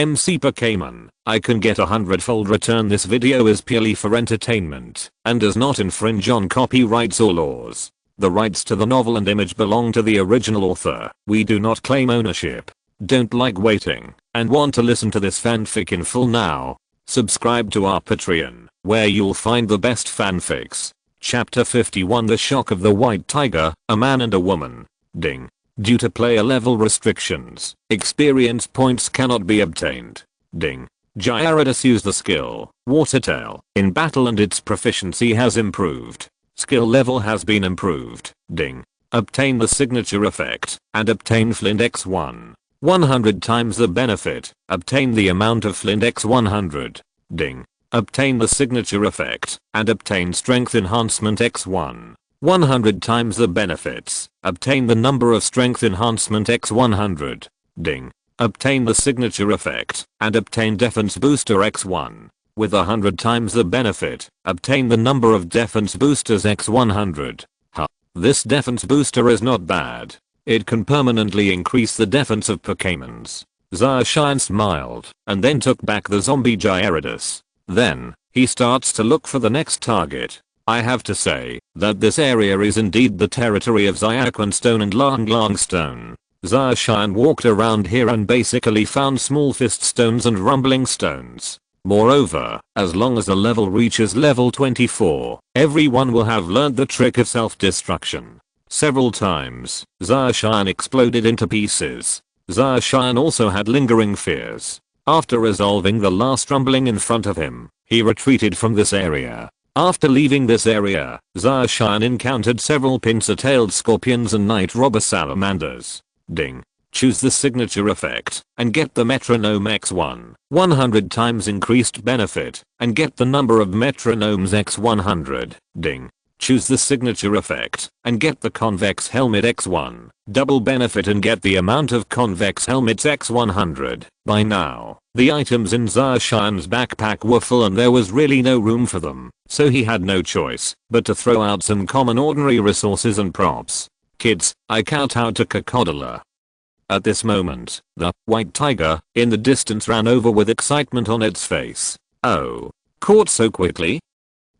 MC Pokémon, I can get a 100-fold return. This video is purely for entertainment and does not infringe on copyrights or laws. The rights to the novel and image belong to the original author. We do not claim ownership. Don't like waiting and want to listen to this fanfic in full now? Subscribe to our Patreon, where you'll find the best fanfics. Chapter 51, The Shock of the White Tiger, A Man and a Woman. Ding. Due to player level restrictions, experience points cannot be obtained. Ding. Gyarados used the skill, Watertail, in battle and its proficiency has improved. Skill level has been improved. Ding. Obtain the signature effect, and obtain Flint X1. 100 times the benefit, obtain the amount of Flint X100. Ding. Obtain the signature effect, and obtain Strength Enhancement X1. 100 times the benefits, obtain the number of Strength Enhancement X100. Ding. Obtain the signature effect, and obtain Defense Booster X1. With 100 times the benefit, obtain the number of Defense Boosters X100. This defense booster is not bad. It can permanently increase the defense of Pokémons. Zacian smiled, and then took back the zombie Gyarados. Then, he starts to look for the next target. I have to say that this area is indeed the territory of Zyakwan Stone and Lang Lang Stone. Zacian walked around here and basically found small fist stones and rumbling stones. Moreover, as long as the level reaches level 24, everyone will have learned the trick of self-destruction. Several times, Zacian exploded into pieces. Zacian also had lingering fears. After resolving the last rumbling in front of him, he retreated from this area. After leaving this area, Zacian encountered several pincer-tailed scorpions and night robber salamanders. Ding. Choose the signature effect, and get the metronome X1. 100 times increased benefit, and get the number of metronomes X100. Ding. Choose the signature effect, and get the convex helmet X1. Double benefit and get the amount of convex helmets X100. By now, the items in Zacian's backpack were full and there was really no room for them, so he had no choice but to throw out some common ordinary resources and props. Kids, I kowtow to Crocodile. At this moment, the white tiger in the distance ran over with excitement on its face. Oh. Caught so quickly?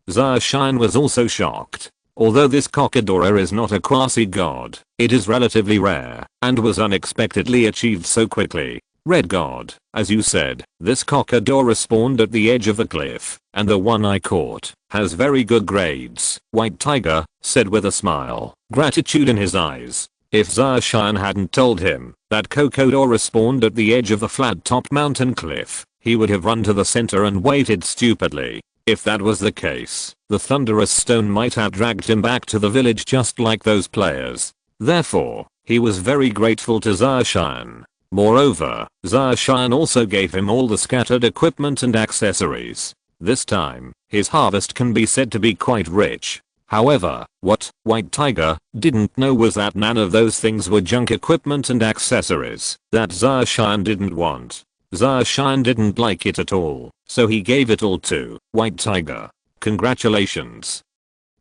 Zacian was also shocked. Although this Crocodile is not a quasi-god, it is relatively rare, and was unexpectedly achieved so quickly. Red God, as you said, this Crocodile spawned at the edge of the cliff, and the one I caught has very good grades, White Tiger said with a smile, gratitude in his eyes. If Zacian hadn't told him that Crocodile spawned at the edge of the flat-topped mountain cliff, he would have run to the center and waited stupidly. If that was the case, the thunderous stone might have dragged him back to the village just like those players. Therefore, he was very grateful to Zacian. Moreover, Zacian also gave him all the scattered equipment and accessories. This time, his harvest can be said to be quite rich. However, what White Tiger didn't know was that none of those things were junk equipment and accessories that Zacian didn't want. Zacian didn't like it at all, so he gave it all to White Tiger. Congratulations.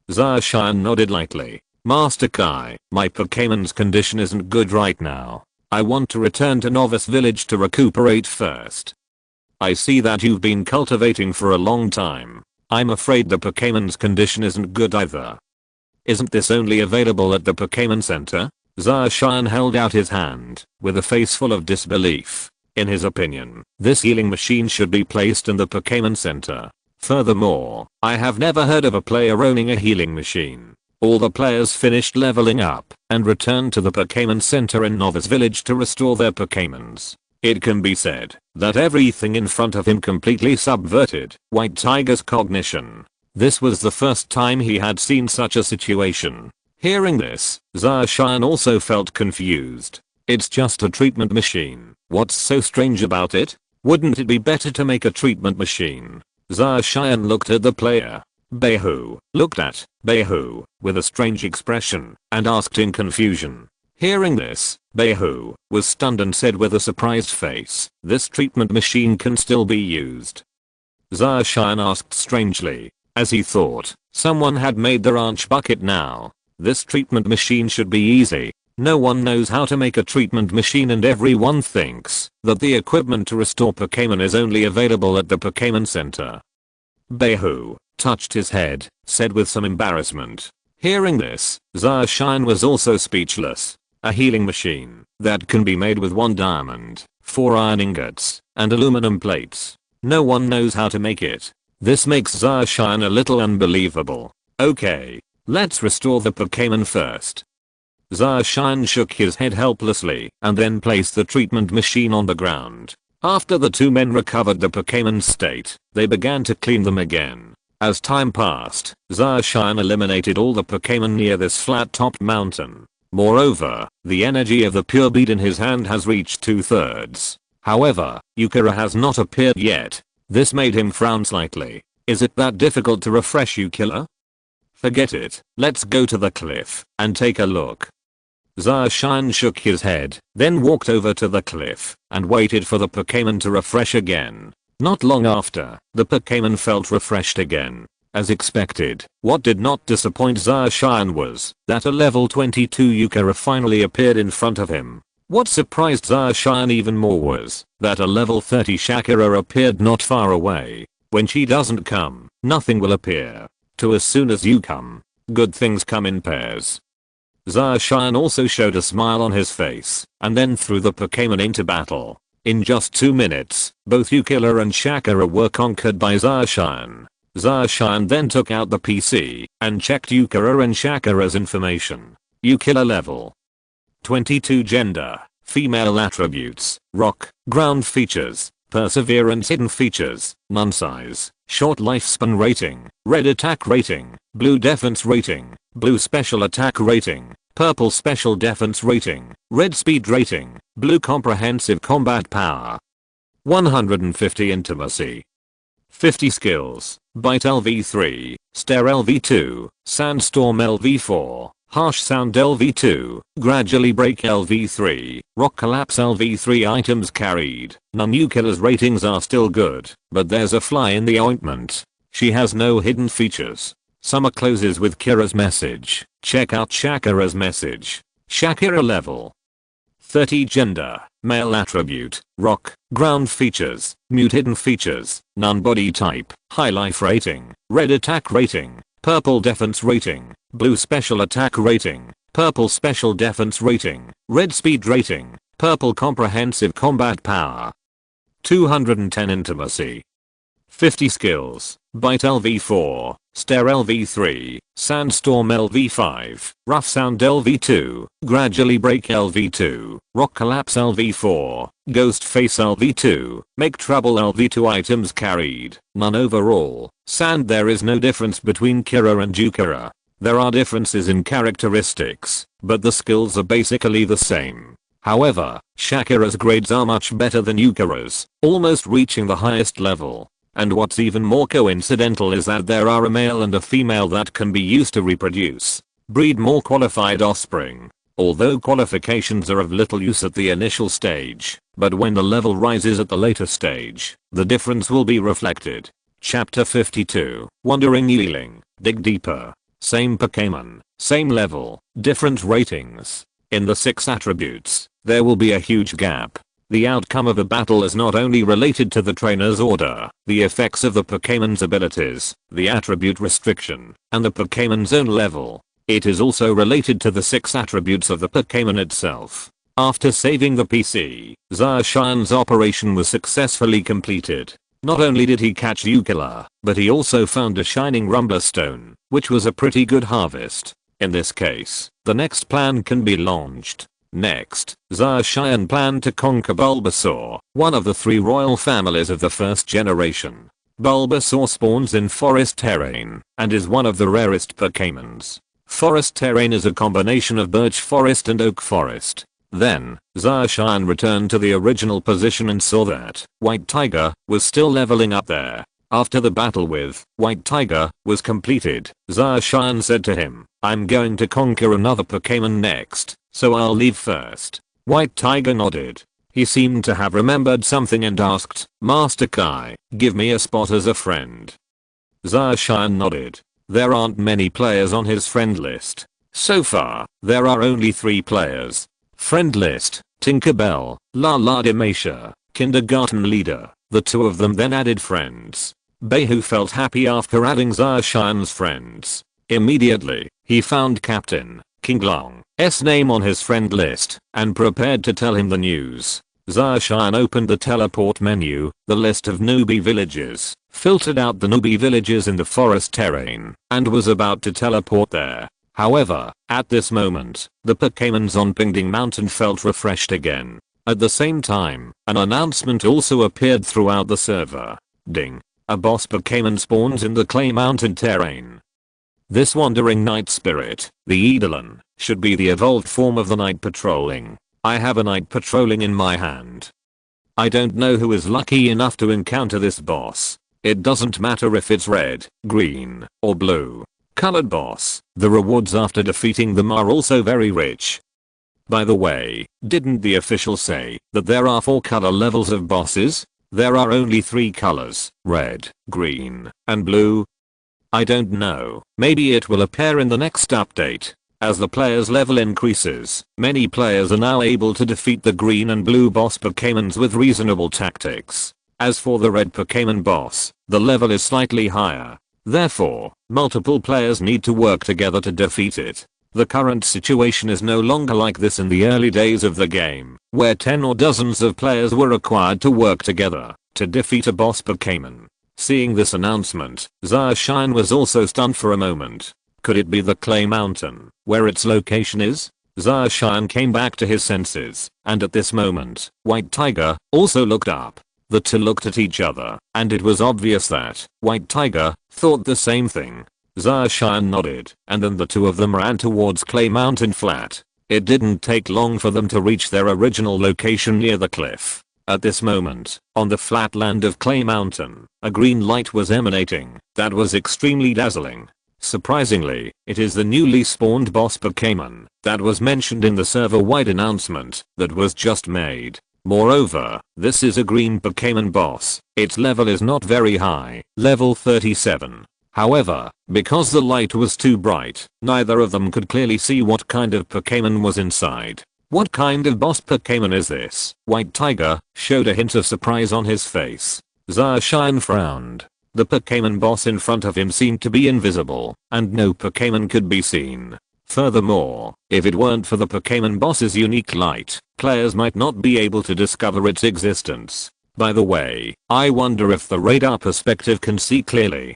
Zacian nodded lightly. Master Kai, my Pokemon's condition isn't good right now. I want to return to Novice Village to recuperate first. I see that you've been cultivating for a long time. I'm afraid the Pokemon's condition isn't good either. Isn't this only available at the Pokémon Center? Zacian held out his hand, with a face full of disbelief. In his opinion, this healing machine should be placed in the Pokémon Center. Furthermore, I have never heard of a player owning a healing machine. All the players finished leveling up and returned to the Pokémon Center in Novice Village to restore their Pokémons. It can be said that everything in front of him completely subverted White Tiger's cognition. This was the first time he had seen such a situation. Hearing this, Zacian also felt confused. It's just a treatment machine. What's so strange about it? Wouldn't it be better to make a treatment machine? Zacian looked at the player. Behu looked at Behu with a strange expression and asked in confusion. Hearing this, Behu was stunned and said with a surprised face, this treatment machine can still be used. Zacian asked strangely, as he thought someone had made the ranch bucket now. This treatment machine should be easy. No one knows how to make a treatment machine and everyone thinks that the equipment to restore Pokémon is only available at the Pokémon Center. Behu touched his head, said with some embarrassment. Hearing this, Zacian was also speechless. A healing machine that can be made with 1 diamond, 4 iron ingots, and aluminum plates. No one knows how to make it. This makes Zacian a little unbelievable. Okay, let's restore the Pokémon first. Zacian shook his head helplessly and then placed the treatment machine on the ground. After the 2 men recovered the Pokémon's state, they began to clean them again. As time passed, Zacian eliminated all the Pokémon near this flat-topped mountain. Moreover, the energy of the pure bead in his hand has reached 2/3. However, Yukara has not appeared yet. This made him frown slightly. Is it that difficult to refresh Yukara? Forget it, let's go to the cliff and take a look. Zacian shook his head, then walked over to the cliff and waited for the Pokémon to refresh again. Not long after, the Pokémon felt refreshed again. As expected, what did not disappoint Zacian was that a level 22 Yukara finally appeared in front of him. What surprised Zacian even more was that a level 30 Shakira appeared not far away. When she doesn't come, nothing will appear. To as soon as you come, good things come in pairs. Zacian also showed a smile on his face and then threw the Pokémon into battle. In just 2 minutes, both Yukila and Shakira were conquered by Zacian. Zacian then took out the PC and checked Yukara and Shakira's information. Yukila level 22 gender, female attributes, rock, ground features, perseverance hidden features, none size, short lifespan rating, red attack rating, blue defense rating, blue special attack rating, purple special defense rating, red speed rating, blue comprehensive combat power. 150 intimacy. 50 skills, Bite LV3, Stare LV2, Sandstorm LV4, Harsh Sound LV2, Gradually Break LV3, Rock Collapse LV3 items carried. None Yukila's ratings are still good, but there's a fly in the ointment. She has no hidden features. Summer closes with Kira's message. Check out Shakira's message. Shakira level 30 gender, male attribute, rock, ground features, mute hidden features, none body type, high life rating, red attack rating, purple defense rating, blue special attack rating, purple special defense rating, red speed rating, purple comprehensive combat power. 210 intimacy. 50 skills, Bite LV4, Stare LV3, Sandstorm LV5, Rough Sound LV2, Gradually Break LV2, Rock Collapse LV4, Ghost Face LV2, Make Trouble LV2 items carried. None overall. Sand. There is no difference between Kira and Yukara. There are differences in characteristics, but the skills are basically the same. However, Shakira's grades are much better than Yukara's, almost reaching the highest level. And what's even more coincidental is that there are a male and a female that can be used to reproduce, breed more qualified offspring. Although qualifications are of little use at the initial stage, but when the level rises at the later stage, the difference will be reflected. Chapter 52, Wandering Yeeling, Dig Deeper. Same Pokémon, same level, different ratings. In the 6 attributes, there will be a huge gap. The outcome of a battle is not only related to the trainer's order, the effects of the Pokémon's abilities, the attribute restriction, and the Pokémon's own level. It is also related to the 6 attributes of the Pokémon itself. After saving the PC, Zacian's operation was successfully completed. Not only did he catch Yukila, but he also found a shining Rumbler Stone, which was a pretty good harvest. In this case, the next plan can be launched. Next, Zacian planned to conquer Bulbasaur, one of the 3 royal families of the first generation. Bulbasaur spawns in forest terrain, and is one of the rarest Pokémons. Forest terrain is a combination of birch forest and oak forest. Then, Zacian returned to the original position and saw that White Tiger was still leveling up there. After the battle with White Tiger was completed, Zacian said to him, "I'm going to conquer another Pokémon next, so I'll leave first." White Tiger nodded. He seemed to have remembered something and asked, "Master Kai, give me a spot as a friend." Zacian nodded. There aren't many players on his friend list. So far, there are only 3 players. Friend list, Tinkerbell, La La Demasha, kindergarten leader. The 2 of them then added friends. Behu felt happy after adding Zarshine's friends. Immediately, he found Captain King Long's name on his friend list and prepared to tell him the news. Zarshine opened the teleport menu, the list of newbie villages, filtered out the newbie villages in the forest terrain, and was about to teleport there. However, at this moment, the Pokémons on Pingding Mountain felt refreshed again. At the same time, an announcement also appeared throughout the server. Ding! A boss Pokémon spawns in the Clay Mountain terrain. This wandering night spirit, the Eidolon, should be the evolved form of the night patrolling. I have a night patrolling in my hand. I don't know who is lucky enough to encounter this boss. It doesn't matter if it's red, green, or blue colored boss, the rewards after defeating them are also very rich. By the way, didn't the official say that there are 4 color levels of bosses? There are only 3 colors, red, green, and blue. I don't know, maybe it will appear in the next update. As the player's level increases, many players are now able to defeat the green and blue boss Pokémons with reasonable tactics. As for the red Pokémon boss, the level is slightly higher. Therefore, multiple players need to work together to defeat it. The current situation is no longer like this in the early days of the game, where 10 or dozens of players were required to work together to defeat a boss Pokémon. Seeing this announcement, Zarshine was also stunned for a moment. Could it be the Clay Mountain, where its location is? Zarshine came back to his senses, and at this moment, White Tiger also looked up. The 2 looked at each other, and it was obvious that White Tiger thought the same thing. Zarshine nodded, and then the 2 of them ran towards Clay Mountain Flat. It didn't take long for them to reach their original location near the cliff. At this moment, on the flat land of Clay Mountain, a green light was emanating that was extremely dazzling. Surprisingly, it is the newly spawned boss Pokémon that was mentioned in the server-wide announcement that was just made. Moreover, this is a green Pokémon boss. Its level is not very high, level 37. However, because the light was too bright, neither of them could clearly see what kind of Pokémon was inside. What kind of boss Pokémon is this? White Tiger showed a hint of surprise on his face. Zarshine frowned. The Pokémon boss in front of him seemed to be invisible, and no Pokémon could be seen. Furthermore, if it weren't for the Pokémon boss's unique light, players might not be able to discover its existence. By the way, I wonder if the radar perspective can see clearly.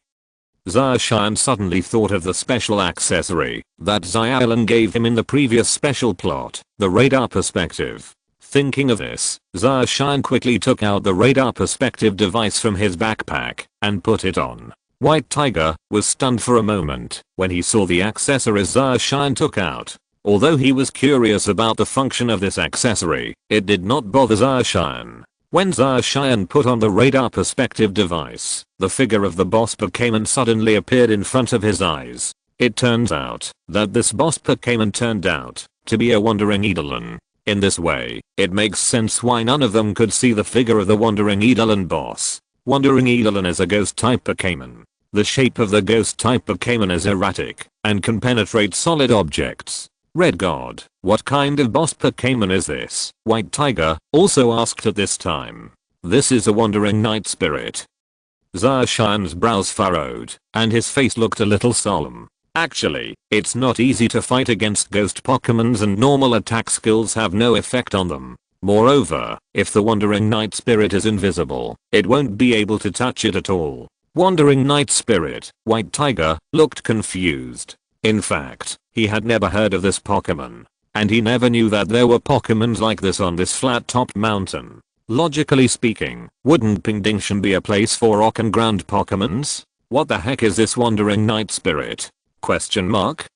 Zarshine suddenly thought of the special accessory that Zyalin gave him in the previous special plot, the radar perspective. Thinking of this, Zarshine quickly took out the radar perspective device from his backpack and put it on. White Tiger was stunned for a moment when he saw the accessories Zarshine took out. Although he was curious about the function of this accessory, it did not bother Zarshine. When Zarshine put on the radar perspective device, the figure of the boss Pokémon suddenly appeared in front of his eyes. It turns out that this boss Pokémon turned out to be a wandering Eidolon. In this way, it makes sense why none of them could see the figure of the wandering Eidolon boss. Wandering Eidolon is a ghost type Pokémon. The shape of the ghost type Pokémon is erratic and can penetrate solid objects. Red God, what kind of boss Pokémon is this? White Tiger also asked at this time. This is a wandering night spirit. Zarshine's brows furrowed, and his face looked a little solemn. Actually, it's not easy to fight against ghost Pokémons and normal attack skills have no effect on them. Moreover, if the wandering night spirit is invisible, it won't be able to touch it at all. Wandering night spirit, White Tiger, looked confused. In fact, he had never heard of this Pokémon. And he never knew that there were Pokémons like this on this flat-topped mountain. Logically speaking, wouldn't Pingdingshan be a place for rock and ground Pokémons? What the heck is this wandering night spirit? Question mark?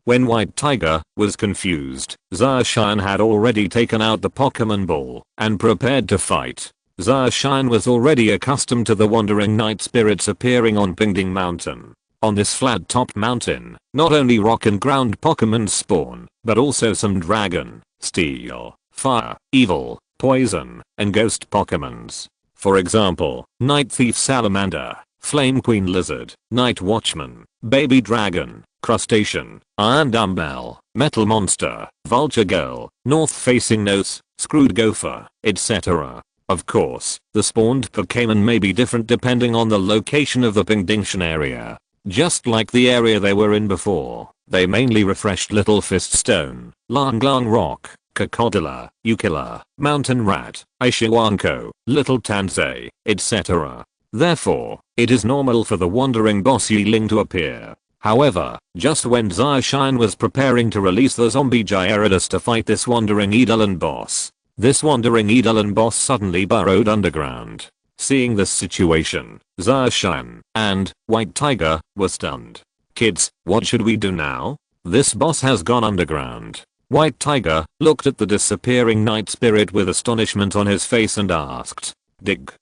When White Tiger was confused, Zarshine had already taken out the Pokémon Ball and prepared to fight. Zarshine was already accustomed to the wandering night spirits appearing on Pingding Mountain. On this flat-topped mountain, not only rock and ground Pokémon spawn, but also some dragon, steel, fire, evil, poison, and ghost Pokémons. For example, Night Thief Salamander, Flame Queen Lizard, Night Watchman, Baby Dragon, crustacean, iron dumbbell, metal monster, vulture girl, north-facing nose, screwed gopher, etc. Of course, the spawned Pokémon may be different depending on the location of the Pingdinction area. Just like the area they were in before, they mainly refreshed Little Fiststone, Lang Rock, Crocodile, Ukilla, Mountain Rat, Ishiwanko, Little Tansei, etc. Therefore, it is normal for the wandering boss Yeeling to appear. However, just when Zacian was preparing to release the zombie Gyarados to fight this wandering Eidolon boss, this wandering Eidolon boss suddenly burrowed underground. Seeing this situation, Zacian and White Tiger were stunned. Kids, what should we do now? This boss has gone underground. White Tiger looked at the disappearing night spirit with astonishment on his face and asked, "Dig.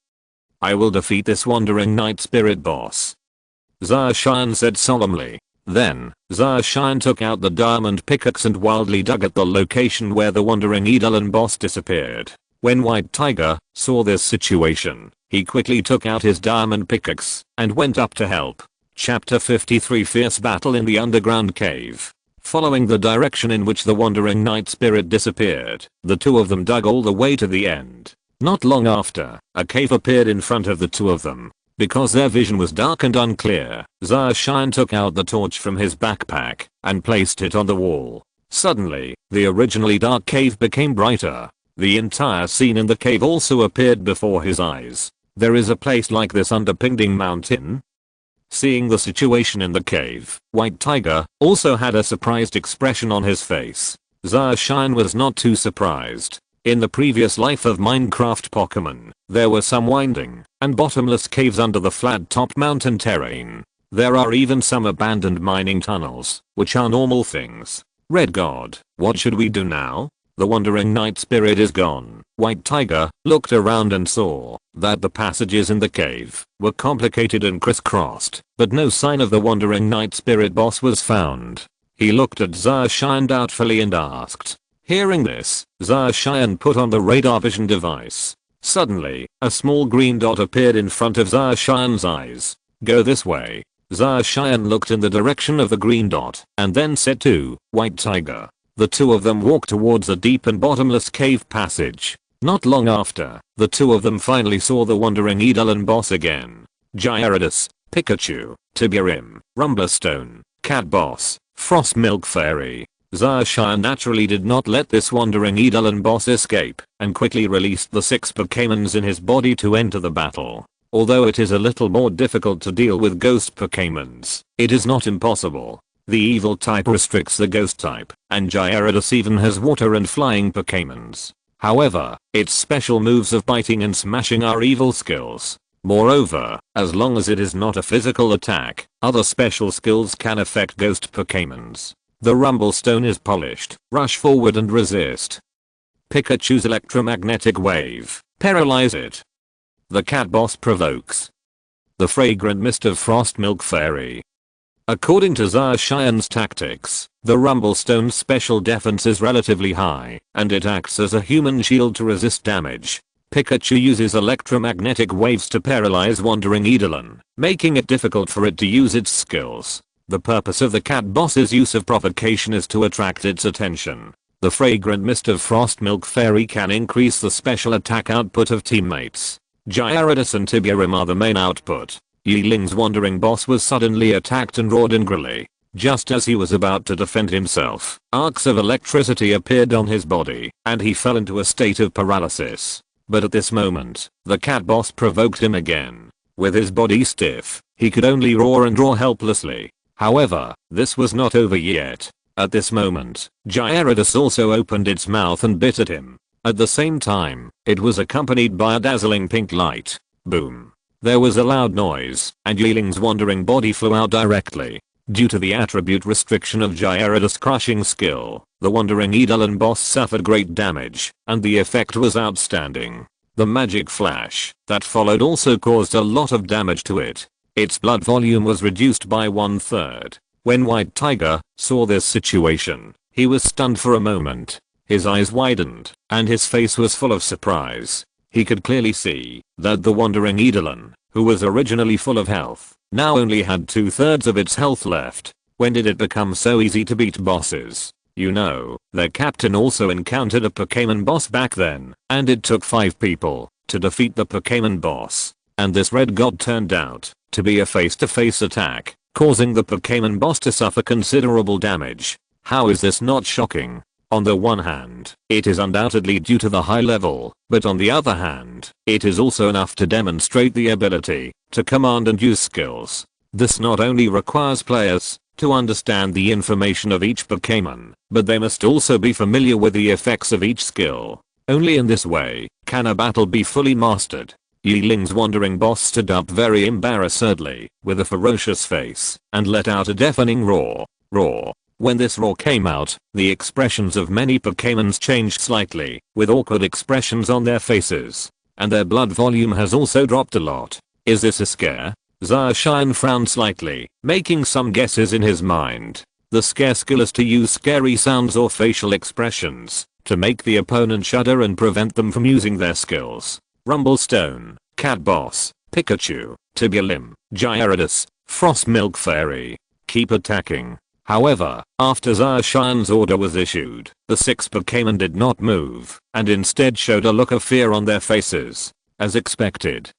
I will defeat this wandering night spirit boss." Zacian said solemnly. Then, Zacian took out the diamond pickaxe and wildly dug at the location where the wandering Eidolon boss disappeared. When White Tiger saw this situation, he quickly took out his diamond pickaxe and went up to help. Chapter 53 Fierce Battle in the Underground Cave. Following the direction in which the wandering night spirit disappeared, the two of them dug all the way to the end. Not long after, a cave appeared in front of the two of them. Because their vision was dark and unclear, Zacian took out the torch from his backpack and placed it on the wall. Suddenly, the originally dark cave became brighter. The entire scene in the cave also appeared before his eyes. There is a place like this under Pingding Mountain? Seeing the situation in the cave, White Tiger also had a surprised expression on his face. Zacian was not too surprised. In the previous life of Minecraft Pokémon, there were some winding and bottomless caves under the flat-topped mountain terrain. There are even some abandoned mining tunnels, which are normal things. Red God, what should we do now? The wandering night spirit is gone. White Tiger looked around and saw that the passages in the cave were complicated and crisscrossed, but no sign of the wandering night spirit boss was found. He looked at Zacian doubtfully and asked. Hearing this, Zacian put on the radar vision device. Suddenly, a small green dot appeared in front of Zacian's eyes. Go this way. Zacian looked in the direction of the green dot and then said to White Tiger. The two of them walked towards a deep and bottomless cave passage. Not long after, the two of them finally saw the wandering Eidolon boss again. Gyarados, Pikachu, Tiburim, Rumblestone, Cat Boss, Frost Milk Fairy. Zacian naturally did not let this wandering Eidolon boss escape and quickly released the 6 Pokémons in his body to enter the battle. Although it is a little more difficult to deal with ghost Pokémons, it is not impossible. The evil type restricts the ghost type, and Gyarados even has water and flying Pokémons. However, its special moves of biting and smashing are evil skills. Moreover, as long as it is not a physical attack, other special skills can affect ghost Pokémons. The Rumblestone is polished. Rush forward and resist. Pikachu's electromagnetic wave. Paralyze it. The Cat Boss provokes. The fragrant mist of Frost Milk Fairy. According to Zacian's tactics, the Rumblestone's special defense is relatively high, and it acts as a human shield to resist damage. Pikachu uses electromagnetic waves to paralyze wandering Eidolon, making it difficult for it to use its skills. The purpose of the Cat Boss's use of provocation is to attract its attention. The fragrant mist of Frost Milk Fairy can increase the special attack output of teammates. Gyarados and Tiburim are the main output. Yeeling's wandering boss was suddenly attacked and roared angrily. Just as he was about to defend himself, arcs of electricity appeared on his body, and he fell into a state of paralysis. But at this moment, the Cat Boss provoked him again. With his body stiff, he could only roar and roar helplessly. However, this was not over yet. At this moment, Gyarados also opened its mouth and bit at him. At the same time, it was accompanied by a dazzling pink light. Boom. There was a loud noise, and Yeeling's wandering body flew out directly. Due to the attribute restriction of Gyarados' crushing skill, the wandering Eidolon boss suffered great damage, and the effect was outstanding. The magic flash that followed also caused a lot of damage to it. Its blood volume was reduced by 1/3. When White Tiger saw this situation, he was stunned for a moment. His eyes widened, and his face was full of surprise. He could clearly see that the wandering Eidolon, who was originally full of health, now only had 2/3 of its health left. When did it become so easy to beat bosses? You know, their captain also encountered a Pokémon boss back then, and it took 5 people to defeat the Pokémon boss. And this red god turned out to be a face-to-face attack, causing the Pokémon boss to suffer considerable damage. How is this not shocking? On the one hand, it is undoubtedly due to the high level, but on the other hand, it is also enough to demonstrate the ability to command and use skills. This not only requires players to understand the information of each Pokémon, but they must also be familiar with the effects of each skill. Only in this way can a battle be fully mastered. Yi Ling's wandering boss stood up very embarrassedly, with a ferocious face, and let out a deafening roar. When this roar came out, the expressions of many Pokémons changed slightly, with awkward expressions on their faces. And their blood volume has also dropped a lot. Is this a scare? Zacian frowned slightly, making some guesses in his mind. The scare skill is to use scary sounds or facial expressions to make the opponent shudder and prevent them from using their skills. Rumblestone, Cat Boss, Pikachu, Tibulim, Gyarados, Frost Milk Fairy. Keep attacking. However, after Zacian's order was issued, the 6 Pokémon did not move, and instead showed a look of fear on their faces. As expected.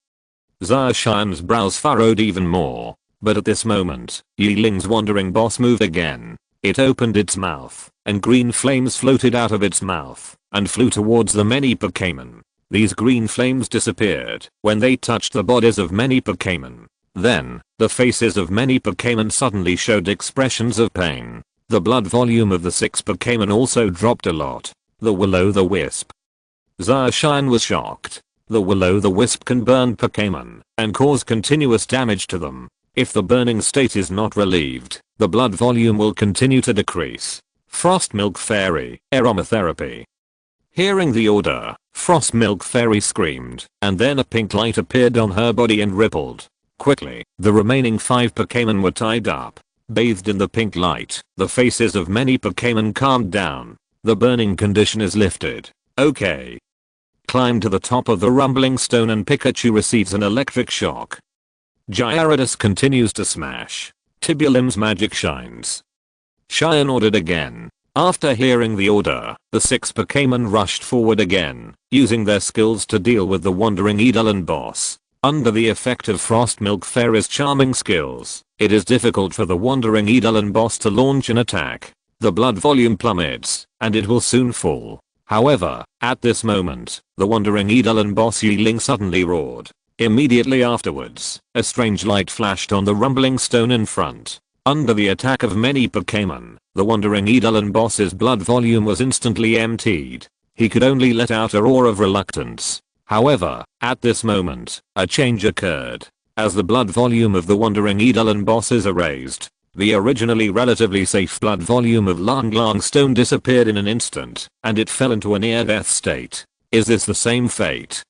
Zacian's brows furrowed even more, but at this moment, Yi Ling's wandering boss moved again. It opened its mouth, and green flames floated out of its mouth, and flew towards the many Pokémon. These green flames disappeared when they touched the bodies of many Pokémon. Then, the faces of many Pokémon suddenly showed expressions of pain. The blood volume of the 6 Pokémon also dropped a lot. The Will-O-the-Wisp. Zacian was shocked. The Will-O-the-Wisp can burn Pokémon and cause continuous damage to them. If the burning state is not relieved, the blood volume will continue to decrease. Frost Milk Fairy, Aromatherapy. Hearing the order, Frost Milk Fairy screamed, and then a pink light appeared on her body and rippled. Quickly, the remaining 5 Pokémon were tied up. Bathed in the pink light, the faces of many Pokémon calmed down. The burning condition is lifted. Okay. Climb to the top of the rumbling stone and Pikachu receives an electric shock. Gyarados continues to smash. Tibulim's magic shines. Cheyenne ordered again. After hearing the order, the 6 Pokémon rushed forward again, using their skills to deal with the wandering Eidolon boss. Under the effect of Frost Milk Fairy's charming skills, it is difficult for the wandering Eidolon boss to launch an attack. The blood volume plummets, and it will soon fall. However, at this moment, the wandering Eidolon boss Yi Ling suddenly roared. Immediately afterwards, a strange light flashed on the rumbling stone in front. Under the attack of many Pokémon, the wandering Eidolon boss's blood volume was instantly emptied. He could only let out a roar of reluctance. However, at this moment, a change occurred. As the blood volume of the wandering Eidolon boss is erased, the originally relatively safe blood volume of Lang Lang Stone disappeared in an instant, and it fell into a near-death state. Is this the same fate?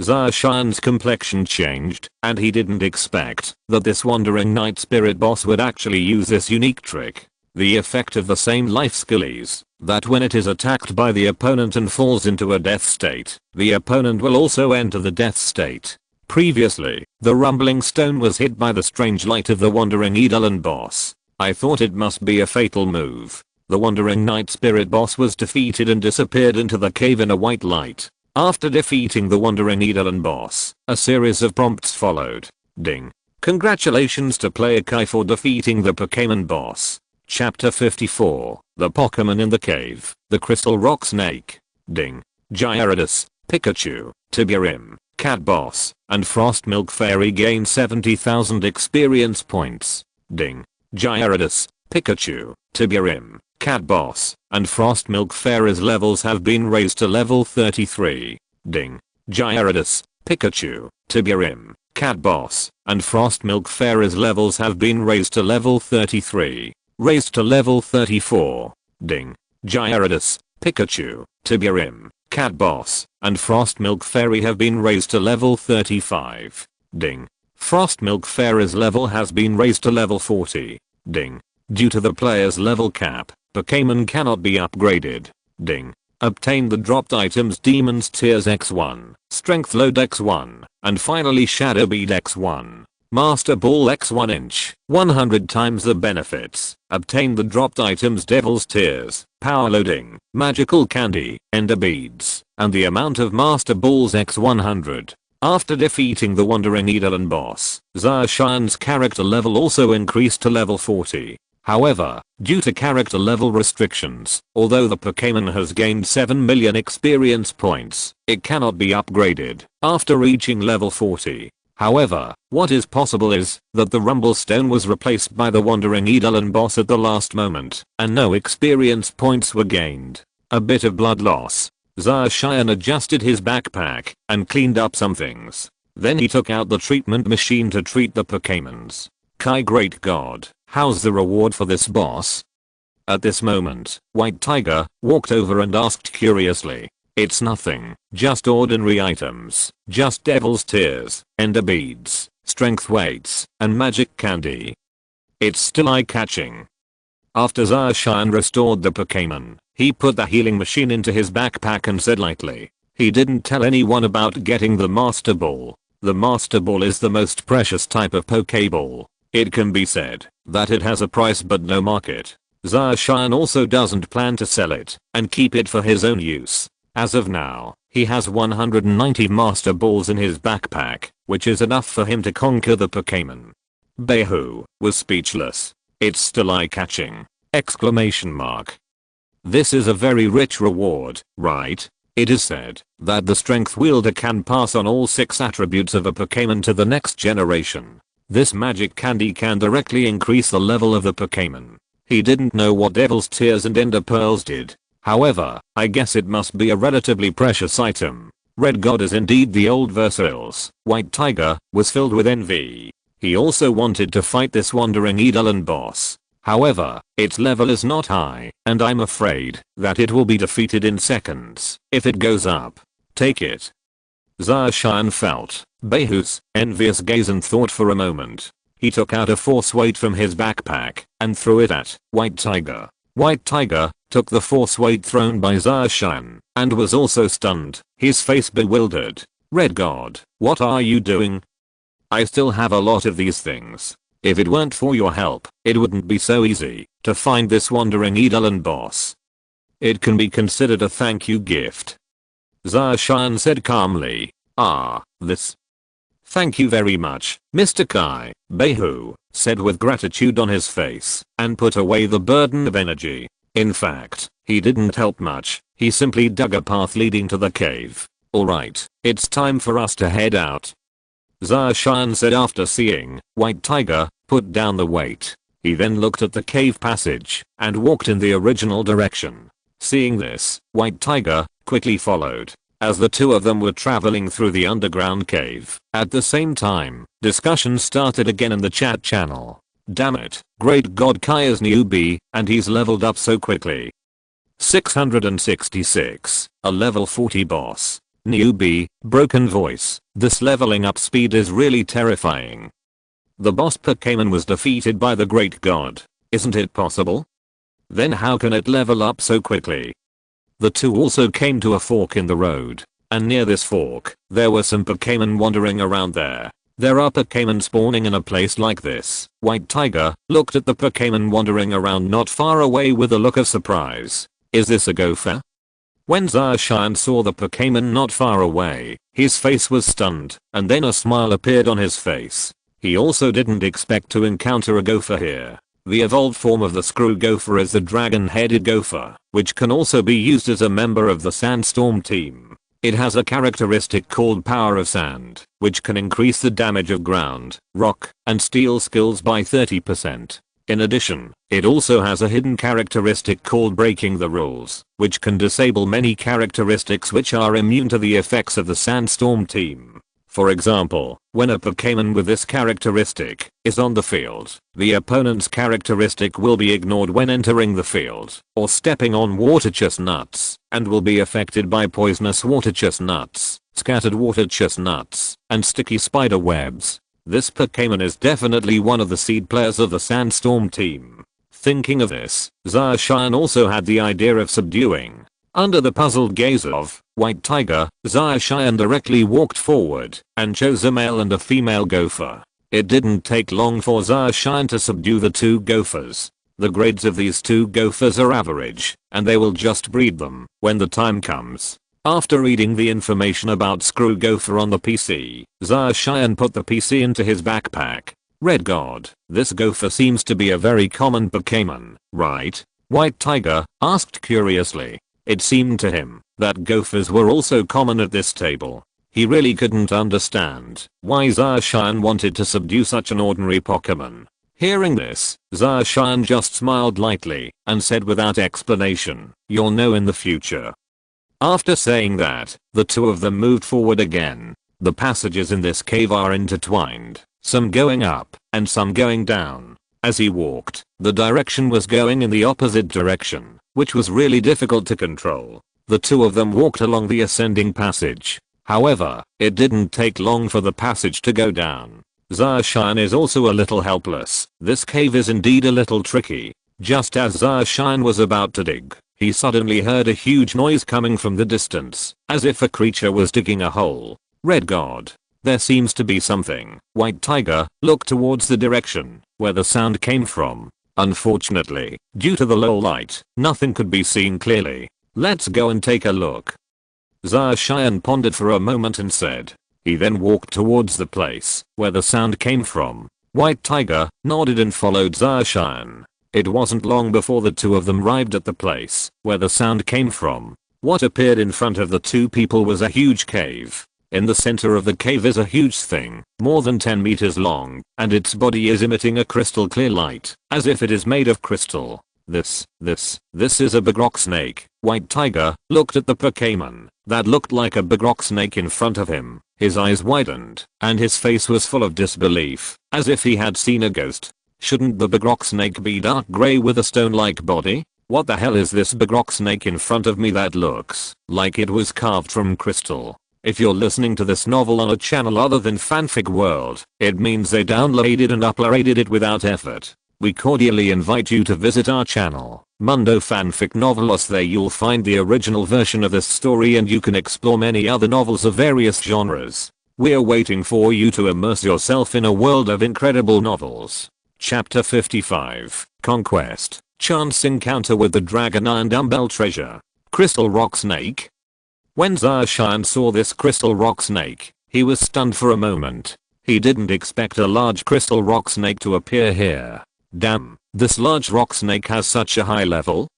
Zacian's complexion changed, and he didn't expect that this wandering night spirit boss would actually use this unique trick. The effect of the same life skill is that when it is attacked by the opponent and falls into a death state, the opponent will also enter the death state. Previously, the rumbling stone was hit by the strange light of the wandering Eidolon boss. I thought it must be a fatal move. The wandering night spirit boss was defeated and disappeared into the cave in a white light. After defeating the wandering Eidolon boss, a series of prompts followed. Ding. Congratulations to player Kai for defeating the Pokémon boss. Chapter 54, The Pokémon in the Cave, the Crystal Rock Snake. Ding. Gyarados, Pikachu, Tibulim, Cat Boss, and Frost Milk Fairy gain 70,000 experience points. Ding. Gyarados, Pikachu, Tibulim, Cat Boss, and Frost Milk Fairy's levels have been raised to level 33. Ding. Gyarados, Pikachu, Tibulim, Cat Boss, and Frost Milk Fairy's levels have been raised to level 33. Raised to level 34. Ding. Gyarados, Pikachu, Tibulim, Cat Boss, and Frost Milk Fairy have been raised to level 35. Ding. Frost Milk Fairy's level has been raised to level 40. Ding. Due to the player's level cap, Pokémon cannot be upgraded. Ding. Obtain the dropped items Demon's Tears X1, Strength Load X1, and finally Shadow Bead X1. Master Ball X 1 inch, 100 times the benefits. Obtain the dropped items Devil's Tears, Power Loading, Magical Candy, Ender Beads, and the amount of Master Balls X 100. After defeating the Wandering Eidolon boss, Zacian's character level also increased to level 40. However, due to character level restrictions, although the Pokémon has gained 7 million experience points, it cannot be upgraded after reaching level 40. However, what is possible is that the Rumble Stone was replaced by the Wandering Eidolon boss at the last moment, and no experience points were gained. A bit of blood loss. Zacian adjusted his backpack and cleaned up some things. Then he took out the treatment machine to treat the Pokémons. Kai, great god, how's the reward for this boss? At this moment, White Tiger walked over and asked curiously. It's nothing, just ordinary items, just Devil's Tears, Ender Beads, Strength Weights, and Magic Candy. It's still eye-catching. After Zacian restored the Pokémon, he put the healing machine into his backpack and said lightly. He didn't tell anyone about getting the Master Ball. The Master Ball is the most precious type of Poké Ball. It can be said that it has a price but no market. Zacian also doesn't plan to sell it and keep it for his own use. As of now, he has 190 Master Balls in his backpack, which is enough for him to conquer the Pokémon. Behu was speechless. It's still eye-catching! Exclamation mark. This is a very rich reward, right? It is said that the Strength Wielder can pass on all 6 attributes of a Pokémon to the next generation. This magic candy can directly increase the level of the Pokémon. He didn't know what Devil's Tears and Ender Pearls did. However, I guess it must be a relatively precious item. Red God is indeed the old Versailles. White Tiger was filled with envy. He also wanted to fight this Wandering Eidolon boss. However, its level is not high, and I'm afraid that it will be defeated in seconds if it goes up. Take it. Zacian felt Behu's envious gaze and thought for a moment. He took out a force weight from his backpack and threw it at White Tiger. White Tiger took the force weight thrown by Zacian and was also stunned, his face bewildered. Red God, what are you doing? I still have a lot of these things. If it weren't for your help, it wouldn't be so easy to find this Wandering Eidolon boss. It can be considered a thank you gift. Zacian said calmly. This. Thank you very much, Mr. Kai, Behu said with gratitude on his face and put away the burden of energy. In fact, he didn't help much, he simply dug a path leading to the cave. Alright, it's time for us to head out. Zacian said after seeing White Tiger put down the weight. He then looked at the cave passage and walked in the original direction. Seeing this, White Tiger quickly followed. As the two of them were traveling through the underground cave, at the same time, discussion started again in the chat channel. Damn it, great god Kai is newbie, and he's leveled up so quickly. 666, a level 40 boss. Newbie, broken voice, this leveling up speed is really terrifying. The boss Pokémon was defeated by the great god. Isn't it possible? Then how can it level up so quickly? The two also came to a fork in the road, and near this fork, there were some Pokémon wandering around there. There are Pokémon spawning in a place like this. White Tiger looked at the Pokémon wandering around not far away with a look of surprise. Is this a gopher? When Zacian saw the Pokémon not far away, his face was stunned, and then a smile appeared on his face. He also didn't expect to encounter a gopher here. The evolved form of the screw gopher is the dragon-headed gopher, which can also be used as a member of the sandstorm team. It has a characteristic called Power of Sand, which can increase the damage of ground, rock, and steel skills by 30%. In addition, it also has a hidden characteristic called Breaking the Rules, which can disable many characteristics which are immune to the effects of the sandstorm team. For example, when a Pokémon with this characteristic is on the field, the opponent's characteristic will be ignored when entering the field or stepping on water chestnuts, and will be affected by poisonous water chestnuts, scattered water chestnuts, and sticky spider webs. This Pokémon is definitely one of the seed players of the sandstorm team. Thinking of this, Zacian also had the idea of subduing. Under the puzzled gaze of White Tiger, Zacian directly walked forward and chose a male and a female gopher. It didn't take long for Zarshan to subdue the two gophers. The grades of these two gophers are average, and they will just breed them when the time comes. After reading the information about Screw Gopher on the PC, Zarshan put the PC into his backpack. Red God, this gopher seems to be a very common Pokémon, right? White Tiger asked curiously. It seemed to him that gophers were also common at this table. He really couldn't understand why Zarshan wanted to subdue such an ordinary Pokémon. Hearing this, Zarshan just smiled lightly and said without explanation, "You'll know in the future." After saying that, the two of them moved forward again. The passages in this cave are intertwined, some going up and some going down. As he walked, the direction was going in the opposite direction, which was really difficult to control. The two of them walked along the ascending passage. However, it didn't take long for the passage to go down. Zarshan is also a little helpless. This cave is indeed a little tricky. Just as Zarshan was about to dig, he suddenly heard a huge noise coming from the distance, as if a creature was digging a hole. Red God, there seems to be something. White Tiger looked towards the direction where the sound came from. Unfortunately, due to the low light, nothing could be seen clearly. Let's go and take a look. Zarshan pondered for a moment and said. He then walked towards the place where the sound came from. White Tiger nodded and followed Zarshan. It wasn't long before the two of them arrived at the place where the sound came from. What appeared in front of the two people was a huge cave. In the center of the cave is a huge thing, more than 10 meters long, and its body is emitting a crystal clear light, as if it is made of crystal. This is a big rock snake. White Tiger looked at the Pokémon that looked like a big rock snake in front of him. His eyes widened, and his face was full of disbelief, as if he had seen a ghost. Shouldn't the big rock snake be dark gray with a stone-like body? What the hell is this big rock snake in front of me that looks like it was carved from crystal? If you're listening to this novel on a channel other than Fanfic World, it means they downloaded and uploaded it without effort. We cordially invite you to visit our channel, Mundo Fanfic Novelos. There you'll find the original version of this story and you can explore many other novels of various genres. We're waiting for you to immerse yourself in a world of incredible novels. Chapter 55, Conquest, Chance Encounter with the Dragon and Dumbbell Treasure. Crystal Rock Snake. When Zarshan saw this crystal rock snake, he was stunned for a moment. He didn't expect a large crystal rock snake to appear here. Damn, this large rock snake has such a high level?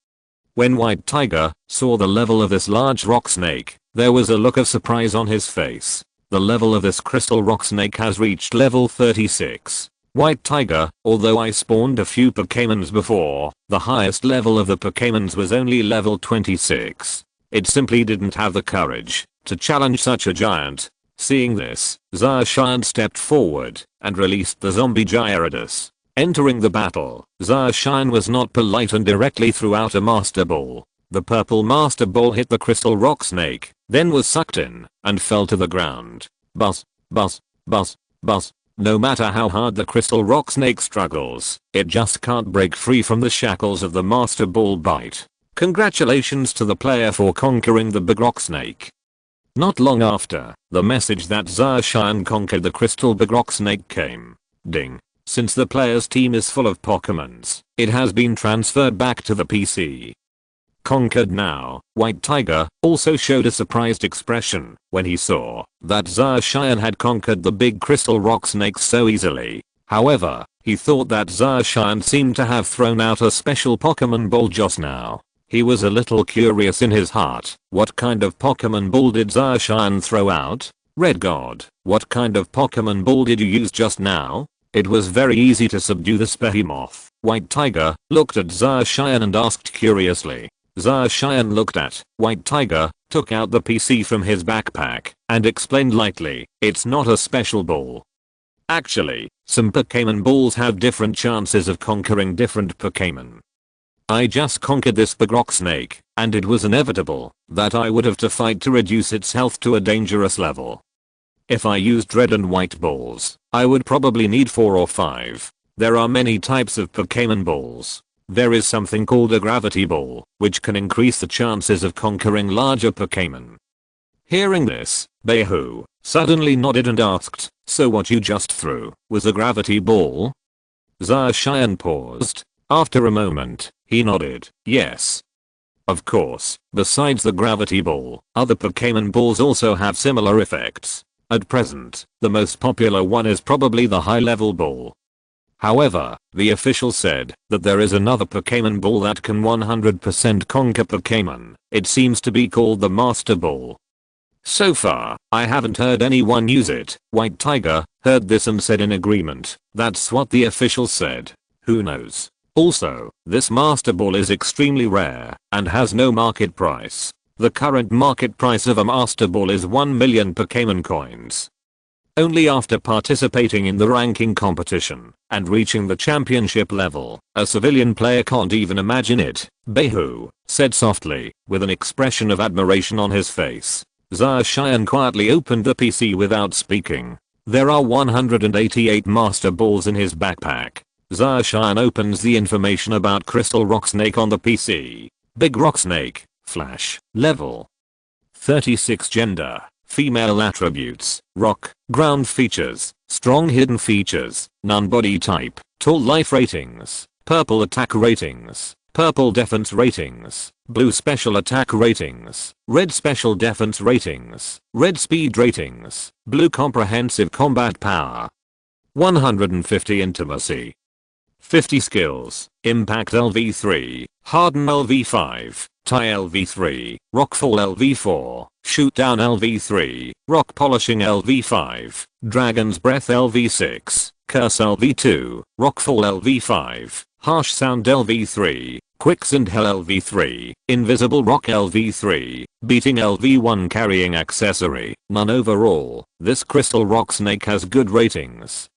When White Tiger saw the level of this large rock snake, there was a look of surprise on his face. The level of this crystal rock snake has reached level 36. White Tiger, although I spawned a few Pokémons before, the highest level of the Pokémons was only level 26. It simply didn't have the courage to challenge such a giant. Seeing this, Zarshan stepped forward and released the zombie Gyarados. Entering the battle, Zarshan was not polite and directly threw out a Master Ball. The purple Master Ball hit the crystal rock snake, then was sucked in and fell to the ground. Buzz, buzz, buzz, buzz. No matter how hard the crystal rock snake struggles, it just can't break free from the shackles of the Master Ball bite. Congratulations to the player for conquering the big rock snake. Not long after, the message that Zarshan conquered the crystal big rock snake came. Ding. Since the player's team is full of Pokémons, it has been transferred back to the PC. Conquered now. White Tiger also showed a surprised expression when he saw that Zarshan had conquered the big crystal rock snake so easily. However, he thought that Zarshan seemed to have thrown out a special Pokémon ball just now. He was a little curious in his heart. What kind of Pokémon ball did Zarshan throw out? Red God, what kind of Pokémon ball did you use just now? It was very easy to subdue this behemoth. White Tiger looked at Zarshan and asked curiously. Zarshan looked at White Tiger, took out the PC from his backpack, and explained lightly, it's not a special ball. Actually, some Pokémon balls have different chances of conquering different Pokémon. I just conquered this big rock snake, and it was inevitable that I would have to fight to reduce its health to a dangerous level. If I used red and white balls, I would probably need 4 or 5. There are many types of Pokémon balls. There is something called a gravity ball, which can increase the chances of conquering larger Pokémon. Hearing this, Behu suddenly nodded and asked, So what you just threw was a gravity ball? Zacian paused. After a moment, he nodded, yes. Of course, besides the gravity ball, other Pokémon balls also have similar effects. At present, the most popular one is probably the high-level ball. However, the official said that there is another Pokémon ball that can 100% conquer Pokémon. It seems to be called the Master Ball. So far, I haven't heard anyone use it. White Tiger heard this and said in agreement. That's what the official said. Who knows? Also, this Master Ball is extremely rare and has no market price. The current market price of a Master Ball is 1 million Pokémon coins. Only after participating in the ranking competition and reaching the championship level, a civilian player can't even imagine it, Behu said softly, with an expression of admiration on his face. Zacian quietly opened the PC without speaking. There are 188 Master Balls in his backpack. Zacian opens the information about Crystal Rock Snake on the PC. Big Rock Snake, Flash, Level 36 Gender, Female Attributes, Rock, Ground Features, Strong Hidden Features, None Body Type, Tall Life Ratings, Purple Attack Ratings, Purple Defense Ratings, Blue Special Attack Ratings, Red Special Defense Ratings, Red Speed Ratings, Blue Comprehensive Combat Power. 150 Intimacy. 50 Skills, Impact LV3, Harden LV5, Tie LV3, Rockfall LV4, Shootdown LV3, Rock Polishing LV5, Dragon's Breath LV6, Curse LV2, Rockfall LV5, Harsh Sound LV3, Quicksand Hell LV3, Invisible Rock LV3, Beating LV1 Carrying Accessory, None overall. This Crystal Rock Snake has good ratings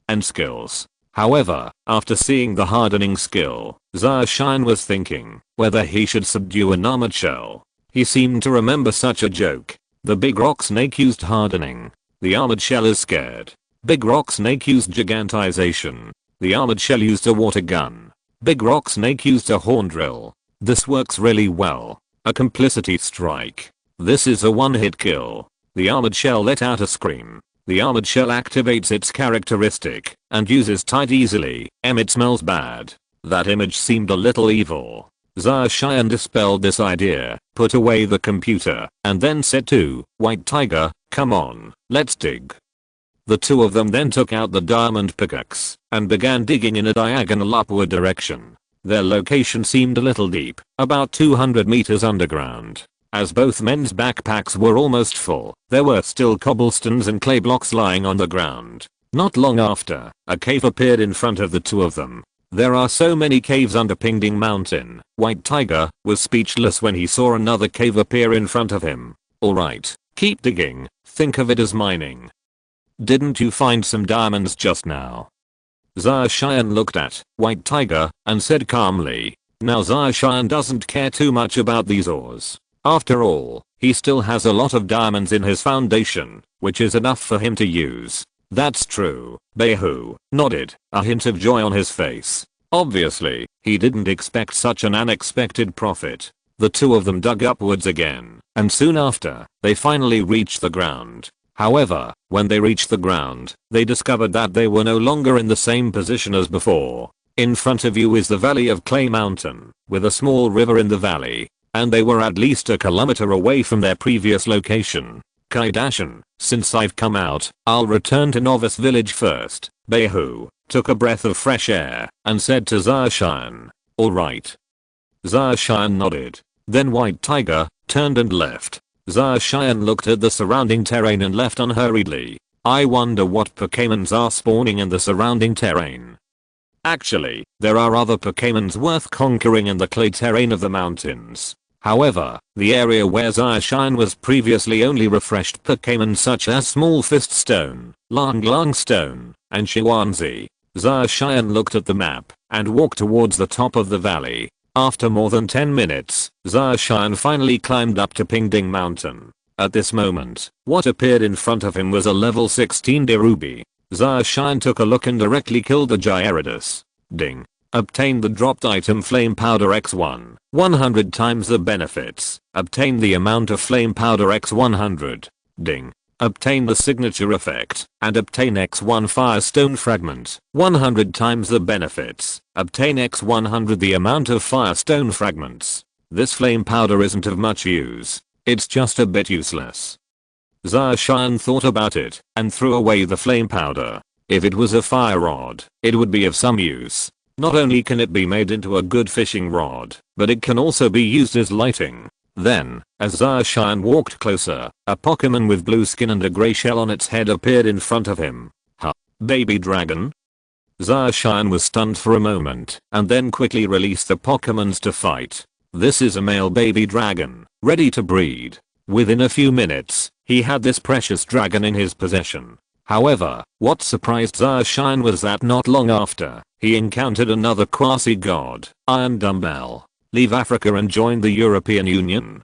and skills. However, after seeing the hardening skill, Zacian was thinking whether he should subdue an armored shell. He seemed to remember such a joke. The Big Rock Snake used hardening. The armored shell is scared. Big Rock Snake used gigantization. The armored shell used a water gun. Big Rock Snake used a horn drill. This works really well. A complicity strike. This is a one-hit kill. The armored shell let out a scream. The armored shell activates its characteristic and uses tight easily. It smells bad. That image seemed a little evil. Zacian dispelled this idea, put away the computer, and then said to White Tiger, come on, let's dig. The two of them then took out the diamond pickaxe and began digging in a diagonal upward direction. Their location seemed a little deep, about 200 meters underground. As both men's backpacks were almost full, there were still cobblestones and clay blocks lying on the ground. Not long after, a cave appeared in front of the two of them. There are so many caves under Pingding Mountain. White Tiger was speechless when he saw another cave appear in front of him. Alright, keep digging, think of it as mining. Didn't you find some diamonds just now? Zacian looked at White Tiger and said calmly. Now Zacian doesn't care too much about these ores. After all, he still has a lot of diamonds in his foundation, which is enough for him to use. That's true. Behu nodded, a hint of joy on his face. Obviously, he didn't expect such an unexpected profit. The two of them dug upwards again, and soon after, they finally reached the ground. However, when they reached the ground, they discovered that they were no longer in the same position as before. In front of you is the valley of Clay Mountain, with a small river in the valley. And they were at least a kilometer away from their previous location. Kaidashan, since I've come out, I'll return to Novice Village first. Behu took a breath of fresh air and said to Zacian, alright. Zacian nodded. Then White Tiger turned and left. Zacian looked at the surrounding terrain and left unhurriedly. I wonder what Pokémons are spawning in the surrounding terrain. Actually, there are other Pokémons worth conquering in the clay terrain of the mountains. However, the area where Zacian was previously only refreshed Pokémon such as Small Fist Stone, Lang Stone, and Shiwanzi. Zacian looked at the map and walked towards the top of the valley. After more than 10 minutes, Zacian finally climbed up to Pingding Mountain. At this moment, what appeared in front of him was a level 16 Derubi. Zacian took a look and directly killed the Gyarados. Ding. Obtained the dropped item Flame Powder X1. 100 times the benefits. Obtained the amount of Flame Powder X100. Ding. obtain the signature effect, and obtain X1 Firestone Fragment. 100 times the benefits, obtain X100 the amount of Firestone Fragments. This flame powder isn't of much use. It's just a bit useless. Zacian thought about it, and threw away the flame powder. If it was a fire rod, it would be of some use. Not only can it be made into a good fishing rod, but it can also be used as lighting. Then, as Zacian walked closer, a Pokémon with blue skin and a grey shell on its head appeared in front of him. Huh? Baby dragon? Zacian was stunned for a moment, and then quickly released the Pokémons to fight. This is a male baby dragon, ready to breed. Within a few minutes, he had this precious dragon in his possession. However, what surprised Zacian was that not long after, he encountered another quasi-god, Iron Dumbbell. Leave Africa and join the European Union?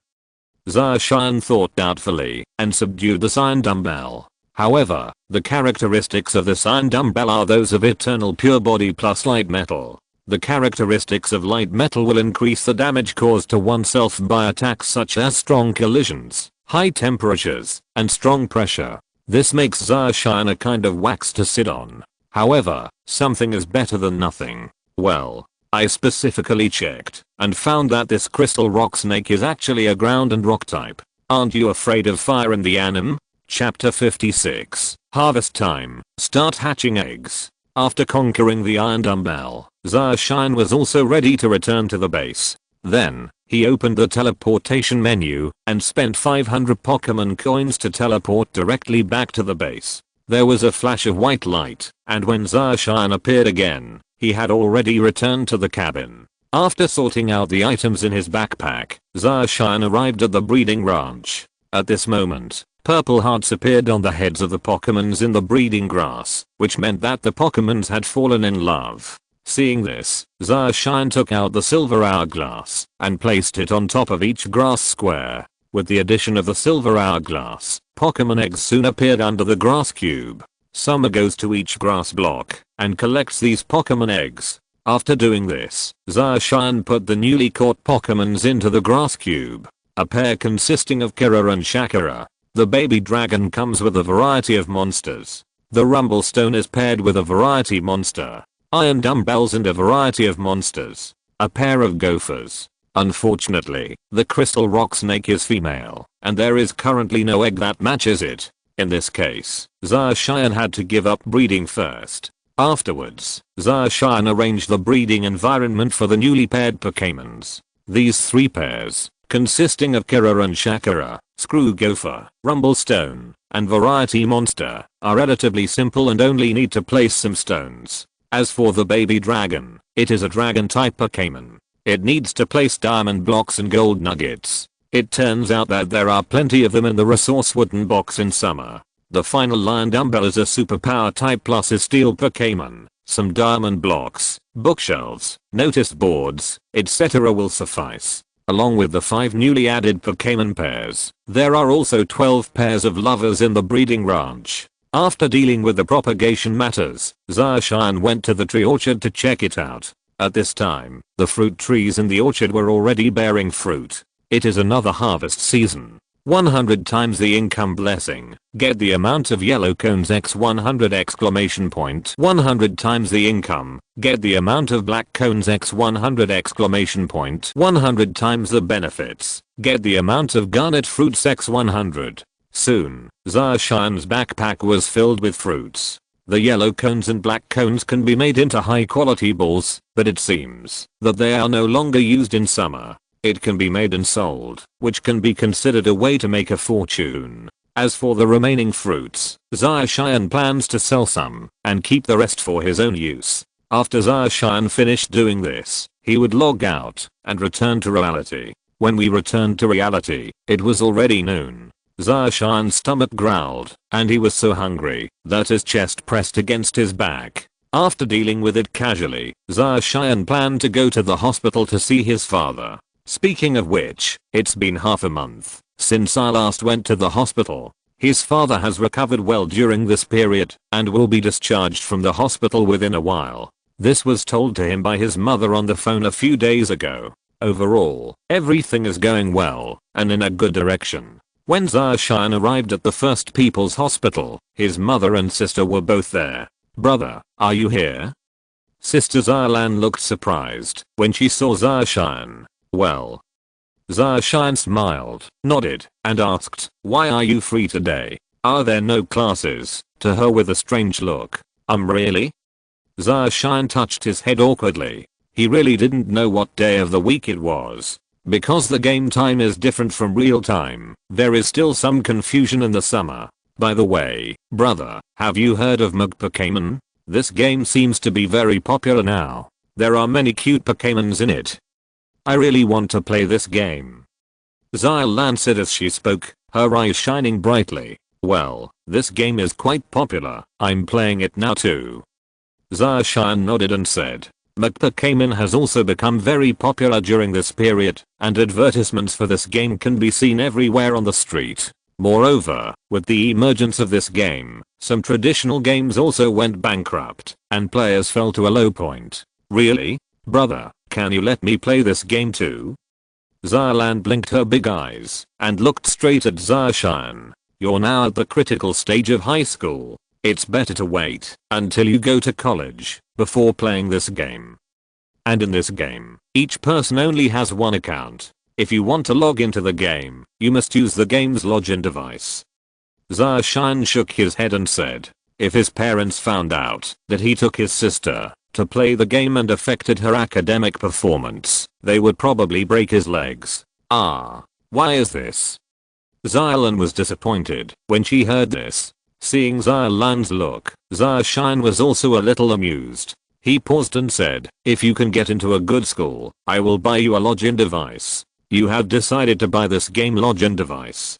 Zacian thought doubtfully, and subdued the Iron Dumbbell. However, the characteristics of the Iron Dumbbell are those of eternal pure body plus light metal. The characteristics of light metal will increase the damage caused to oneself by attacks such as strong collisions, high temperatures, and strong pressure. This makes Zacian a kind of wax to sit on. However, something is better than nothing. Well, I specifically checked, and found that this crystal rock snake is actually a ground and rock type. Aren't you afraid of fire in the anime? Chapter 56. Harvest time. Start hatching eggs. After conquering the Iron Dumbbell, Zacian was also ready to return to the base. Then, he opened the teleportation menu, and spent 500 Pokémon coins to teleport directly back to the base. There was a flash of white light, and when Zacian appeared again, he had already returned to the cabin. After sorting out the items in his backpack, Zacian arrived at the breeding ranch. At this moment, purple hearts appeared on the heads of the Pokémons in the breeding grass, which meant that the Pokémons had fallen in love. Seeing this, Zacian took out the silver hourglass, and placed it on top of each grass square. With the addition of the silver hourglass, Pokémon eggs soon appeared under the grass cube. Summer goes to each grass block, and collects these Pokémon eggs. After doing this, Zacian put the newly caught Pokémons into the grass cube. A pair consisting of Kira and Shakira. The baby dragon comes with a variety of monsters. The Rumblestone is paired with a variety monster. Iron Dumbbells and a variety of monsters. A pair of gophers. Unfortunately, the crystal rock snake is female, and there is currently no egg that matches it. In this case, Zacian had to give up breeding first. Afterwards, Zacian arranged the breeding environment for the newly paired Pokémons. These three pairs, consisting of Kira and Shakira, Screw Gopher, Rumblestone, and Variety Monster, are relatively simple and only need to place some stones. As for the baby dragon, it is a dragon type Pokémon. It needs to place diamond blocks and gold nuggets. It turns out that there are plenty of them in the resource wooden box in summer. The final Lion Dumbbell is a superpower type plus a steel Pokémon. Some diamond blocks, bookshelves, notice boards, etc. will suffice. Along with the 5 newly added Pokémon pairs, there are also 12 pairs of lovers in the breeding ranch. After dealing with the propagation matters, Zacian went to the tree orchard to check it out. At this time, the fruit trees in the orchard were already bearing fruit. It is another harvest season. 100 times the income blessing. Get the amount of yellow cones x 100 exclamation point. 100 times the income. Get the amount of black cones x 100 exclamation point. 100 times the benefits. Get the amount of garnet fruits x 100. Soon, Zacian's backpack was filled with fruits. The yellow cones and black cones can be made into high quality balls, but it seems that they are no longer used in summer. It can be made and sold, which can be considered a way to make a fortune. As for the remaining fruits, Zacian plans to sell some, and keep the rest for his own use. After Zacian finished doing this, he would log out, and return to reality. When we returned to reality, it was already noon. Zacian's stomach growled, and he was so hungry, that his chest pressed against his back. After dealing with it casually, Zacian planned to go to the hospital to see his father. Speaking of which, it's been half a month since I last went to the hospital. His father has recovered well during this period, and will be discharged from the hospital within a while. This was told to him by his mother on the phone a few days ago. Overall, everything is going well, and in a good direction. When Zarshan arrived at the First People's Hospital, his mother and sister were both there. "Brother, are you here?" Sister Zarlan looked surprised when she saw Zarshan. "Well." Zarshan smiled, nodded, and asked, "Why are you free today? Are there no classes?" To her with a strange look. Really?" Zarshan touched his head awkwardly. He really didn't know what day of the week it was. Because the game time is different from real time, there is still some confusion in the summer. "By the way, brother, have you heard of Mug Pokémon? This game seems to be very popular now. There are many cute Pokémons in it. I really want to play this game." Zarlan said as she spoke, her eyes shining brightly. "Well, this game is quite popular. I'm playing it now too." Zarshan nodded and said, "Mug Pokémon has also become very popular during this period, and advertisements for this game can be seen everywhere on the street. Moreover, with the emergence of this game, some traditional games also went bankrupt, and players fell to a low point." "Really? Brother, can you let me play this game too?" Zarlan blinked her big eyes, and looked straight at Zarshan. "You're now at the critical stage of high school. It's better to wait until you go to college before playing this game. And in this game, each person only has one account. If you want to log into the game, you must use the game's login device." Zarshan shook his head and said, if his parents found out that he took his sister to play the game and affected her academic performance, they would probably break his legs. "Ah, why is this?" Zarlan was disappointed when she heard this. Seeing Zarlan's look, Zarshan was also a little amused. He paused and said, "If you can get into a good school, I will buy you a login device. You have decided to buy this game login device."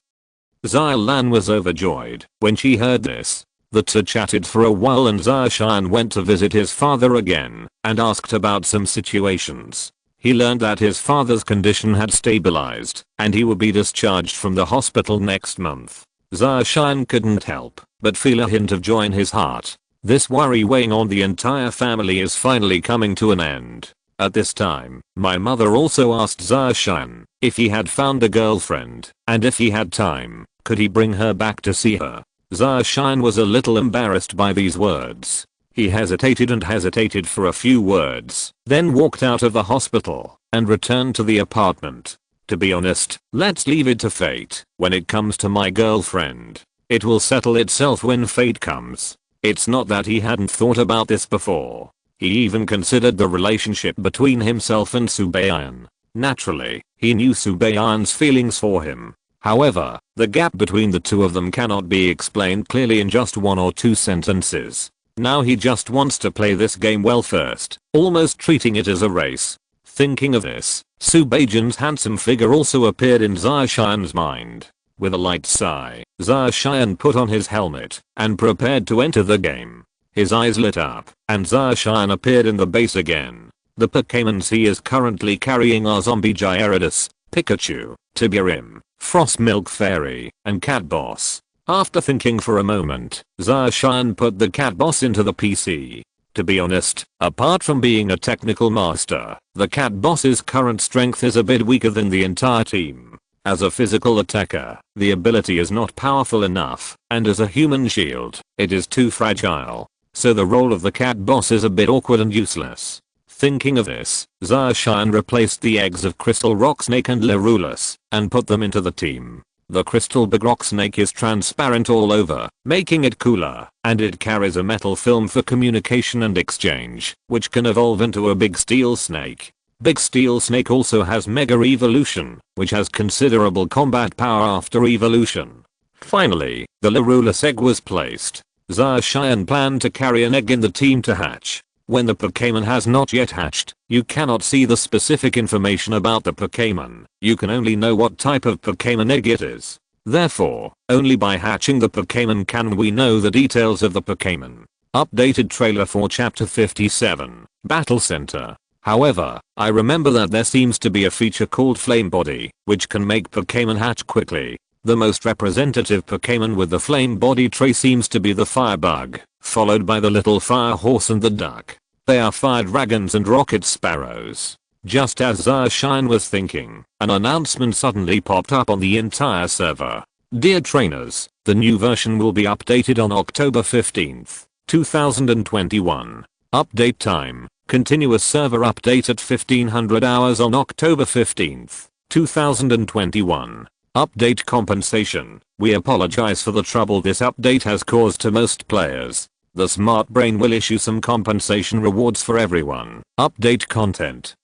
Zarlan was overjoyed when she heard this. The two chatted for a while and Zarshan went to visit his father again and asked about some situations. He learned that his father's condition had stabilized and he would be discharged from the hospital next month. Zarshan couldn't help but feel a hint of joy in his heart. This worry weighing on the entire family is finally coming to an end. At this time, my mother also asked Zarshan if he had found a girlfriend, and if he had time, could he bring her back to see her. Zarshan was a little embarrassed by these words. He hesitated and hesitated for a few words, then walked out of the hospital and returned to the apartment. To be honest, let's leave it to fate. When it comes to my girlfriend, it will settle itself when fate comes. It's not that he hadn't thought about this before. He even considered the relationship between himself and Subayan. Naturally, he knew Subayan's feelings for him. However, the gap between the two of them cannot be explained clearly in just one or two sentences. Now he just wants to play this game well first, almost treating it as a race. Thinking of this, Subajan's handsome figure also appeared in Zarshan's mind. With a light sigh, Zarshan put on his helmet and prepared to enter the game. His eyes lit up, and Zarshan appeared in the base again. The Pokémons he is currently carrying are Zombie Gyarados, Pikachu, Tiburim, Frostmilk Fairy, and Cat Boss. After thinking for a moment, Zarshan put the Cat Boss into the PC. To be honest, apart from being a technical master, the Cat Boss's current strength is a bit weaker than the entire team. As a physical attacker, the ability is not powerful enough, and as a human shield, it is too fragile. So the role of the Cat Boss is a bit awkward and useless. Thinking of this, Zarshan replaced the eggs of Crystal Rock Snake and Lirulus, and put them into the team. The Crystal Big Rock Snake is transparent all over, making it cooler, and it carries a metal film for communication and exchange, which can evolve into a Big Steel Snake. Big Steel Snake also has Mega Evolution, which has considerable combat power after evolution. Finally, the Lirulus egg was placed. Zarshan planned to carry an egg in the team to hatch. When the Pokémon has not yet hatched, you cannot see the specific information about the Pokémon. You can only know what type of Pokémon egg it is. Therefore, only by hatching the Pokémon can we know the details of the Pokémon. Updated trailer for Chapter 57, Battle Center. However, I remember that there seems to be a feature called Flame Body, which can make Pokémon hatch quickly. The most representative Pokémon with the flame body trait seems to be the Firebug, followed by the little fire horse and the duck. They are fire dragons and rocket sparrows. Just as Zarshan was thinking, an announcement suddenly popped up on the entire server. Dear trainers, the new version will be updated on October 15th, 2021. Update time, continuous server update at 1500 hours on October 15th, 2021. Update compensation, we apologize for the trouble this update has caused to most players. The smart brain will issue some compensation rewards for everyone. Update content.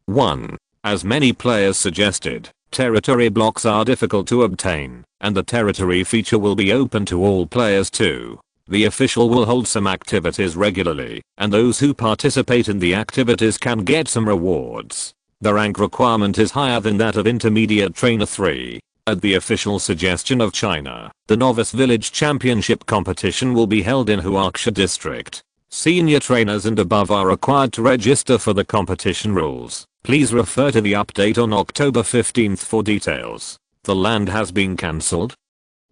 1. As many players suggested, territory blocks are difficult to obtain, and the territory feature will be open to all players too. The official will hold some activities regularly, and those who participate in the activities can get some rewards. The rank requirement is higher than that of Intermediate Trainer 3. At the official suggestion of China, the Novice Village Championship competition will be held in Huaxia District. Senior trainers and above are required to register for the competition rules. Please refer to the update on October 15th for details. The land has been cancelled.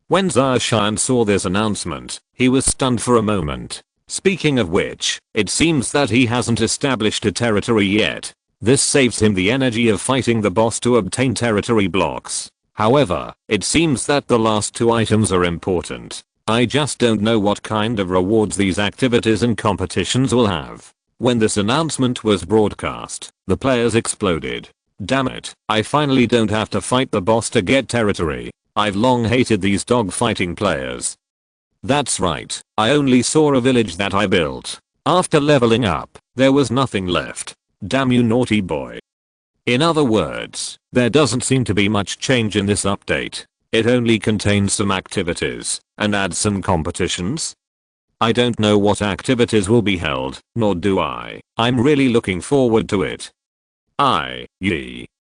When Zaoshan saw this announcement, he was stunned for a moment. Speaking of which, it seems that he hasn't established a territory yet. This saves him the energy of fighting the boss to obtain territory blocks. However, it seems that the last two items are important. I just don't know what kind of rewards these activities and competitions will have. When this announcement was broadcast, the players exploded. Damn it, I finally don't have to fight the boss to get territory. I've long hated these dog fighting players. That's right, I only saw a village that I built. After leveling up, there was nothing left. Damn you naughty boy. In other words, there doesn't seem to be much change in this update. It only contains some activities, and adds some competitions. I don't know what activities will be held, nor do I. I'm really looking forward to it. I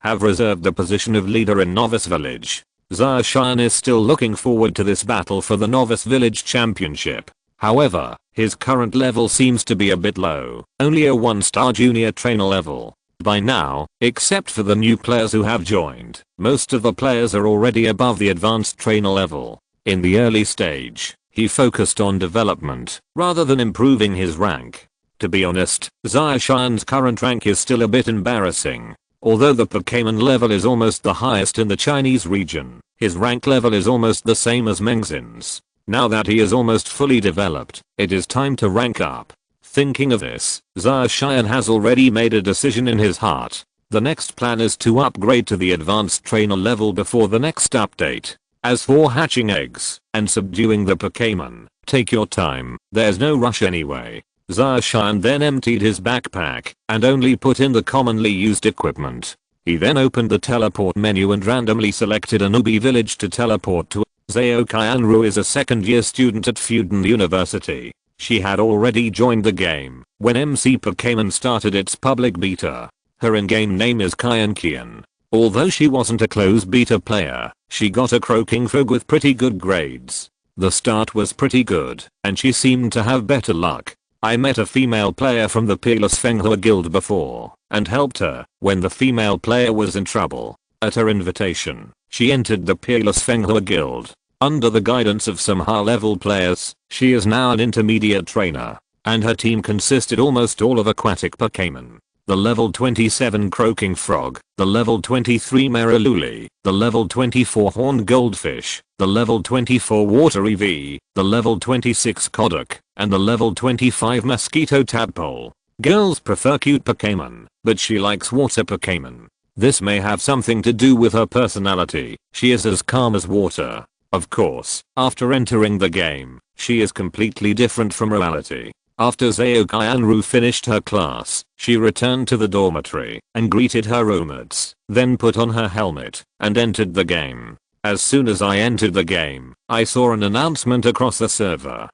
have reserved the position of leader in Novice Village. Zaoshan is still looking forward to this battle for the Novice Village Championship. However, his current level seems to be a bit low, only a 1-star junior trainer level. By now, except for the new players who have joined, most of the players are already above the advanced trainer level. In the early stage, he focused on development, rather than improving his rank. To be honest, Zaoshan's current rank is still a bit embarrassing. Although the Pokémon level is almost the highest in the Chinese region, his rank level is almost the same as Mengxin's. Now that he is almost fully developed, it is time to rank up. Thinking of this, Zaoshan has already made a decision in his heart. The next plan is to upgrade to the advanced trainer level before the next update. As for hatching eggs and subduing the Pokémon, take your time, there's no rush anyway. Zaoshan then emptied his backpack and only put in the commonly used equipment. He then opened the teleport menu and randomly selected a newbie village to teleport to. Zhao Qianru is a second-year student at Fudan University. She had already joined the game when MC Pokémon started its public beta. Her in-game name is Qian. Although she wasn't a closed beta player, she got a croaking frog with pretty good grades. The start was pretty good, and she seemed to have better luck. I met a female player from the Peerless Fenghua Guild before, and helped her when the female player was in trouble. At her invitation, she entered the Peerless Fenghua Guild. Under the guidance of some high-level players, she is now an intermediate trainer, and her team consisted almost all of aquatic Pokémon. The level 27 Croaking Frog, the level 23 Meriluli, the level 24 Horned Goldfish, the level 24 Water EV, the level 26 Kodok, and the level 25 Mosquito Tadpole. Girls prefer cute Pokémon, but she likes water Pokémon. This may have something to do with her personality. She is as calm as water. Of course, after entering the game, she is completely different from reality. After Zhao Qianru finished her class, she returned to the dormitory and greeted her roommates, then put on her helmet and entered the game. As soon as I entered the game, I saw an announcement across the server.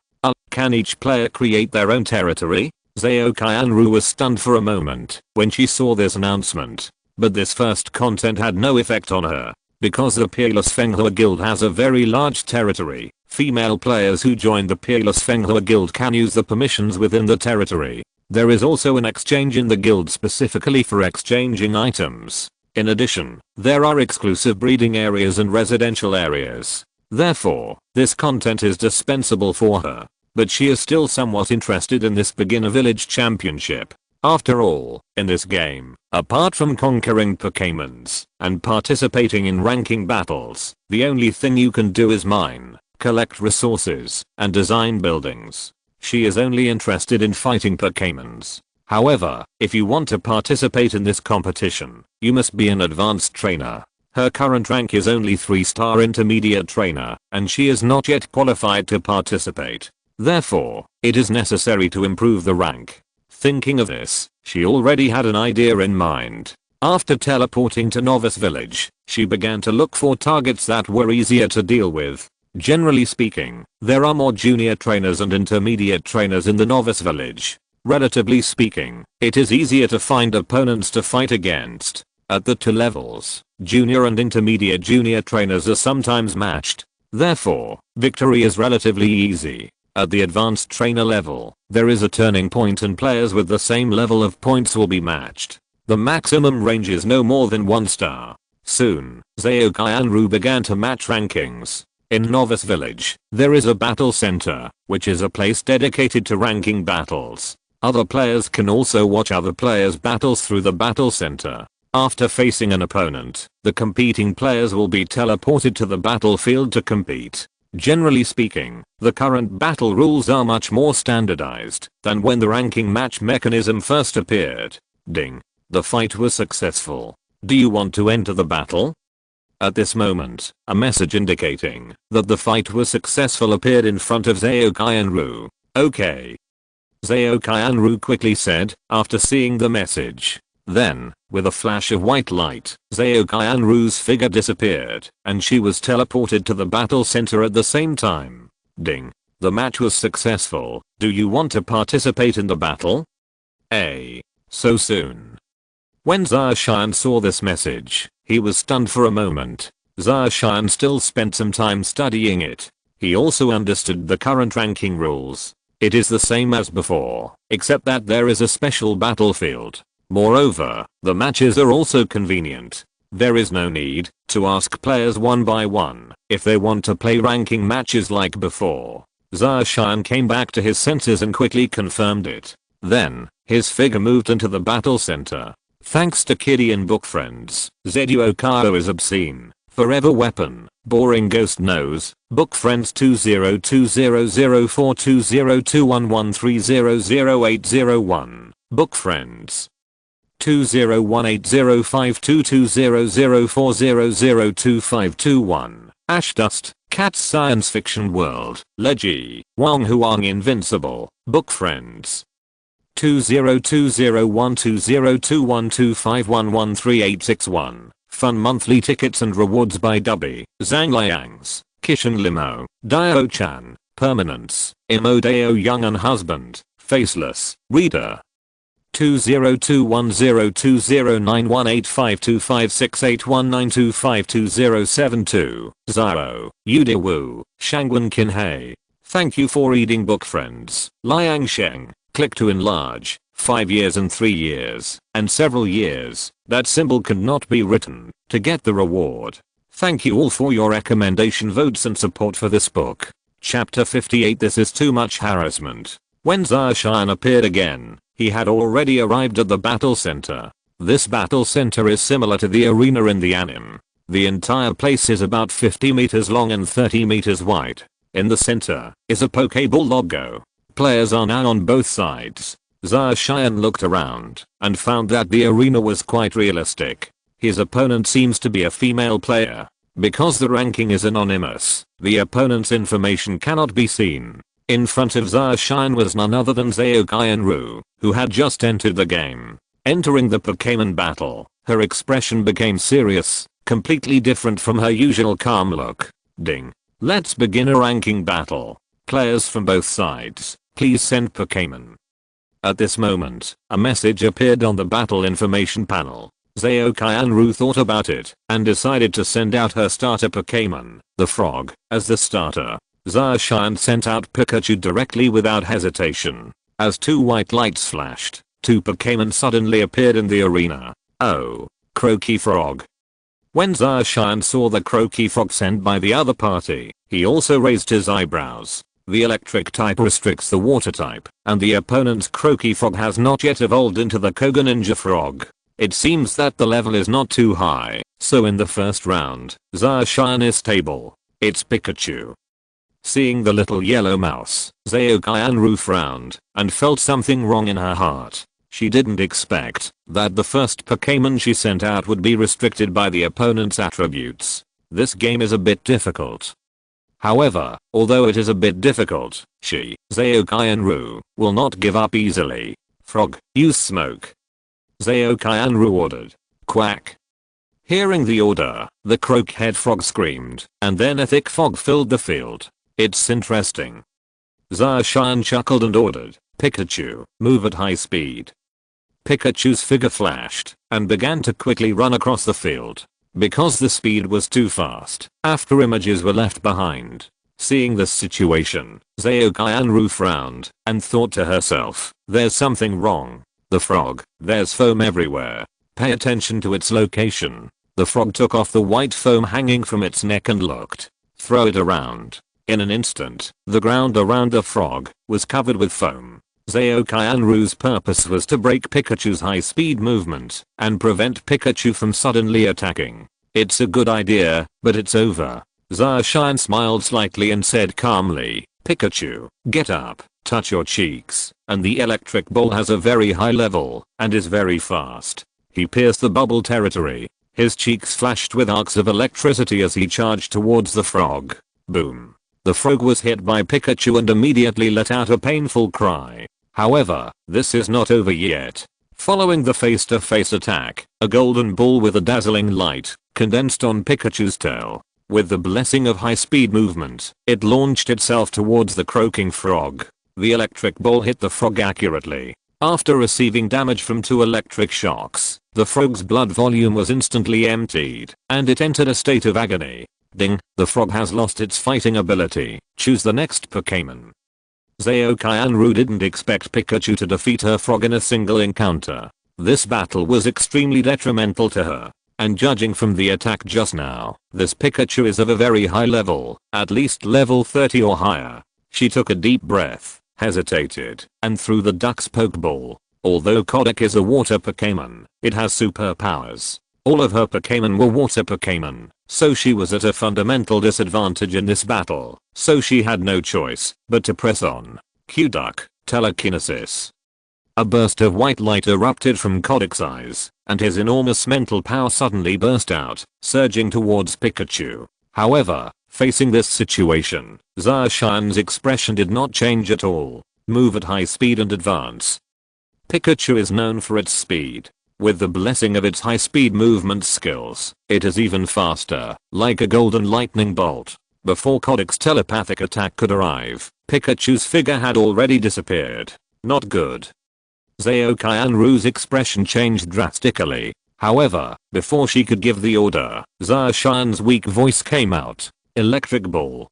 Can each player create their own territory? Zhao Qianru was stunned for a moment when she saw this announcement. But this first content had no effect on her. Because the Peerless Fenghua Guild has a very large territory, female players who join the Peerless Fenghua Guild can use the permissions within the territory. There is also an exchange in the guild specifically for exchanging items. In addition, there are exclusive breeding areas and residential areas. Therefore, this content is dispensable for her. But she is still somewhat interested in this beginner village championship. After all, in this game, apart from conquering Pokémons and participating in ranking battles, the only thing you can do is mine, collect resources, and design buildings. She is only interested in fighting Pokémons. However, if you want to participate in this competition, you must be an advanced trainer. Her current rank is only 3-star intermediate trainer, and she is not yet qualified to participate. Therefore, it is necessary to improve the rank. Thinking of this, she already had an idea in mind. After teleporting to Novice Village, she began to look for targets that were easier to deal with. Generally speaking, there are more junior trainers and intermediate trainers in the Novice Village. Relatively speaking, it is easier to find opponents to fight against. At the 2 levels, junior and intermediate junior trainers are sometimes matched. Therefore, victory is relatively easy. At the advanced trainer level, there is a turning point and players with the same level of points will be matched. The maximum range is no more than 1 star. Soon, Xiaokai and Ru began to match rankings. In Novice Village, there is a battle center, which is a place dedicated to ranking battles. Other players can also watch other players' battles through the battle center. After facing an opponent, the competing players will be teleported to the battlefield to compete. Generally speaking, the current battle rules are much more standardized than when the ranking match mechanism first appeared. Ding. The fight was successful. Do you want to enter the battle? At this moment, a message indicating that the fight was successful appeared in front of Xiaokai and Ru. Okay. Xiaokai and Ru quickly said, after seeing the message. Then, with a flash of white light, Xiaokai and Ru's figure disappeared, and she was teleported to the battle center at the same time. Ding. The match was successful. Do you want to participate in the battle? So soon. When Zarshan saw this message, he was stunned for a moment. Zarshan still spent some time studying it. He also understood the current ranking rules. It is the same as before, except that there is a special battlefield. Moreover, the matches are also convenient. There is no need to ask players one by one if they want to play ranking matches like before. Zarshan came back to his senses and quickly confirmed it. Then, his figure moved into the battle center. Thanks to Kiddy and book friends, Zedu Okao is obscene. Forever weapon, boring ghost nose, book friends 202004202113000801, book friends 2018052200400251, Ash Dust, Cat's Science Fiction World, Leggy, Wang Huang Invincible, book friends 202012021251138161. Fun monthly tickets and rewards by Dubby, Zhang Liangs, Kishan Limo, Dio-chan, Permanence, Imodeo Young and Husband, Faceless, Reader. 2021020918525681925272, Zaro, Yudewu, Shangwen Kinhei. Thank you for reading book friends. Liang Sheng, click to enlarge. 5 years and 3 years, and several years, that symbol cannot be written, to get the reward. Thank you all for your recommendation votes and support for this book. Chapter 58. This is too much harassment. When Zarshan appeared again, he had already arrived at the battle center. This battle center is similar to the arena in the anime. The entire place is about 50 meters long and 30 meters wide. In the center is a Poké Ball logo. Players are now on both sides. Zarshan looked around and found that the arena was quite realistic. His opponent seems to be a female player. Because the ranking is anonymous, the opponent's information cannot be seen. In front of Zarshan was none other than Xiaokai and Ru, who had just entered the game. Entering the Pokémon battle, her expression became serious, completely different from her usual calm look. Ding. Let's begin a ranking battle. Players from both sides, please send Pokémon. At this moment, a message appeared on the battle information panel. Xiaokai and Ru thought about it and decided to send out her starter Pokémon, the frog, as the starter. Zarshan sent out Pikachu directly without hesitation. As 2 white lights flashed, 2 Pokémon suddenly appeared in the arena. Oh, Croaky Frog. When Zarshan saw the Croaky Frog sent by the other party, he also raised his eyebrows. The electric type restricts the water type, and the opponent's croaky frog has not yet evolved into the Koga Ninja frog. It seems that the level is not too high, so in the first round, Zacian is stable. It's Pikachu. Seeing the little yellow mouse, Zaokai frowned and felt something wrong in her heart. She didn't expect that the first Pokémon she sent out would be restricted by the opponent's attributes. This game is a bit difficult. However, although it is a bit difficult, she, Zaokai will not give up easily. Frog, use smoke. Zaokai ordered. Quack. Hearing the order, the croak-head frog screamed, and then a thick fog filled the field. It's interesting. Zacian chuckled and ordered, Pikachu, move at high speed. Pikachu's figure flashed and began to quickly run across the field. Because the speed was too fast, after images were left behind. Seeing this situation, Zaokai frowned and thought to herself, there's something wrong. The frog, there's foam everywhere. Pay attention to its location. The frog took off the white foam hanging from its neck and looked. Throw it around. In an instant, the ground around the frog was covered with foam. Zaokai purpose was to break Pikachu's high-speed movement and prevent Pikachu from suddenly attacking. It's a good idea, but it's over. Zacian smiled slightly and said calmly, Pikachu, get up, touch your cheeks, and the electric ball has a very high level and is very fast. He pierced the bubble territory. His cheeks flashed with arcs of electricity as he charged towards the frog. Boom. The frog was hit by Pikachu and immediately let out a painful cry. However, this is not over yet. Following the face-to-face attack, a golden ball with a dazzling light condensed on Pikachu's tail. With the blessing of high-speed movement, it launched itself towards the croaking frog. The electric ball hit the frog accurately. After receiving damage from 2 electric shocks, the frog's blood volume was instantly emptied, and it entered a state of agony. Ding, the frog has lost its fighting ability. Choose the next Pokémon. Zaokai didn't expect Pikachu to defeat her frog in a single encounter. This battle was extremely detrimental to her. And judging from the attack just now, this Pikachu is of a very high level, at least level 30 or higher. She took a deep breath, hesitated, and threw the duck's Pokeball. Although Kodak is a water Pokémon, it has superpowers. All of her Pokémon were water Pokémon, so she was at a fundamental disadvantage in this battle, so she had no choice but to press on. Q-Duck, telekinesis. A burst of white light erupted from Kodak's eyes, and his enormous mental power suddenly burst out, surging towards Pikachu. However, facing this situation, Zacian's expression did not change at all. Move at high speed and advance. Pikachu is known for its speed. With the blessing of its high-speed movement skills, it is even faster, like a golden lightning bolt. Before Kodak's telepathic attack could arrive, Pikachu's figure had already disappeared. Not good. Zaokai expression changed drastically. However, before she could give the order, Zacian's weak voice came out. Electric ball.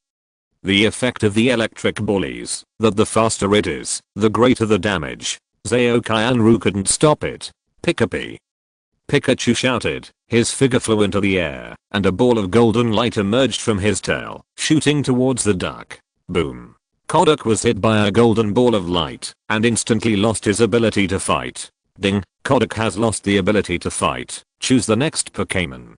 The effect of the electric ball is that the faster it is, the greater the damage. Zaokai couldn't stop it. Pikapi. Pikachu shouted, his figure flew into the air, and a ball of golden light emerged from his tail, shooting towards the duck. Boom. Kodak was hit by a golden ball of light, and instantly lost his ability to fight. Ding, Kodak has lost the ability to fight. Choose the next Pokémon.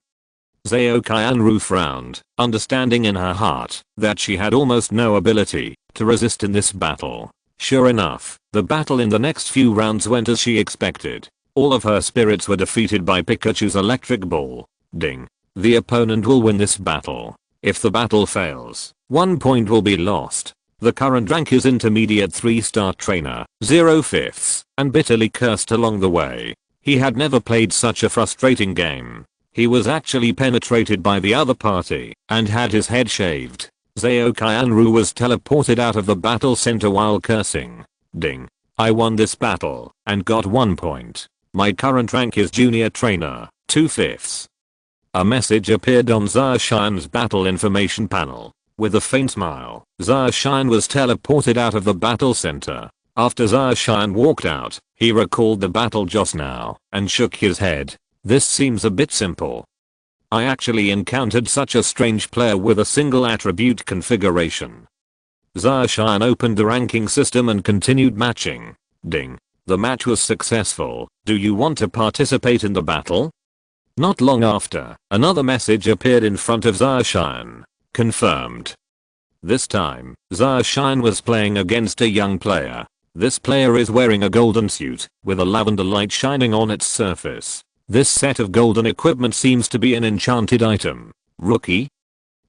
Zaokai frowned, understanding in her heart that she had almost no ability to resist in this battle. Sure enough, the battle in the next few rounds went as she expected. All of her spirits were defeated by Pikachu's electric ball. Ding. The opponent will win this battle. If the battle fails, 1 point will be lost. The current rank is intermediate 3-star trainer, 0/5, and bitterly cursed along the way. He had never played such a frustrating game. He was actually penetrated by the other party and had his head shaved. Zaokai was teleported out of the battle center while cursing. Ding. I won this battle and got 1 point. My current rank is junior trainer, 2/5. A message appeared on Zacian's battle information panel. With a faint smile, Zacian was teleported out of the battle center. After Zacian walked out, he recalled the battle just now and shook his head. This seems a bit simple. I actually encountered such a strange player with a single attribute configuration. Zarshan opened the ranking system and continued matching. Ding. The match was successful. Do you want to participate in the battle? Not long after, another message appeared in front of Zarshan. Confirmed. This time, Zarshan was playing against a young player. This player is wearing a golden suit, with a lavender light shining on its surface. This set of golden equipment seems to be an enchanted item. Rookie?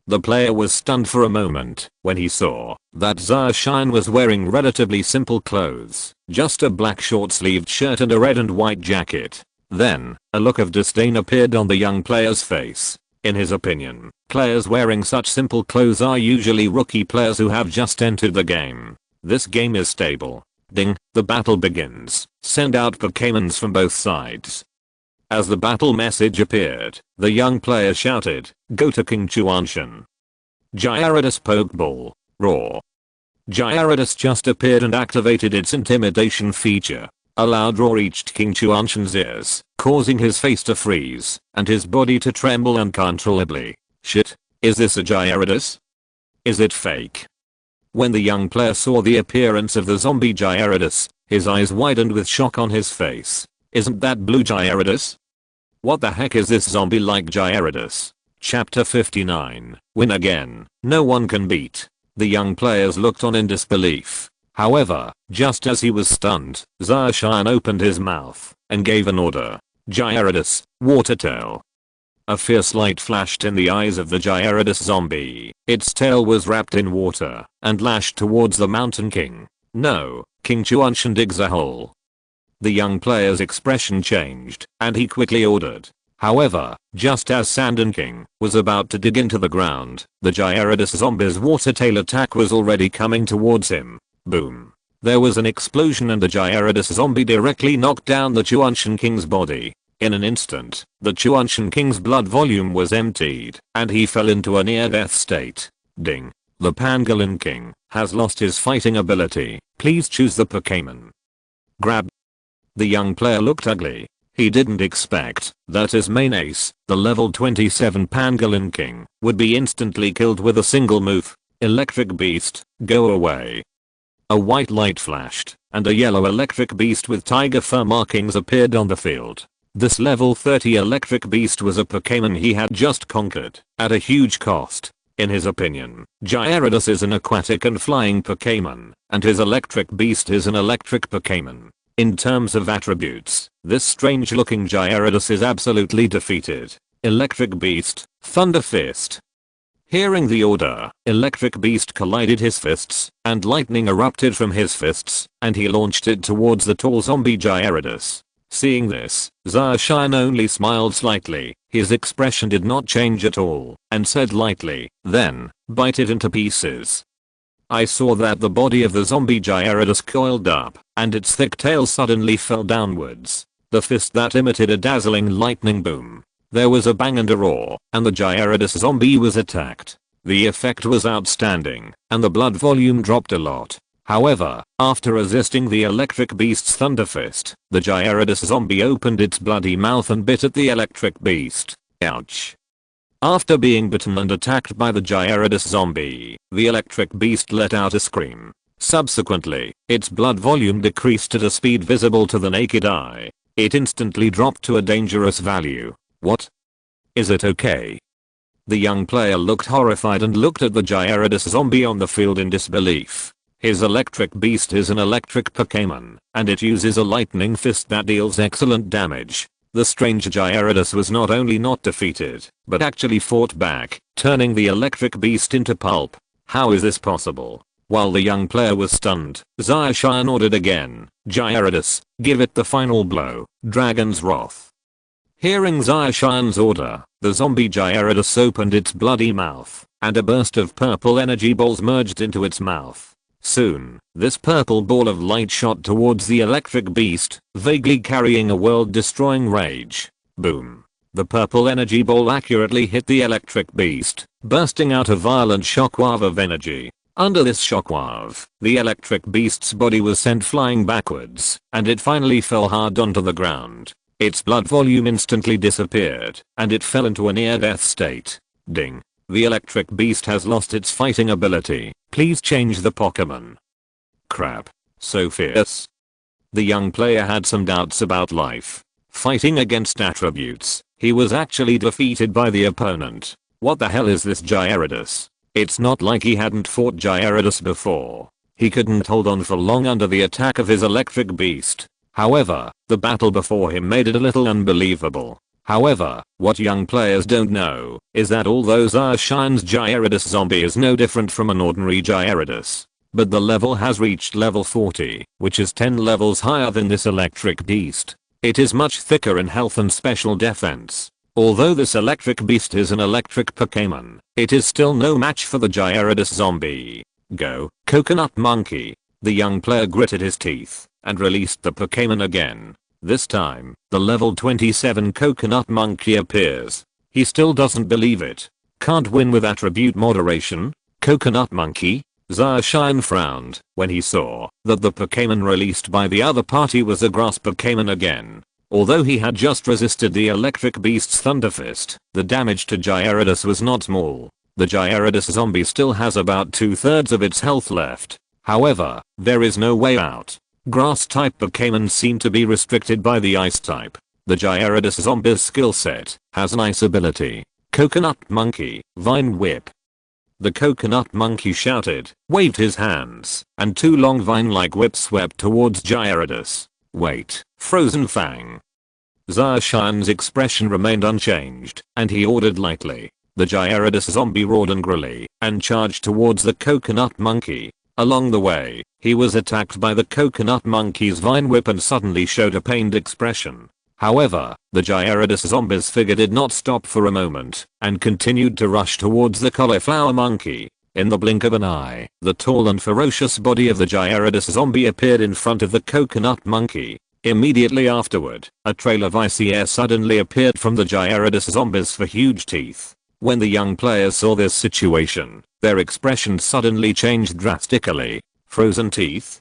The player was stunned for a moment when he saw that Zarshan was wearing relatively simple clothes, just a black short-sleeved shirt and a red and white jacket. Then, a look of disdain appeared on the young player's face. In his opinion, players wearing such simple clothes are usually rookie players who have just entered the game. This game is stable. Ding, the battle begins. Send out Pokémons from both sides. As the battle message appeared, the young player shouted, "Go to King Chuanshan." Gyarados Pokeball. Roar. Gyarados just appeared and activated its intimidation feature. A loud roar reached King Chuanshan's ears, causing his face to freeze and his body to tremble uncontrollably. Shit, is this a Gyarados? Is it fake? When the young player saw the appearance of the zombie Gyarados, his eyes widened with shock on his face. Isn't that blue Gyarados? What the heck is this zombie-like Gyarados? Chapter 59. Win again. No one can beat. The young players looked on in disbelief. However, just as he was stunned, Zarshan opened his mouth and gave an order. Gyarados, Water Tail. A fierce light flashed in the eyes of the Gyarados zombie. Its tail was wrapped in water and lashed towards the Mountain King. No, King Chuanshan digs a hole. The young player's expression changed, and he quickly ordered. However, just as Sandon King was about to dig into the ground, the Gyarados zombie's water tail attack was already coming towards him. Boom. There was an explosion and the Gyarados zombie directly knocked down the Chuanshan King's body. In an instant, the Chuanshan King's blood volume was emptied, and he fell into a near-death state. Ding. The Pangolin King has lost his fighting ability. Please choose the Pokémon. Grab. The young player looked ugly. He didn't expect that his main ace, the level 27 Pangolin King, would be instantly killed with a single move. Electric Beast, go away. A white light flashed, and a yellow electric beast with tiger fur markings appeared on the field. This level 30 electric beast was a Pokémon he had just conquered, at a huge cost. In his opinion, Gyarados is an aquatic and flying Pokémon, and his electric beast is an electric Pokémon. In terms of attributes, this strange looking Gyarados is absolutely defeated. Electric Beast, Thunder Fist. Hearing the order, Electric Beast collided his fists, and lightning erupted from his fists, and he launched it towards the tall zombie Gyarados. Seeing this, Zarshan only smiled slightly. His expression did not change at all, and said lightly, "Then, bite it into pieces." I saw that the body of the zombie Gyarados coiled up, and its thick tail suddenly fell downwards. The fist that emitted a dazzling lightning boom. There was a bang and a roar, and the Gyarados zombie was attacked. The effect was outstanding, and the blood volume dropped a lot. However, after resisting the electric beast's thunder fist, the Gyarados zombie opened its bloody mouth and bit at the electric beast. Ouch. After being bitten and attacked by the Gyarados zombie, the electric beast let out a scream. Subsequently, its blood volume decreased at a speed visible to the naked eye. It instantly dropped to a dangerous value. What? Is it okay? The young player looked horrified and looked at the Gyarados zombie on the field in disbelief. His electric beast is an electric Pokémon, and it uses a lightning fist that deals excellent damage. The strange Gyarados was not only not defeated, but actually fought back, turning the electric beast into pulp. How is this possible? While the young player was stunned, Zarshan ordered again. Gyarados, give it the final blow, Dragon's Wrath. Hearing Zarshan's order, the zombie Gyarados opened its bloody mouth, and a burst of purple energy balls merged into its mouth. Soon, this purple ball of light shot towards the electric beast, vaguely carrying a world-destroying rage. Boom. The purple energy ball accurately hit the electric beast, bursting out a violent shockwave of energy. Under this shockwave, the electric beast's body was sent flying backwards, and it finally fell hard onto the ground. Its blood volume instantly disappeared, and it fell into a near-death state. Ding. The electric beast has lost its fighting ability. Please change the Pokémon. Crap. So fierce. The young player had some doubts about life. Fighting against attributes, he was actually defeated by the opponent. What the hell is this Gyarados? It's not like he hadn't fought Gyarados before. He couldn't hold on for long under the attack of his electric beast. However, the battle before him made it a little unbelievable. However, what young players don't know is that although Zarshine's Gyarados zombie is no different from an ordinary Gyarados, but the level has reached level 40, which is 10 levels higher than this electric beast. It is much thicker in health and special defense. Although this electric beast is an electric Pokémon, it is still no match for the Gyarados zombie. Go, Coconut Monkey. The young player gritted his teeth and released the Pokémon again. This time, the level 27 Coconut Monkey appears. He still doesn't believe it. Can't win with attribute moderation? Coconut Monkey? Zarshin frowned when he saw that the Pokémon released by the other party was a grass Pokémon again. Although he had just resisted the electric beast's Thunder Fist, the damage to Gyarados was not small. The Gyarados zombie still has about 2/3 of its health left. However, there is no way out. Grass type Pokémon seem to be restricted by the ice type. The Gyarados zombie's skill set has an ice ability. Coconut Monkey, Vine Whip. The Coconut Monkey shouted, waved his hands, and two long vine-like whips swept towards Gyarados. Wait, Frozen Fang. Zarshin's expression remained unchanged, and he ordered lightly. The Gyarados zombie roared angrily and charged towards the Coconut Monkey. Along the way, he was attacked by the Coconut Monkey's Vine Whip and suddenly showed a pained expression. However, the Gyarados zombie's figure did not stop for a moment and continued to rush towards the Cauliflower Monkey. In the blink of an eye, the tall and ferocious body of the Gyarados zombie appeared in front of the Coconut Monkey. Immediately afterward, a trail of icy air suddenly appeared from the Gyarados zombies for huge teeth. When the young players saw this situation, their expression suddenly changed drastically. Frozen teeth?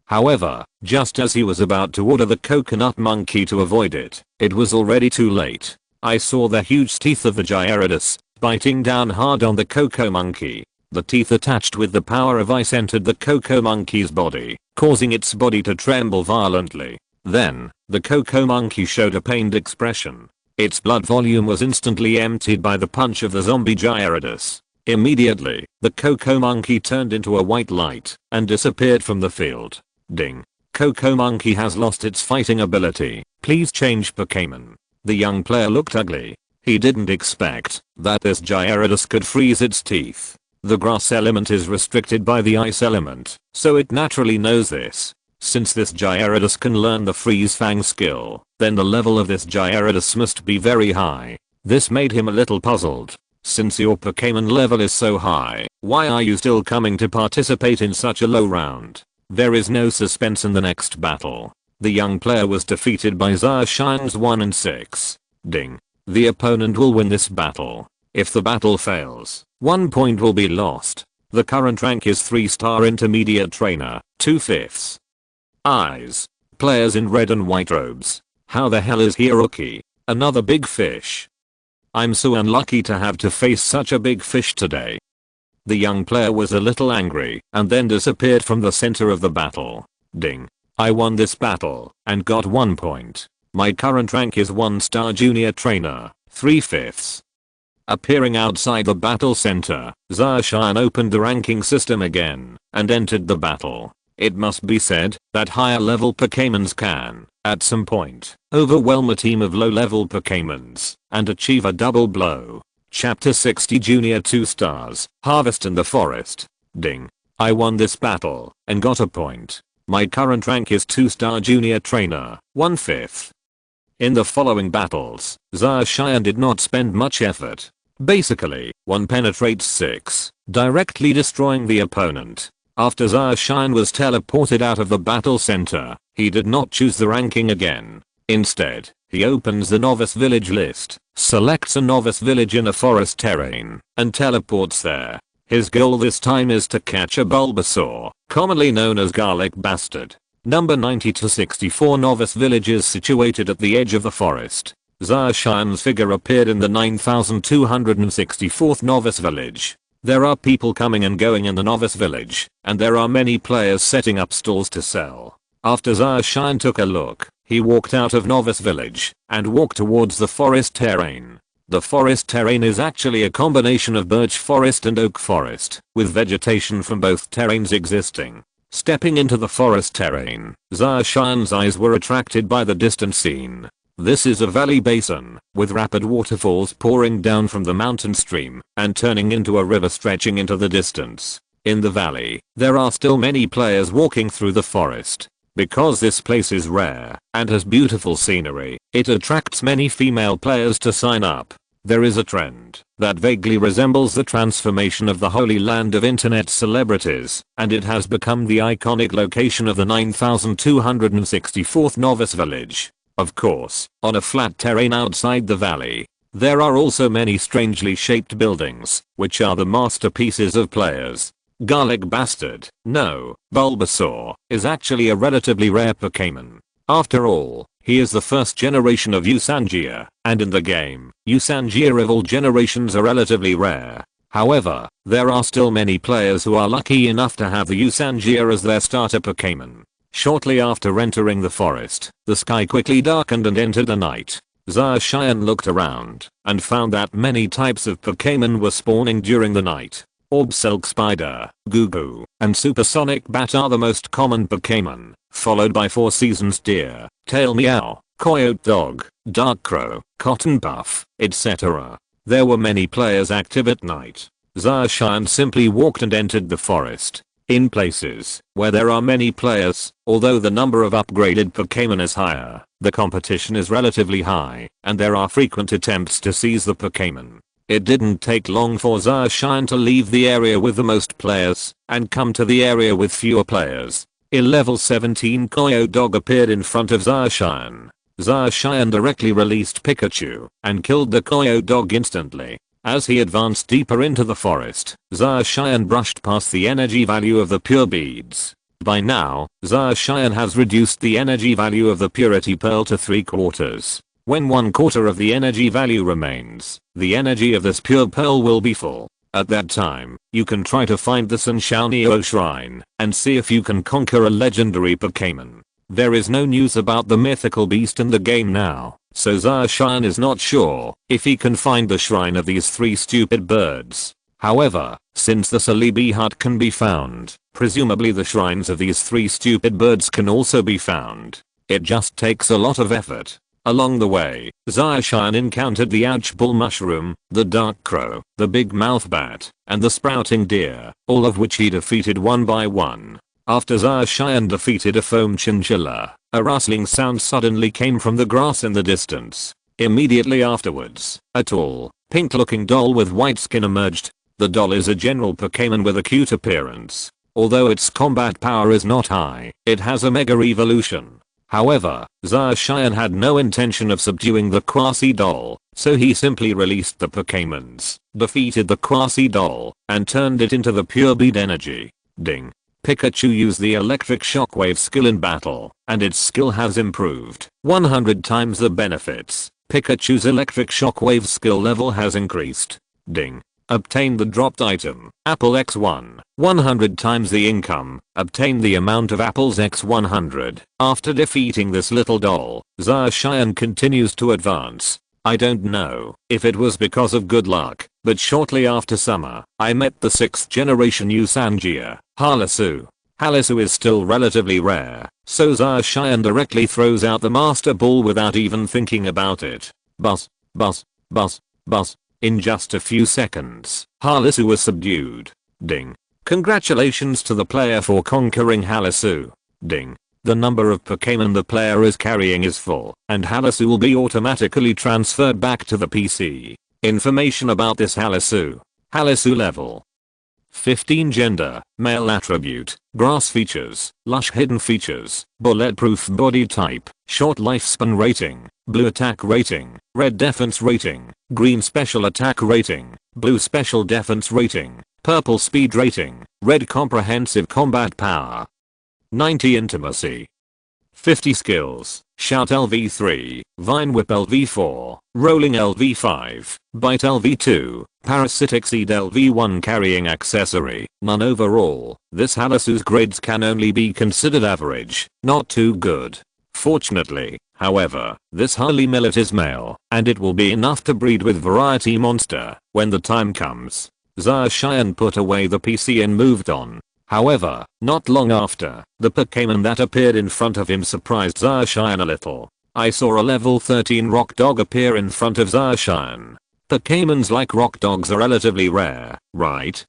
However, just as he was about to order the Coconut Monkey to avoid it, it was already too late. I saw the huge teeth of the Gyarados biting down hard on the Coco Monkey. The teeth attached with the power of ice entered the Coco Monkey's body, causing its body to tremble violently. Then, the Coco Monkey showed a pained expression. Its blood volume was instantly emptied by the punch of the zombie Gyarados. Immediately, the Coco Monkey turned into a white light and disappeared from the field. Ding. Coco Monkey has lost its fighting ability. Please change Pokémon. The young player looked ugly. He didn't expect that this Gyarados could freeze its teeth. The grass element is restricted by the ice element, so it naturally knows this. Since this Gyarados can learn the Freeze Fang skill, then the level of this Gyarados must be very high. This made him a little puzzled. Since your Pokémon level is so high, why are you still coming to participate in such a low round? There is no suspense in the next battle. The young player was defeated by Zarshine's 1 and 6. Ding. The opponent will win this battle. If the battle fails, 1 point will be lost. The current rank is 3-star intermediate trainer, 2/5. Eyes. Players in red and white robes. How the hell is he a rookie? Another big fish. I'm so unlucky to have to face such a big fish today. The young player was a little angry and then disappeared from the center of the battle. Ding. I won this battle and got 1 point. My current rank is 1-star junior trainer, 3/5. Appearing outside the battle center, Zarshin opened the ranking system again and entered the battle. It must be said that higher level Pokémons can, at some point, overwhelm a team of low level Pokémons and achieve a double blow. Chapter 60 Junior 2 stars, Harvest in the Forest. Ding. I won this battle and got a point. My current rank is 2-star junior trainer, 1/5. In the following battles, Zarshin did not spend much effort. Basically, 1 penetrates 6, directly destroying the opponent. After Zarshin was teleported out of the battle center, he did not choose the ranking again. Instead, he opens the novice village list, selects a novice village in a forest terrain, and teleports there. His goal this time is to catch a Bulbasaur, commonly known as Garlic Bastard. Number 90 to 64 novice village is situated at the edge of the forest. Zacian's figure appeared in the 9264th Novice Village. There are people coming and going in the Novice Village, and there are many players setting up stalls to sell. After Zacian took a look, he walked out of Novice Village and walked towards the forest terrain. The forest terrain is actually a combination of birch forest and oak forest, with vegetation from both terrains existing. Stepping into the forest terrain, Zacian's eyes were attracted by the distant scene. This is a valley basin, with rapid waterfalls pouring down from the mountain stream and turning into a river stretching into the distance. In the valley, there are still many players walking through the forest. Because this place is rare and has beautiful scenery, it attracts many female players to sign up. There is a trend that vaguely resembles the transformation of the holy land of internet celebrities, and it has become the iconic location of the 9264th Novice Village. Of course, on a flat terrain outside the valley, there are also many strangely shaped buildings, which are the masterpieces of players. Garlic Bastard, no, Bulbasaur, is actually a relatively rare Pokémon. After all, he is the first generation of Usangia, and in the game, Usangia of all generations are relatively rare. However, there are still many players who are lucky enough to have the Usangia as their starter Pokémon. Shortly after entering the forest, the sky quickly darkened and entered the night. Zacian looked around and found that many types of Pokémon were spawning during the night. Orb Silk Spider, Goo-Goo, and Supersonic Bat are the most common Pokémon, followed by Four Seasons Deer, Tail Meow, Coyote Dog, Dark Crow, Cotton Buff, etc. There were many players active at night. Zacian simply walked and entered the forest. In places where there are many players, although the number of upgraded Pokémon is higher, the competition is relatively high, and there are frequent attempts to seize the Pokémon. It didn't take long for Zacian to leave the area with the most players and come to the area with fewer players. A level 17 Coyote Dog appeared in front of Zacian. Zacian directly released Pikachu and killed the Coyote Dog instantly. As he advanced deeper into the forest, Zacian brushed past the energy value of the pure beads. By now, Zacian has reduced the energy value of the purity pearl to 3/4. When 1/4 of the energy value remains, the energy of this pure pearl will be full. At that time, you can try to find the Sanshounio Shrine and see if you can conquer a legendary Pokémon. There is no news about the mythical beast in the game now, so Zacian is not sure if he can find the shrine of these three stupid birds. However, since the Celebi hut can be found, presumably the shrines of these three stupid birds can also be found. It just takes a lot of effort. Along the way, Zacian encountered the Ouchball Mushroom, the Dark Crow, the Big Mouth Bat, and the Sprouting Deer, all of which he defeated one by one. After Zacian defeated a foam chinchilla, a rustling sound suddenly came from the grass in the distance. Immediately afterwards, a tall, pink-looking doll with white skin emerged. The doll is a general Pokémon with a cute appearance. Although its combat power is not high, it has a mega evolution. However, Zacian had no intention of subduing the quasi-doll, so he simply released the Pokémons, defeated the quasi-doll, and turned it into the pure bead energy. Ding. Pikachu used the electric shockwave skill in battle, and its skill has improved 100 times the benefits. Pikachu's electric shockwave skill level has increased. Ding. Obtain the dropped item, Apple X1, 100 times the income. Obtain the amount of apples X100. After defeating this little doll, Zacian continues to advance. I don't know if it was because of good luck, but shortly after summer, I met the 6th generation Usangia, Halasu. Halasu is still relatively rare, so Zacian directly throws out the Master Ball without even thinking about it. Buzz, buzz, buzz, buzz. In just a few seconds, Halasu was subdued. Ding. Congratulations to the player for conquering Halasu. Ding. The number of Pokémon the player is carrying is full, and Halasu will be automatically transferred back to the PC. Information about this Halasu. Halasu level 15 gender, male attribute, grass features, lush hidden features, bulletproof body type, short lifespan rating, blue attack rating, red defense rating, green special attack rating, blue special defense rating, purple speed rating, red comprehensive combat power. 90 intimacy. 50 skills, shout LV3, vine whip LV4, rolling LV5, bite LV2, parasitic seed LV1 carrying accessory, none overall. This Halasu's grades can only be considered average, not too good. Fortunately, however, this highly millet is male, and it will be enough to breed with variety monster when the time comes. Zacian put away the PC and moved on. However, not long after, the Pokémon that appeared in front of him surprised Zacian a little. I saw a level 13 rock dog appear in front of Zacian. Pokémons like rock dogs are relatively rare, right?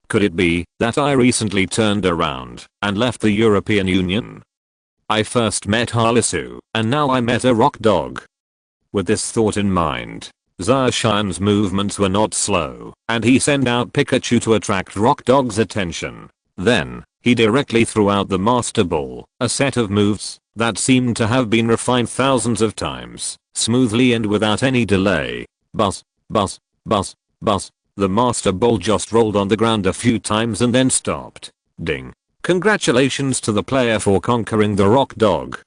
Could it be that I recently turned around and left the European Union? I first met Halasu, and now I met a rock dog. With this thought in mind, Zacian's movements were not slow, and he sent out Pikachu to attract rock dog's attention. Then, he directly threw out the Master Ball, a set of moves that seemed to have been refined thousands of times, smoothly and without any delay. Buzz, buzz, buzz, buzz. The Master Ball just rolled on the ground a few times and then stopped. Ding. Congratulations to the player for conquering the rock dog.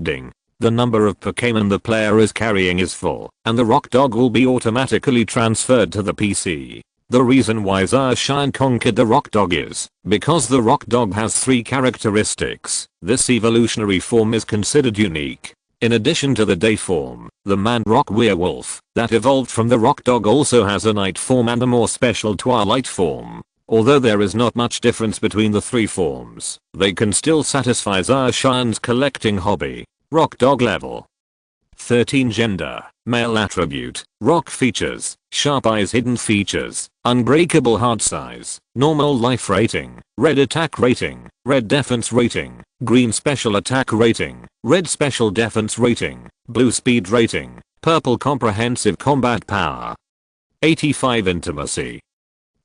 Ding. The number of Pokémon the player is carrying is full, and the rock dog will be automatically transferred to the PC. The reason why Zacian conquered the rock dog is because the rock dog has 3 characteristics. This evolutionary form is considered unique. In addition to the day form, the man rock werewolf that evolved from the rock dog also has a night form and a more special twilight form. Although there is not much difference between the 3 forms, they can still satisfy Zacian's collecting hobby. Rock dog level 13 gender, male attribute, rock features, sharp eyes hidden features, unbreakable heart size, normal life rating, red attack rating, red defense rating, green special attack rating, red special defense rating, blue speed rating, purple comprehensive combat power. 85 intimacy.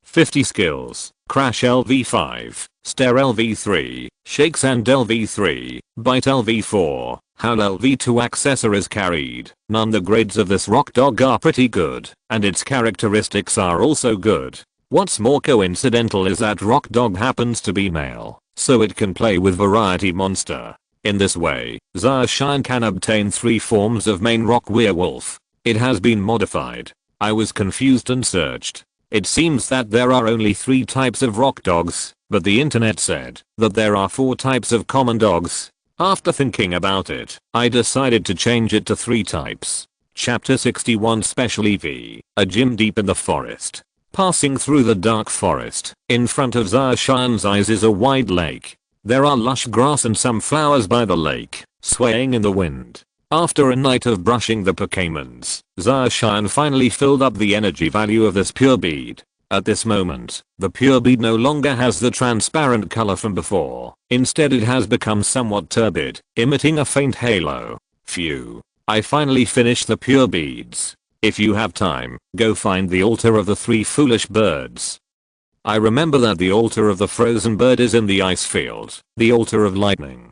50 skills, crash LV5, stare LV3, shake sand LV3, bite LV4, howl LV2 accessories carried. None. The grades of this rock dog are pretty good, and its characteristics are also good. What's more coincidental is that rock dog happens to be male, so it can play with variety monster. In this way, Zacian can obtain 3 forms of main rock werewolf. It has been modified. I was confused and searched. It seems that there are only 3 types of rock dogs, but the internet said that there are 4 types of common dogs. After thinking about it, I decided to change it to 3 types. Chapter 61 Special EV, a gym deep in the forest. Passing through the dark forest, in front of Zacian's eyes is a wide lake. There are lush grass and some flowers by the lake, swaying in the wind. After a night of brushing the Pokémons, Zacian finally filled up the energy value of this pure bead. At this moment, the pure bead no longer has the transparent color from before. Instead it has become somewhat turbid, emitting a faint halo. Phew. I finally finished the pure beads. If you have time, go find the altar of the 3 foolish birds. I remember that the altar of the frozen bird is in the ice field, the altar of lightning.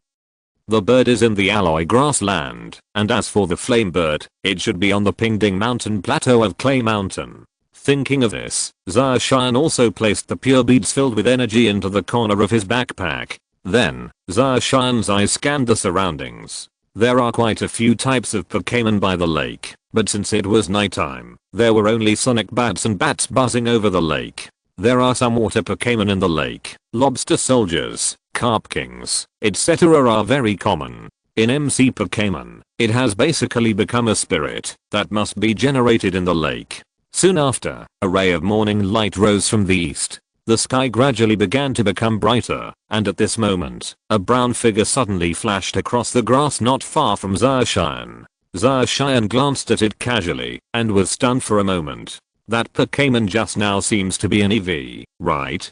The bird is in the alloy grassland, and as for the flame bird, it should be on the Pingding Mountain plateau of Clay Mountain. Thinking of this, Zacian also placed the pure beads filled with energy into the corner of his backpack. Then, Zacian's eyes scanned the surroundings. There are quite a few types of Pokémon by the lake, but since it was nighttime, there were only sonic bats and bats buzzing over the lake. There are some water Pokémon in the lake, lobster soldiers, carp kings, etc. are very common. In MC Pokémon, it has basically become a spirit that must be generated in the lake. Soon after, a ray of morning light rose from the east. The sky gradually began to become brighter, and at this moment, a brown figure suddenly flashed across the grass not far from Zacian. Zacian glanced at it casually, and was stunned for a moment. That Pokémon just now seems to be an EV, right?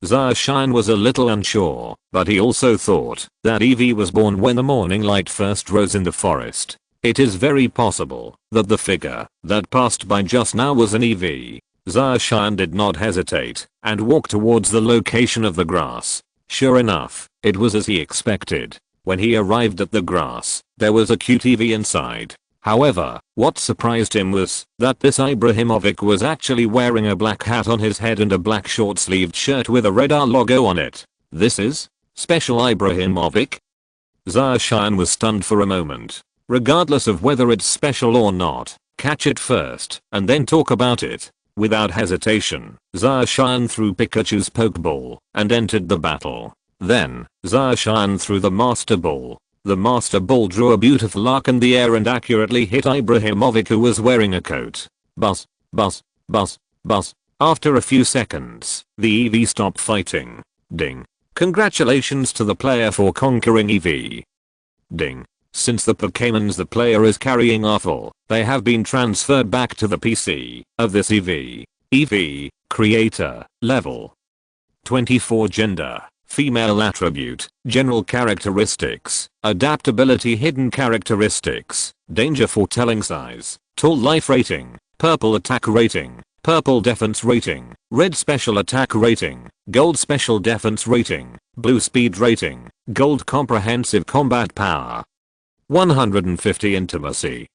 Zacian was a little unsure, but he also thought that Eevee was born when the morning light first rose in the forest. It is very possible that the figure that passed by just now was an Eevee. Zacian did not hesitate and walked towards the location of the grass. Sure enough, it was as he expected. When he arrived at the grass, there was a cute Eevee inside. However, what surprised him was that this Ibrahimovic was actually wearing a black hat on his head and a black short-sleeved shirt with a red R logo on it. This is Special Ibrahimovic? Zacian was stunned for a moment. Regardless of whether it's special or not, catch it first and then talk about it. Without hesitation, Zacian threw Pikachu's Pokeball and entered the battle. Then, Zacian threw the Master Ball. The Master Ball drew a beautiful arc in the air and accurately hit Ibrahimovic, who was wearing a coat. Buzz, buzz, buzz, buzz. After a few seconds, the EV stopped fighting. Ding. Congratulations to the player for conquering EV. Ding. Since the Pokémons the player is carrying are full, they have been transferred back to the PC of this EV. EV, Creator, Level 24. Gender, Female. Attribute, General Characteristics, Adaptability. Hidden Characteristics, Danger. Foretelling. Size, Tall. Life Rating, Purple Attack Rating, Purple Defense Rating, Red Special Attack Rating, Gold Special Defense Rating, Blue Speed Rating, Gold Comprehensive Combat Power. 150 Intimacy.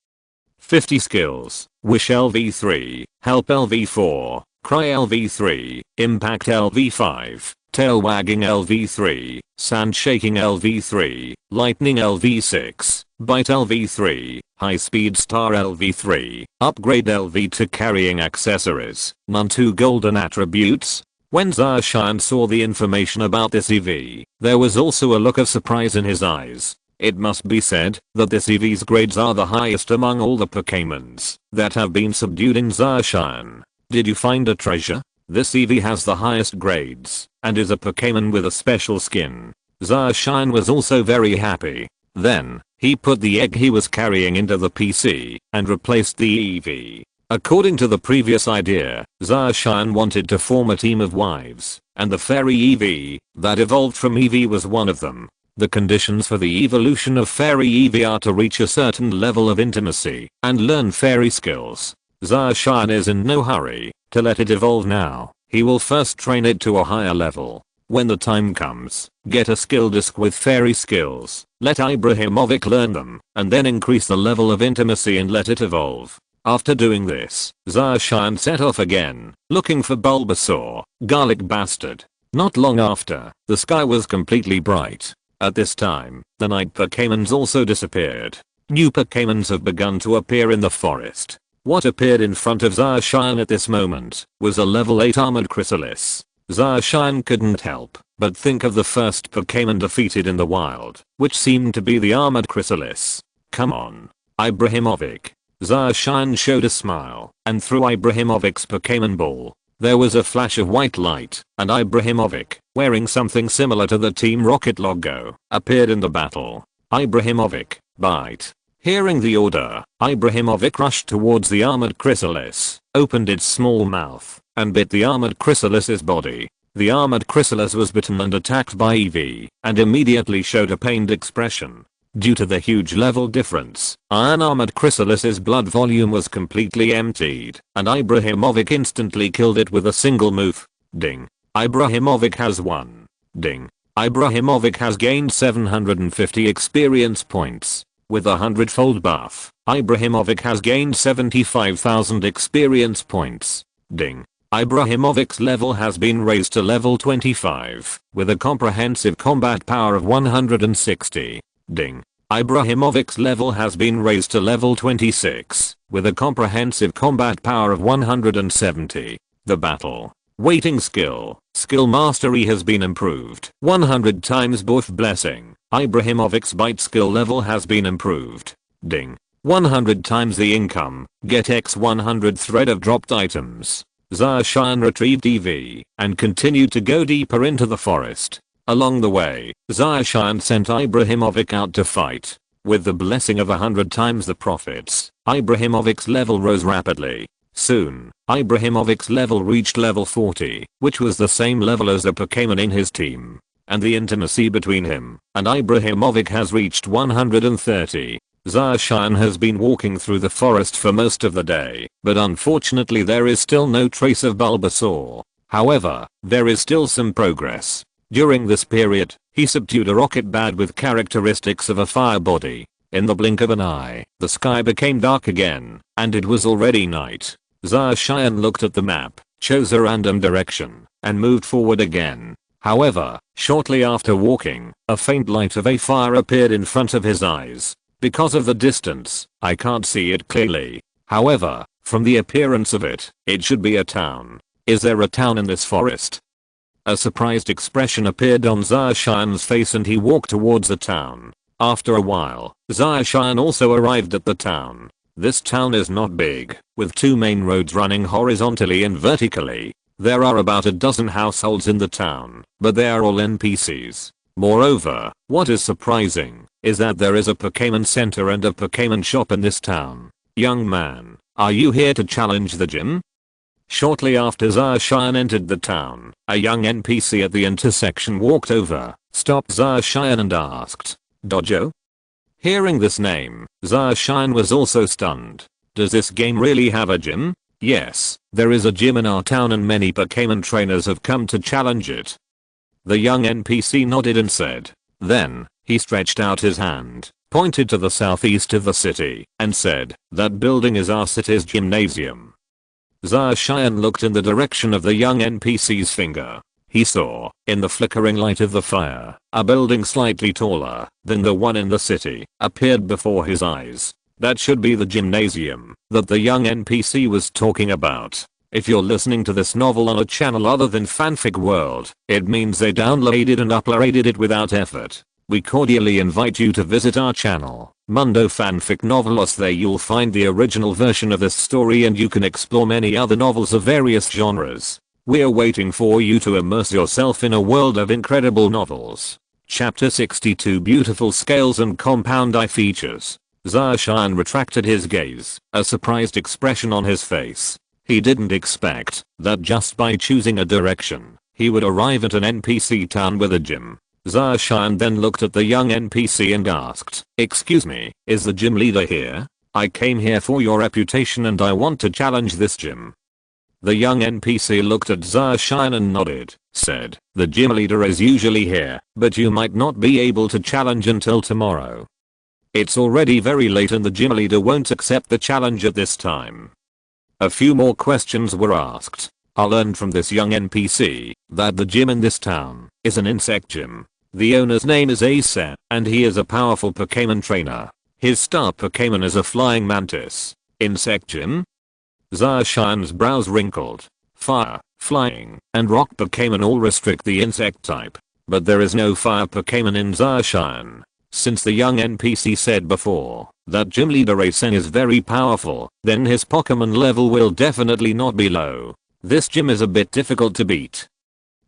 50 Skills, Wish LV3, Help LV4, Cry LV3, Impact LV5, Tail Wagging LV3, Sand Shaking LV3, Lightning LV6, Bite LV3, High Speed Star LV3, Upgrade LV2. Carrying accessories, none. 2 golden attributes. When Zacian saw the information about this EV, there was also a look of surprise in his eyes. It must be said that this EV's grades are the highest among all the Pokémons that have been subdued in Zacian. Did you find a treasure? This EV has the highest grades and is a Pokémon with a special skin. Zacian was also very happy. Then, he put the egg he was carrying into the PC and replaced the EV. According to the previous idea, Zacian wanted to form a team of wives, and the fairy EV that evolved from EV was one of them. The conditions for the evolution of fairy EV are to reach a certain level of intimacy and learn fairy skills. Zacian is in no hurry to let it evolve now. He will first train it to a higher level. When the time comes, get a skill disc with fairy skills, let Ibrahimovic learn them, and then increase the level of intimacy and let it evolve. After doing this, Zacian set off again, looking for Bulbasaur, garlic bastard. Not long after, the sky was completely bright. At this time, the night Pokémons also disappeared. New Pokémons have begun to appear in the forest. What appeared in front of Zacian at this moment was a level 8 armored chrysalis. Zacian couldn't help but think of the first Pokémon defeated in the wild, which seemed to be the armored chrysalis. Come on, Ibrahimovic. Zacian showed a smile and threw Ibrahimovic's Pokémon Ball. There was a flash of white light, and Ibrahimovic, wearing something similar to the Team Rocket logo, appeared in the battle. Ibrahimovic, bite. Hearing the order, Ibrahimovic rushed towards the armored chrysalis, opened its small mouth, and bit the armored chrysalis's body. The armored chrysalis was bitten and attacked by EV, and immediately showed a pained expression. Due to the huge level difference, Iron Armored Chrysalis's blood volume was completely emptied, and Ibrahimovic instantly killed it with a single move. Ding. Ibrahimovic has won. Ding. Ibrahimovic has gained 750 experience points. With a hundredfold buff, Ibrahimovic has gained 75,000 experience points. Ding. Ibrahimovic's level has been raised to level 25, with a comprehensive combat power of 160. Ding. Ibrahimovic's level has been raised to level 26, with a comprehensive combat power of 170. The battle. Waiting skill. Skill mastery has been improved 100 times. Both blessing. Ibrahimovic's bite skill level has been improved. Ding. 100 times the income. Get X 100 thread of dropped items. Zacian retrieved EV and continued to go deeper into the forest. Along the way, Zacian sent Ibrahimovic out to fight. With the blessing of 100 times the profits, Ibrahimovic's level rose rapidly. Soon, Ibrahimovic's level reached level 40, which was the same level as the Pokémon in his team. And the intimacy between him and Ibrahimovic has reached 130. Zacian has been walking through the forest for most of the day, but unfortunately there is still no trace of Bulbasaur. However, there is still some progress. During this period, he subdued a rocket bat with characteristics of a fire body. In the blink of an eye, the sky became dark again, and it was already night. Zacian looked at the map, chose a random direction, and moved forward again. However, shortly after walking, a faint light of a fire appeared in front of his eyes. Because of the distance, I can't see it clearly. However, from the appearance of it, it should be a town. Is there a town in this forest? A surprised expression appeared on Zarshian's face and he walked towards the town. After a while, Zarshian also arrived at the town. This town is not big, with 2 main roads running horizontally and vertically. There are about a dozen households in the town, but they are all NPCs. Moreover, what is surprising is that there is a Pokémon Center and a Pokémon shop in this town. Young man, are you here to challenge the gym? Shortly after Zarshian entered the town, a young NPC at the intersection walked over, stopped Zarshian and asked, "Dojo?" Hearing this name, Zarshian was also stunned. Does this game really have a gym? Yes, there is a gym in our town and many Pokémon trainers have come to challenge it. The young NPC nodded and said. Then, he stretched out his hand, pointed to the southeast of the city, and said, "That building is our city's gymnasium." Zarshian looked in the direction of the young NPC's finger. He saw, in the flickering light of the fire, a building slightly taller than the one in the city appeared before his eyes. That should be the gymnasium that the young NPC was talking about. If you're listening to this novel on a channel other than Fanfic World, it means they downloaded and uploaded it without effort. We cordially invite you to visit our channel, Mundo Fanfic Novelos. There you'll find the original version of this story and you can explore many other novels of various genres. We're waiting for you to immerse yourself in a world of incredible novels. Chapter 62 Beautiful Scales and Compound Eye Features. Zarshian retracted his gaze, a surprised expression on his face. He didn't expect that just by choosing a direction, he would arrive at an NPC town with a gym. Zarshian then looked at the young NPC and asked, "Excuse me, is the gym leader here? I came here for your reputation and I want to challenge this gym." The young NPC looked at Zarshian and nodded, said, "The gym leader is usually here, but you might not be able to challenge until tomorrow. It's already very late and the gym leader won't accept the challenge at this time." A few more questions were asked. I learned from this young NPC that the gym in this town is an insect gym. The owner's name is Ace, and he is a powerful Pokémon trainer. His star Pokémon is a flying mantis. Insect gym? Zarshian's brows wrinkled. Fire, flying, and rock Pokémon all restrict the insect type. But there is no fire Pokémon in Zarshian. Since the young NPC said before that gym leader Asen is very powerful, then his Pokémon level will definitely not be low. This gym is a bit difficult to beat.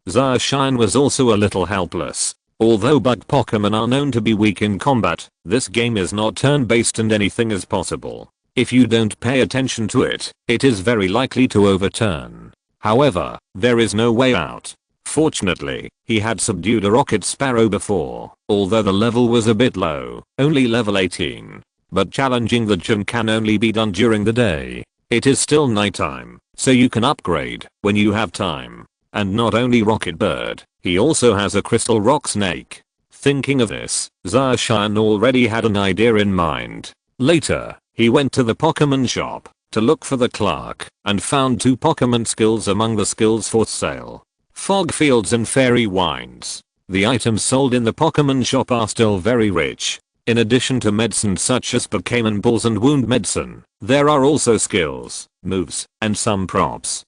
Zarshian was also a little helpless. Although bug Pokémon are known to be weak in combat, this game is not turn-based and anything is possible. If you don't pay attention to it, it is very likely to overturn. However, there is no way out. Fortunately, he had subdued a rocket sparrow before, although the level was a bit low, only level 18. But challenging the gym can only be done during the day. It is still nighttime, so you can upgrade when you have time. And not only Rocket Bird, he also has a crystal rock snake. Thinking of this, Zarshian already had an idea in mind. Later, he went to the Pokémon shop to look for the clerk and found 2 Pokémon skills among the skills for sale. Fog Fields and Fairy Wines. The items sold in the Pokémon shop are still very rich. In addition to medicine such as Pokémon Balls and wound medicine, there are also skills, moves, and some props.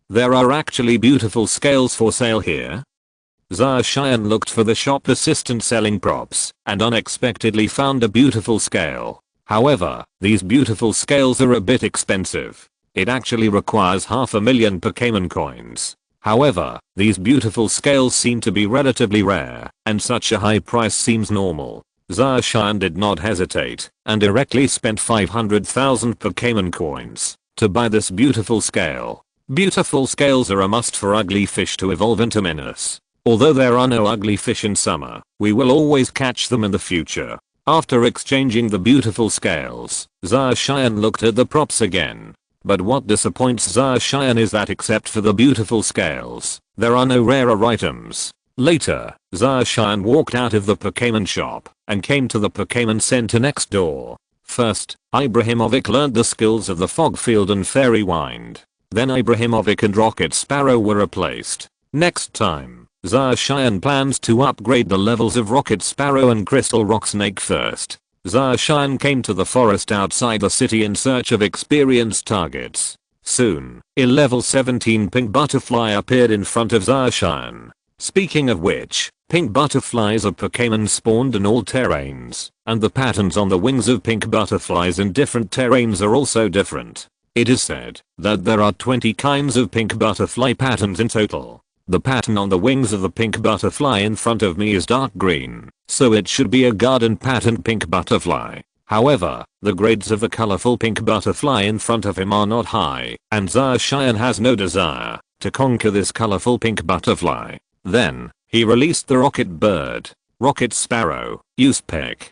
There are actually beautiful scales for sale here. Zarshian looked for the shop assistant selling props and unexpectedly found a beautiful scale. However, these beautiful scales are a bit expensive. It actually requires 500,000 Pokémon coins. However, these beautiful scales seem to be relatively rare, and such a high price seems normal. Zarshian did not hesitate, and directly spent 500,000 Pokémon coins to buy this beautiful scale. Beautiful scales are a must for ugly fish to evolve into menace. Although there are no ugly fish in summer, we will always catch them in the future. After exchanging the beautiful scales, Zarshian looked at the props again. But what disappoints Zarshian is that except for the beautiful scales, there are no rarer items. Later, Zarshian walked out of the Pokémon shop and came to the Pokémon Center next door. First, Ibrahimovic learned the skills of the Fog Field and Fairy Wind. Then Ibrahimovic and Rocket Sparrow were replaced. Next time, Zarshian plans to upgrade the levels of Rocket Sparrow and Crystal Rock Snake first. Zarshian came to the forest outside the city in search of experienced targets. Soon, a level 17 pink butterfly appeared in front of Zarshian. Speaking of which, pink butterflies are Pokémon spawned in all terrains, and the patterns on the wings of pink butterflies in different terrains are also different. It is said that there are 20 kinds of pink butterfly patterns in total. The pattern on the wings of the pink butterfly in front of me is dark green, so it should be a garden patterned pink butterfly. However, the grades of the colorful pink butterfly in front of him are not high, and Zarshian has no desire to conquer this colorful pink butterfly. Then, he released the rocket bird. Rocket Sparrow, use peck.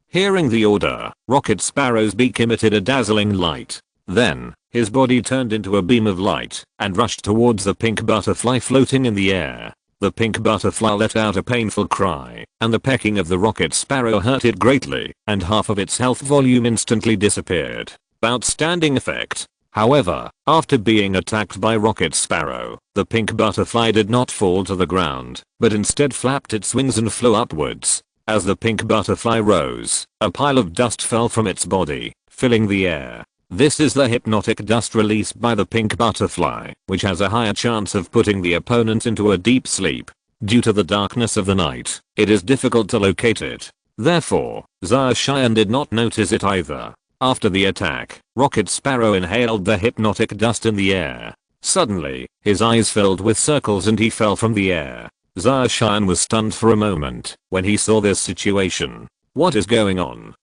Hearing the order, Rocket Sparrow's beak emitted a dazzling light. Then, his body turned into a beam of light and rushed towards the pink butterfly floating in the air. The pink butterfly let out a painful cry, and the pecking of the Rocket Sparrow hurt it greatly, and half of its health volume instantly disappeared. Outstanding effect. However, after being attacked by Rocket Sparrow, the pink butterfly did not fall to the ground, but instead flapped its wings and flew upwards. As the pink butterfly rose, a pile of dust fell from its body, filling the air. This is the hypnotic dust released by the pink butterfly, which has a higher chance of putting the opponent into a deep sleep. Due to the darkness of the night, it is difficult to locate it. Therefore, Zarshian did not notice it either. After the attack, Rocket Sparrow inhaled the hypnotic dust in the air. Suddenly, his eyes filled with circles and he fell from the air. Zarshian was stunned for a moment when he saw this situation. What is going on?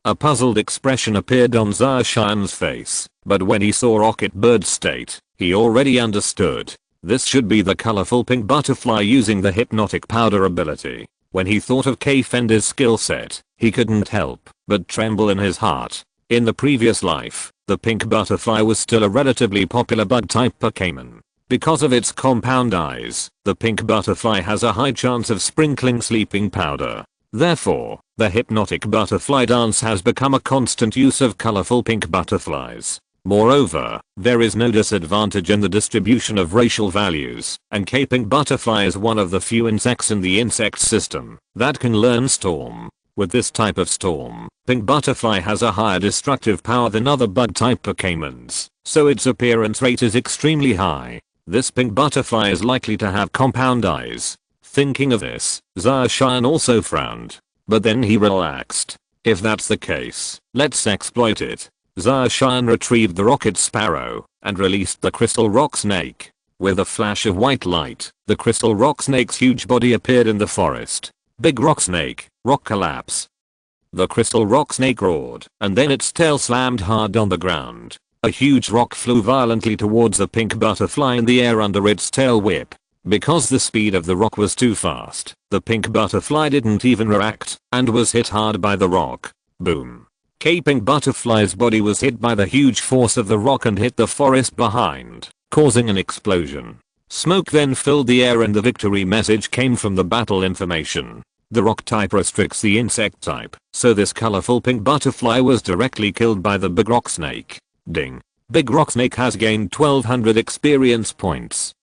A puzzled expression appeared on Zarshian's face, but when he saw Rocket Bird's state, he already understood. This should be the colorful pink butterfly using the hypnotic powder ability. When he thought of K-Fender's skill set, he couldn't help but tremble in his heart. In the previous life, the pink butterfly was still a relatively popular bug-type Pokémon. Because of its compound eyes, the pink butterfly has a high chance of sprinkling sleeping powder. Therefore, the hypnotic butterfly dance has become a constant use of colorful pink butterflies. Moreover, there is no disadvantage in the distribution of racial values, and K-pink butterfly is one of the few insects in the insect system that can learn Storm. With this type of Storm, pink butterfly has a higher destructive power than other bug-type Pokémons, so its appearance rate is extremely high. This pink butterfly is likely to have compound eyes. Thinking of this, Zarshian also frowned. But then he relaxed. If that's the case, let's exploit it. Zarshian retrieved the Rocket Sparrow and released the Crystal Rock Snake. With a flash of white light, the Crystal Rock Snake's huge body appeared in the forest. Big Rock Snake, Rock Collapse. The Crystal Rock Snake roared, and then its tail slammed hard on the ground. A huge rock flew violently towards the pink butterfly in the air under its tail whip. Because the speed of the rock was too fast, the pink butterfly didn't even react and was hit hard by the rock. Boom. K-pink butterfly's body was hit by the huge force of the rock and hit the forest behind, causing an explosion. Smoke then filled the air and the victory message came from the battle information. The rock type restricts the insect type, so this colorful pink butterfly was directly killed by the big rock snake. Ding. Big rock snake has gained 1200 experience points.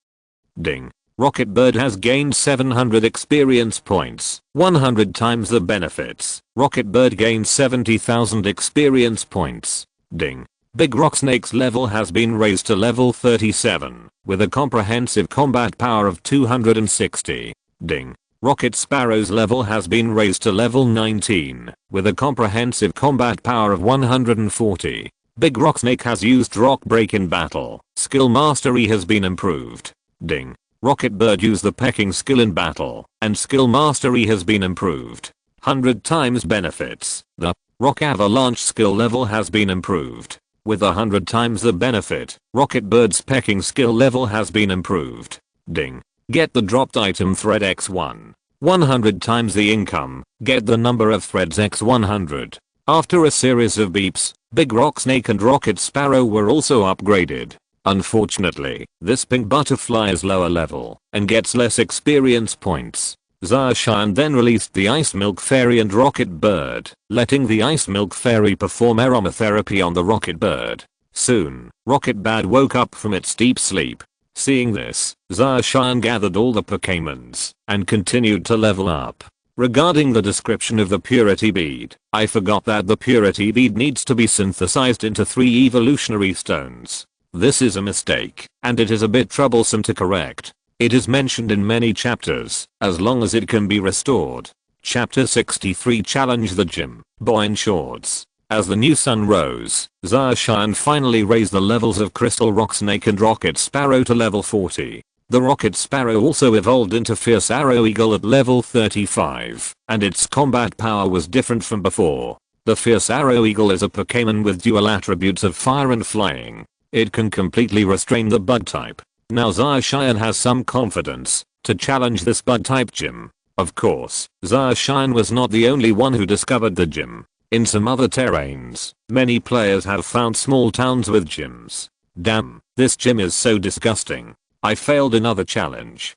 Ding. Rocket Bird has gained 700 experience points, 100 times the benefits. Rocket Bird gained 70,000 experience points. Ding. Big Rock Snake's level has been raised to level 37, with a comprehensive combat power of 260. Ding. Rocket Sparrow's level has been raised to level 19, with a comprehensive combat power of 140. Big Rock Snake has used Rock Break in battle. Skill mastery has been improved. Ding. Rocket Bird used the pecking skill in battle, and skill mastery has been improved. 100 times benefits. The Rock Avalanche skill level has been improved. With 100 times the benefit, Rocket Bird's pecking skill level has been improved. Ding. Get the dropped item thread x1. 100 times the income. Get the number of threads x100. After a series of beeps, Big Rock Snake and Rocket Sparrow were also upgraded. Unfortunately, this pink butterfly is lower level and gets less experience points. Zarshian then released the Ice Milk Fairy and Rocket Bird, letting the Ice Milk Fairy perform aromatherapy on the Rocket Bird. Soon, Rocket Bird woke up from its deep sleep. Seeing this, Zacian gathered all the Pokémons and continued to level up. Regarding the description of the purity bead, I forgot that the purity bead needs to be synthesized into 3 evolutionary stones. This is a mistake, and it is a bit troublesome to correct. It is mentioned in many chapters, as long as it can be restored. Chapter 63 Challenge the Gym, Boy in Shorts. As the new sun rose, Zacian finally raised the levels of Crystal Rock Snake and Rocket Sparrow to level 40. The Rocket Sparrow also evolved into Fierce Arrow Eagle at level 35, and its combat power was different from before. The Fierce Arrow Eagle is a Pokémon with dual attributes of fire and flying. It can completely restrain the bug type. Now Zacian has some confidence to challenge this bug type gym. Of course, Zacian was not the only one who discovered the gym. In some other terrains, many players have found small towns with gyms. Damn, this gym is so disgusting. I failed another challenge.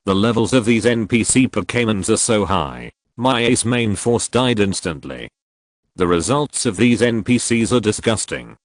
The levels of these NPC Pokémons are so high. My ace main force died instantly. The results of these NPCs are disgusting.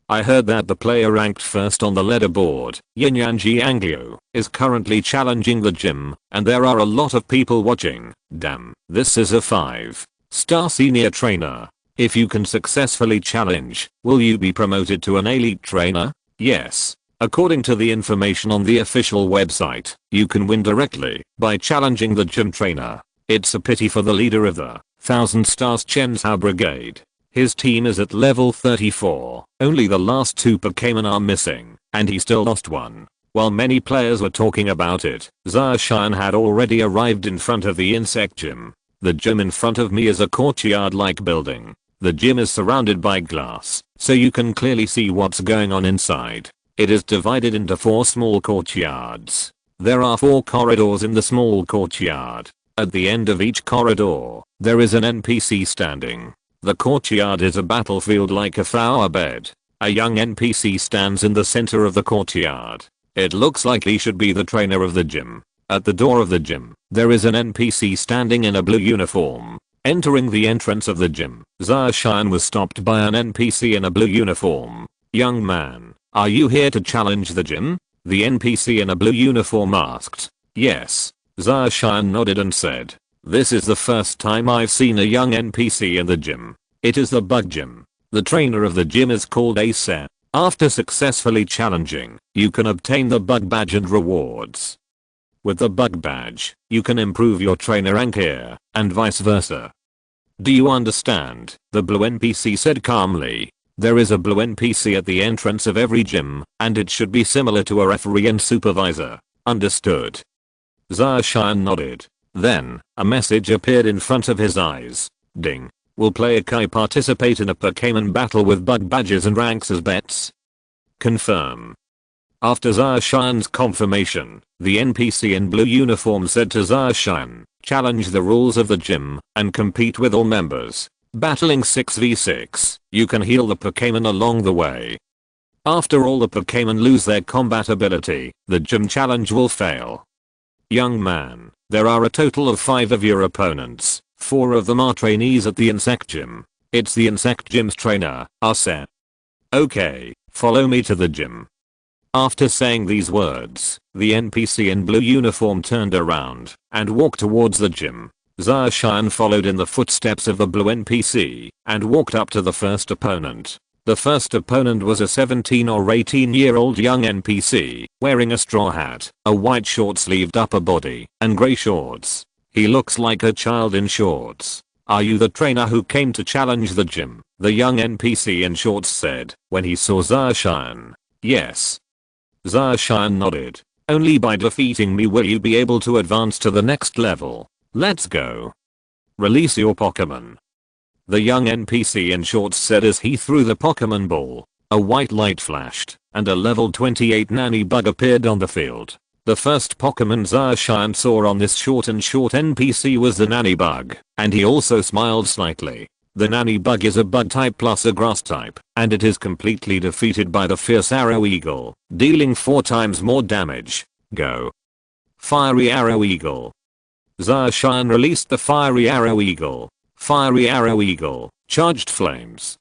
I heard that the player ranked first on the leaderboard, Yinyanji Angyo, is currently challenging the gym, and there are a lot of people watching. Damn, this is a 5-star senior trainer. If you can successfully challenge, will you be promoted to an elite trainer? Yes. According to the information on the official website, you can win directly by challenging the gym trainer. It's a pity for the leader of the 1000 Stars Chen Hao Brigade. His team is at level 34. Only the last 2 Pokémon are missing, and he still lost one. While many players were talking about it, Zacian had already arrived in front of the insect gym. The gym in front of me is a courtyard-like building. The gym is surrounded by glass, so you can clearly see what's going on inside. It is divided into 4 small courtyards. There are 4 corridors in the small courtyard. At the end of each corridor, there is an NPC standing. The courtyard is a battlefield like a flower bed. A young NPC stands in the center of the courtyard. It looks like he should be the trainer of the gym. At the door of the gym, there is an NPC standing in a blue uniform. Entering the entrance of the gym, Zacian was stopped by an NPC in a blue uniform. Young man, are you here to challenge the gym? The NPC in a blue uniform asked. Yes. Zacian nodded and said, this is the first time I've seen a young NPC in the gym. It is the bug gym. The trainer of the gym is called Ace. After successfully challenging, you can obtain the bug badge and rewards. With the bug badge, you can improve your trainer rank here, and vice versa. Do you understand? The blue NPC said calmly. There is a blue NPC at the entrance of every gym, and it should be similar to a referee and supervisor. Understood? Zacian nodded. Then, a message appeared in front of his eyes. Ding. Will player Kai participate in a Pokémon battle with bug badges and ranks as bets? Confirm. After Zacian's confirmation, the NPC in blue uniform said to Zacian, challenge the rules of the gym, and compete with all members. Battling 6v6, you can heal the Pokémon along the way. After all the Pokémon lose their combat ability, the gym challenge will fail. Young man, there are a total of 5 of your opponents. 4 of them are trainees at the insect gym. It's the insect gym's trainer, Arce. Okay, follow me to the gym. After saying these words, the NPC in blue uniform turned around and walked towards the gym. Zacian followed in the footsteps of the blue NPC and walked up to the first opponent. The first opponent was a 17 or 18-year-old young NPC, wearing a straw hat, a white short-sleeved upper body, and grey shorts. He looks like a child in shorts. Are you the trainer who came to challenge the gym? The young NPC in shorts said, when he saw Zacian. Yes. Zacian nodded. Only by defeating me will you be able to advance to the next level. Let's go. Release your Pokémon. The young NPC in shorts said as he threw the Pokémon ball. A white light flashed, and a level 28 nanny bug appeared on the field. The first Pokémon Zacian saw on this short NPC was the nanny bug, and he also smiled slightly. The nanny bug is a bug type plus a grass type, and it is completely defeated by the Fierce Arrow Eagle, dealing 4 times more damage. Go. Fiery Arrow Eagle. Zacian released the Fiery Arrow Eagle. Fiery Arrow Eagle, charged flames.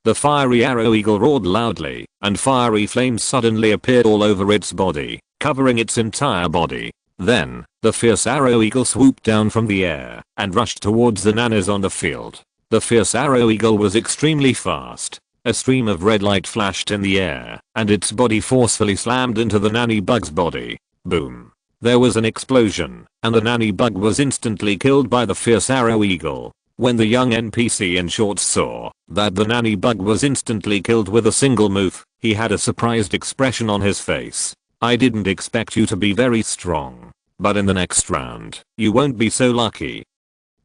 The fiery arrow eagle roared loudly, and fiery flames suddenly appeared all over its body, covering its entire body. Then, the fierce arrow eagle swooped down from the air and rushed towards the nannies on the field. The fierce arrow eagle was extremely fast. A stream of red light flashed in the air, and its body forcefully slammed into the nanny bug's body. Boom. There was an explosion, and the nanny bug was instantly killed by the fierce arrow eagle. When the young NPC in shorts saw that the nanny bug was instantly killed with a single move, he had a surprised expression on his face. I didn't expect you to be very strong, but in the next round, you won't be so lucky.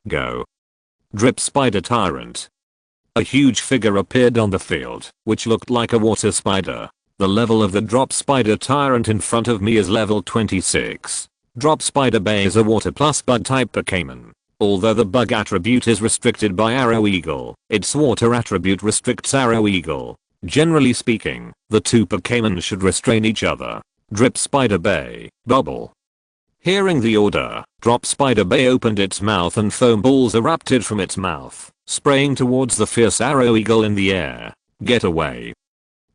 Go. Drip Spider Tyrant. A huge figure appeared on the field, which looked like a water spider. The level of the Drop Spider Tyrant in front of me is level 26. Drop Spider Bay is a water plus bug type Pokémon. Although the bug attribute is restricted by Arrow Eagle, its water attribute restricts Arrow Eagle. Generally speaking, the two Pokémon should restrain each other. Drip Spider Bay, Bubble. Hearing the order, Drop Spider Bay opened its mouth and foam balls erupted from its mouth, spraying towards the fierce Arrow Eagle in the air. Get away.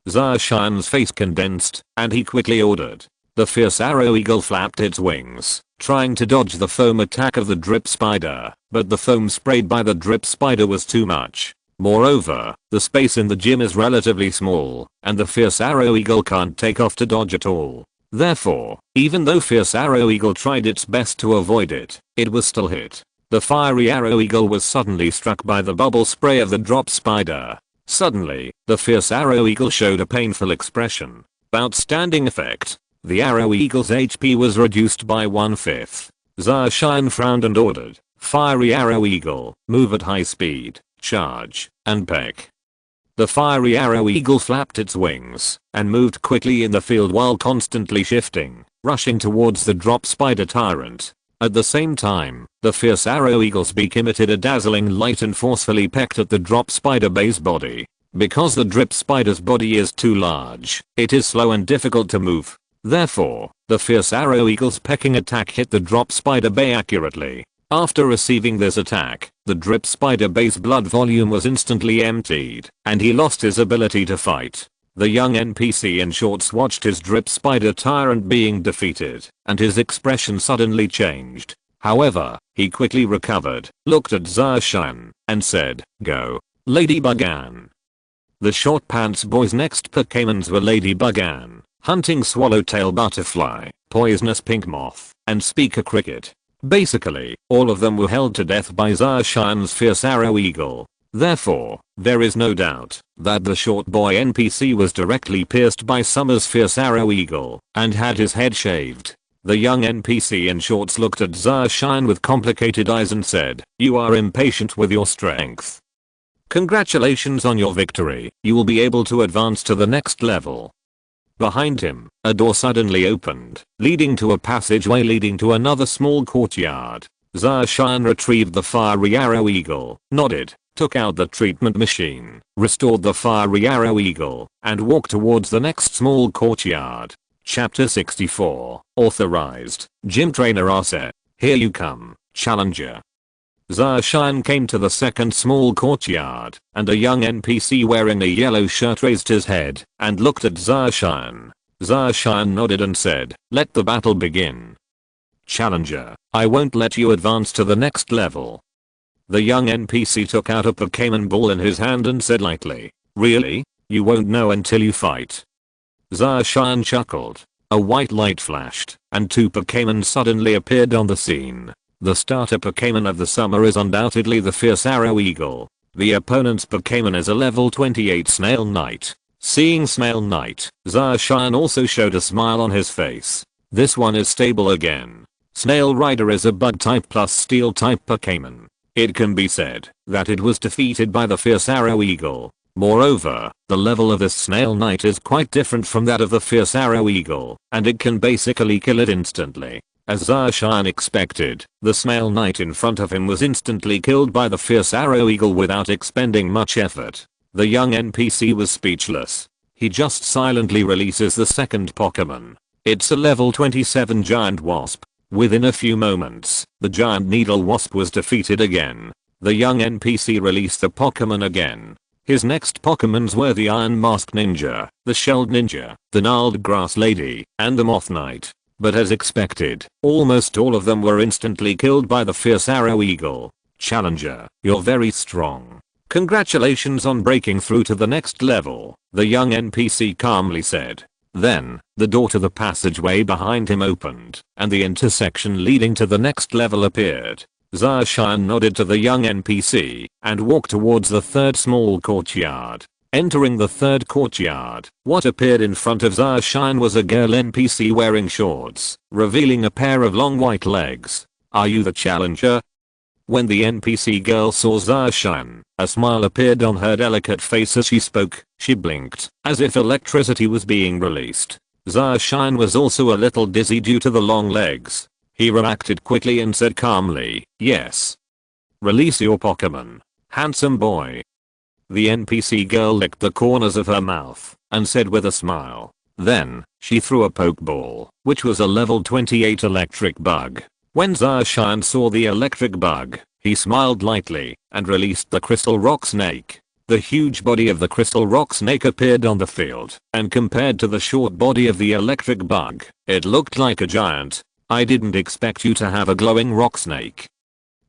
Zarshine's face condensed, and he quickly ordered. The fierce arrow eagle flapped its wings, trying to dodge the foam attack of the drip spider, but the foam sprayed by the drip spider was too much. Moreover, the space in the gym is relatively small, and the fierce arrow eagle can't take off to dodge at all. Therefore, even though fierce arrow eagle tried its best to avoid it, it was still hit. The fiery arrow eagle was suddenly struck by the bubble spray of the drop spider. Suddenly, the fierce arrow eagle showed a painful expression. Outstanding effect. The arrow eagle's HP was reduced by 1/5. Zarshin frowned and ordered, "Fiery arrow eagle, move at high speed, charge, and peck." The fiery arrow eagle flapped its wings and moved quickly in the field while constantly shifting, rushing towards the drop spider tyrant. At the same time, the fierce arrow eagle's beak emitted a dazzling light and forcefully pecked at the drop spider base body. Because the drip spider's body is too large, it is slow and difficult to move. Therefore, the fierce arrow eagle's pecking attack hit the drop spider bay accurately. After receiving this attack, the drip spider bay's blood volume was instantly emptied, and he lost his ability to fight. The young NPC in shorts watched his drip spider tyrant being defeated, and his expression suddenly changed. However, he quickly recovered, looked at Zarshin, and said, "Go, Ladybug Ann." The short pants boy's next Pokémons were Ladybug Ann, Hunting Swallowtail Butterfly, Poisonous Pink Moth, and Speaker Cricket. Basically, all of them were held to death by Zarshin's fierce arrow eagle. Therefore, there is no doubt that the short boy NPC was directly pierced by Summer's fierce arrow eagle and had his head shaved. The young NPC in shorts looked at Zarshin with complicated eyes and said, "You are impatient with your strength. Congratulations on your victory, you will be able to advance to the next level." Behind him, a door suddenly opened, leading to a passageway leading to another small courtyard. Zarshin retrieved the fiery arrow eagle, nodded, took out the treatment machine, restored the fiery arrow eagle, and walked towards the next small courtyard. Chapter 64, Authorized, Gym Trainer Arset, here you come, Challenger. Zarshin came to the second small courtyard, and a young NPC wearing a yellow shirt raised his head and looked at Zarshin. Zarshin nodded and said, "Let the battle begin." "Challenger, I won't let you advance to the next level." The young NPC took out a Pokémon ball in his hand and said lightly, "Really? You won't know until you fight." Zarshin chuckled. A white light flashed, and two Pokémon suddenly appeared on the scene. The starter Pokémon of the summer is undoubtedly the fierce arrow eagle. The opponent's Pokémon is a level 28 Snail Knight. Seeing Snail Knight, Zarshin also showed a smile on his face. This one is stable again. Snail Rider is a bug type plus steel type Pokémon. It can be said that it was defeated by the fierce arrow eagle. Moreover, the level of this Snail Knight is quite different from that of the fierce arrow eagle, and it can basically kill it instantly. As Zarshin expected, the Snail Knight in front of him was instantly killed by the fierce arrow eagle without expending much effort. The young NPC was speechless. He just silently releases the second Pokémon. It's a level 27 giant wasp. Within a few moments, the giant needle wasp was defeated again. The young NPC released the Pokémon again. His next Pokemons were the Iron Mask Ninja, the Shelled Ninja, the Gnarled Grass Lady, and the Moth Knight. But as expected, almost all of them were instantly killed by the fierce Arrow Eagle. Challenger, you're very strong. Congratulations on breaking through to the next level, the young NPC calmly said. Then, the door to the passageway behind him opened, and the intersection leading to the next level appeared. Zacian nodded to the young NPC, and walked towards the third small courtyard. Entering the third courtyard, what appeared in front of Zacian was a girl NPC wearing shorts, revealing a pair of long white legs. Are you the challenger? When the NPC girl saw Zacian, a smile appeared on her delicate face as she spoke. She blinked, as if electricity was being released. Zacian was also a little dizzy due to the long legs. He reacted quickly and said calmly, yes. Release your Pokemon, handsome boy. The NPC girl licked the corners of her mouth, and said with a smile. Then, she threw a Pokeball, which was a level 28 electric bug. When Zacian saw the electric bug, he smiled lightly, and released the Crystal Rock Snake. The huge body of the Crystal Rock Snake appeared on the field, and compared to the short body of the electric bug, it looked like a giant. I didn't expect you to have a glowing rock snake.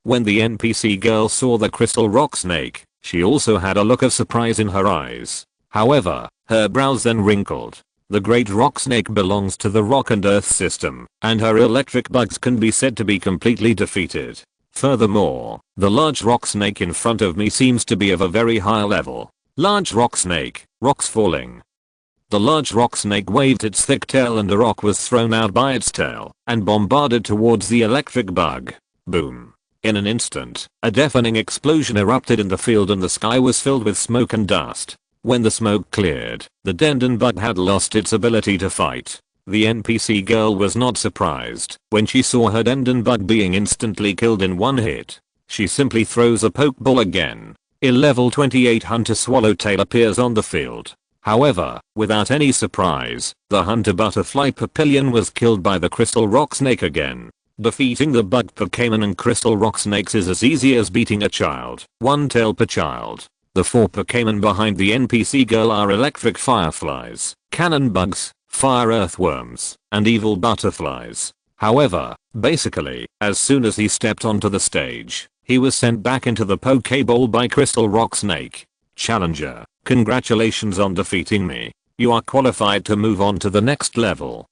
When the NPC girl saw the Crystal Rock Snake, she also had a look of surprise in her eyes. However, her brows then wrinkled. The Great Rock Snake belongs to the Rock and Earth system, and her electric bugs can be said to be completely defeated. Furthermore, the large rock snake in front of me seems to be of a very high level. Large rock snake, rocks falling. The large rock snake waved its thick tail and a rock was thrown out by its tail and bombarded towards the electric bug. Boom. In an instant, a deafening explosion erupted in the field and the sky was filled with smoke and dust. When the smoke cleared, the Dendon bug had lost its ability to fight. The NPC girl was not surprised when she saw her Dendon bug being instantly killed in one hit. She simply throws a Pokeball again. A level 28 Hunter Swallowtail appears on the field. However, without any surprise, the Hunter Butterfly Papillion was killed by the Crystal Rock Snake again. Defeating the bug Pokémon and Crystal Rock Snakes is as easy as beating a child, one tail per child. The 4 Pokémon behind the NPC girl are Electric Fireflies, Cannon Bugs, Fire Earthworms, and Evil Butterflies. However, basically, as soon as he stepped onto the stage, he was sent back into the Poké Ball by Crystal Rock Snake. Challenger, congratulations on defeating me. You are qualified to move on to the next level.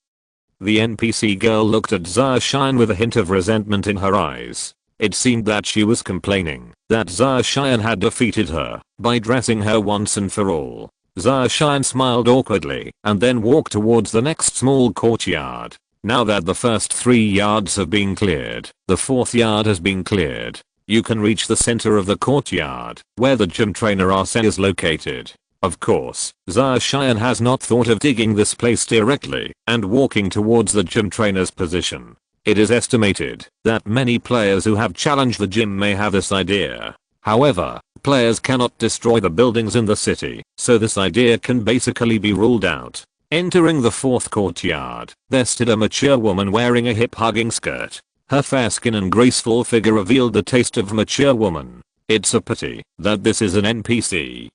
The NPC girl looked at Zacian with a hint of resentment in her eyes. It seemed that she was complaining that Zacian had defeated her by dressing her once and for all. Zacian smiled awkwardly and then walked towards the next small courtyard. Now that the first 3 yards have been cleared, the 4th yard has been cleared. You can reach the center of the courtyard, where the gym trainer Arsene is located. Of course, Zacian has not thought of digging this place directly and walking towards the gym trainer's position. It is estimated that many players who have challenged the gym may have this idea. However, players cannot destroy the buildings in the city, so this idea can basically be ruled out. Entering the 4th courtyard, there stood a mature woman wearing a hip-hugging skirt. Her fair skin and graceful figure revealed the taste of mature woman. It's a pity that this is an NPC.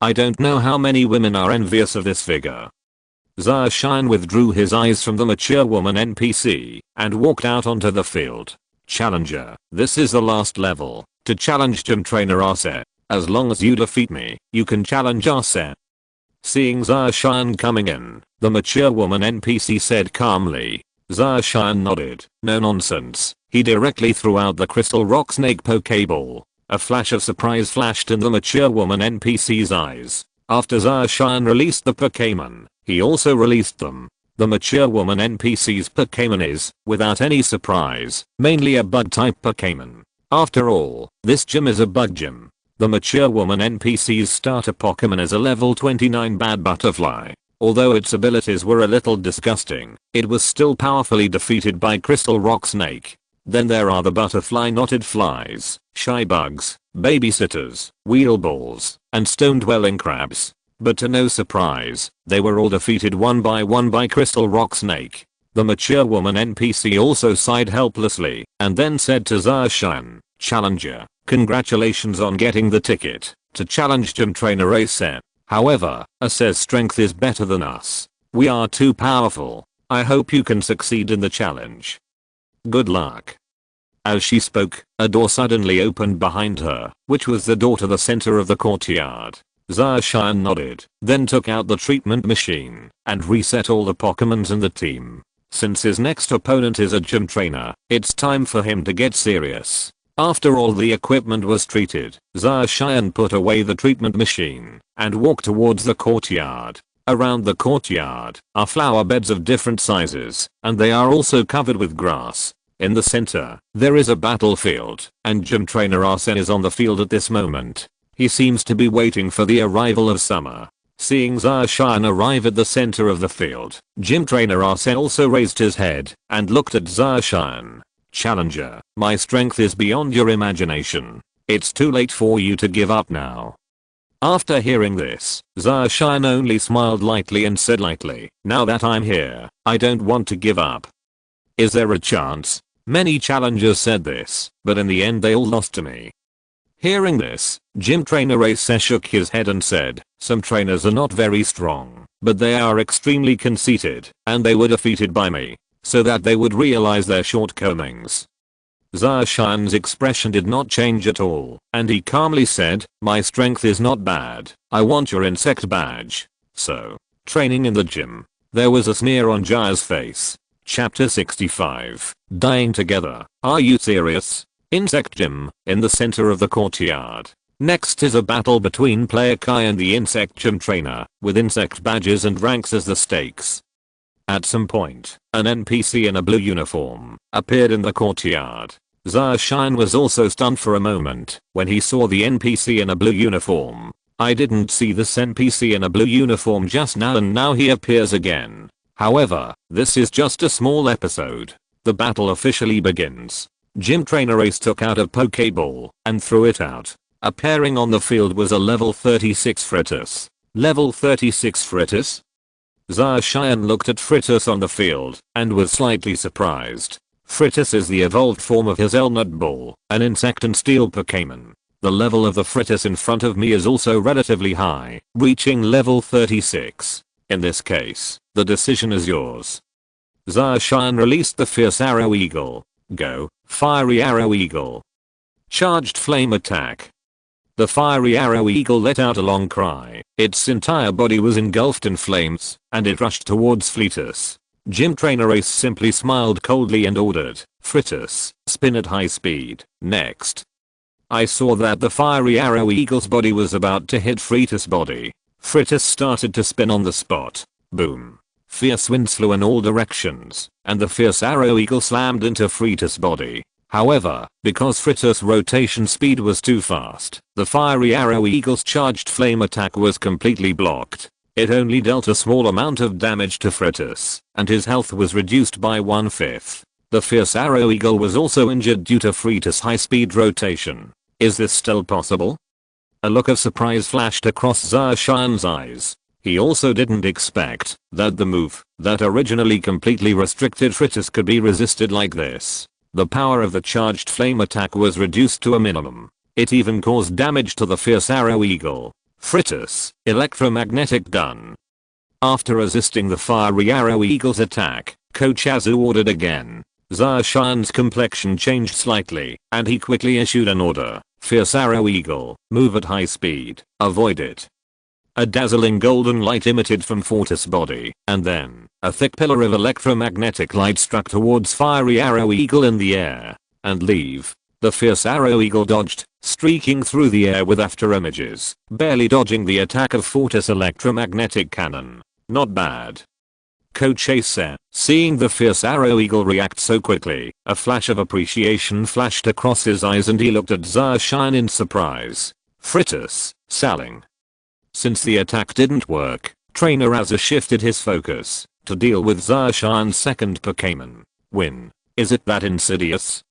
I don't know how many women are envious of this figure. Zacian withdrew his eyes from the mature woman NPC and walked out onto the field. Challenger, this is the last level to challenge gym trainer Arsene. As long as you defeat me, you can challenge Arsene. Seeing Zacian coming in, the mature woman NPC said calmly. Zacian nodded. No nonsense. He directly threw out the Crystal Rock Snake Pokeball. A flash of surprise flashed in the mature woman NPC's eyes. After Zacian released the Pokémon, he also released them. The mature woman NPC's Pokémon is, without any surprise, mainly a bug-type Pokémon. After all, this gym is a bug gym. The mature woman NPC's starter Pokémon is a level 29 Bad Butterfly. Although its abilities were a little disgusting, it was still powerfully defeated by Crystal Rock Snake. Then there are the butterfly knotted flies, shy bugs, babysitters, wheel balls, and stone dwelling crabs. But to no surprise, they were all defeated one by Crystal Rock Snake. The mature woman NPC also sighed helplessly and then said to Zacian, Challenger, congratulations on getting the ticket to challenge Gym Trainer Ace. However, Ace's strength is better than us. We are too powerful. I hope you can succeed in the challenge. Good luck. As she spoke, a door suddenly opened behind her, which was the door to the center of the courtyard. Zacian nodded, then took out the treatment machine and reset all the Pokémons in the team. Since his next opponent is a gym trainer, it's time for him to get serious. After all the equipment was treated, Zacian put away the treatment machine and walked towards the courtyard. Around the courtyard are flower beds of different sizes, and they are also covered with grass. In the center, there is a battlefield, and Gym Trainer Arsene is on the field at this moment. He seems to be waiting for the arrival of summer. Seeing Zacian arrive at the center of the field, Gym Trainer Arsene also raised his head and looked at Zacian. Challenger, my strength is beyond your imagination. It's too late for you to give up now. After hearing this, Zacian only smiled lightly and said lightly, now that I'm here, I don't want to give up. Is there a chance? Many challengers said this, but in the end they all lost to me. Hearing this, Gym Trainer Ace shook his head and said, some trainers are not very strong, but they are extremely conceited, and they were defeated by me, so that they would realize their shortcomings. Zacian's expression did not change at all, and he calmly said, my strength is not bad, I want your insect badge. So, training in the gym. There was a sneer on Jaya's face. Chapter 65. Dying together. Are you serious? Insect gym, in the center of the courtyard. Next is a battle between player Kai and the insect gym trainer, with insect badges and ranks as the stakes. At some point, an NPC in a blue uniform appeared in the courtyard. Zacian was also stunned for a moment when he saw the NPC in a blue uniform. I didn't see this NPC in a blue uniform just now, and now he appears again. However, this is just a small episode. The battle officially begins. Gym Trainer Ace took out a Poké Ball and threw it out. Appearing on the field was a level 36 Fritus. Level 36 Fritus? Zacian looked at Fritus on the field and was slightly surprised. Fritus is the evolved form of his Elnut Ball, an insect and steel Pokémon. The level of the Fritus in front of me is also relatively high, reaching level 36. In this case, the decision is yours. Zacian released the Fierce Arrow Eagle. Go, Fiery Arrow Eagle. Charged Flame Attack. The Fiery Arrow Eagle let out a long cry. Its entire body was engulfed in flames, and it rushed towards Fritus. Gym Trainer Ace simply smiled coldly and ordered, Fritus, spin at high speed. Next. I saw that the Fiery Arrow Eagle's body was about to hit Fritus' body. Fritus started to spin on the spot. Boom. Fierce winds flew in all directions, and the Fierce Arrow Eagle slammed into Fritus' body. However, because Fritus' rotation speed was too fast, the Fiery Arrow Eagle's charged flame attack was completely blocked. It only dealt a small amount of damage to Fritus, and his health was reduced by 1/5. The Fierce Arrow Eagle was also injured due to Fritus' high-speed rotation. Is this still possible? A look of surprise flashed across Zacian's eyes. He also didn't expect that the move that originally completely restricted Fritus could be resisted like this. The power of the charged flame attack was reduced to a minimum. It even caused damage to the Fierce Arrow Eagle. Fritus, electromagnetic gun. After resisting the Fiery Arrow Eagle's attack, Coach Azu ordered again. Zacian's complexion changed slightly, and he quickly issued an order. Fierce Arrow Eagle, move at high speed, avoid it. A dazzling golden light emitted from Fritus' body, and then, a thick pillar of electromagnetic light struck towards Fiery Arrow Eagle in the air. And leave. The Fierce Arrow Eagle dodged, streaking through the air with after images, barely dodging the attack of Fritus' electromagnetic cannon. Not bad. Coach Ace said, seeing the Fierce Arrow Eagle react so quickly, a flash of appreciation flashed across his eyes and he looked at Zacian in surprise. Fritus, Saling. Since the attack didn't work, Trainer Azu shifted his focus to deal with Zacian's second Pokémon. Win. Is it that insidious?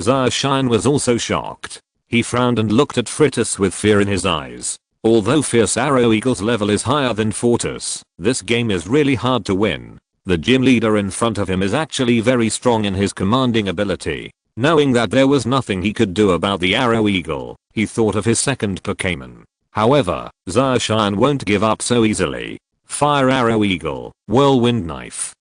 Zacian was also shocked. He frowned and looked at Fritus with fear in his eyes. Although Fierce Arrow Eagle's level is higher than Fritus, this game is really hard to win. The gym leader in front of him is actually very strong in his commanding ability. Knowing that there was nothing he could do about the Arrow Eagle, he thought of his second Pokémon. However, Zacian won't give up so easily. Fire Arrow Eagle, Whirlwind Knife.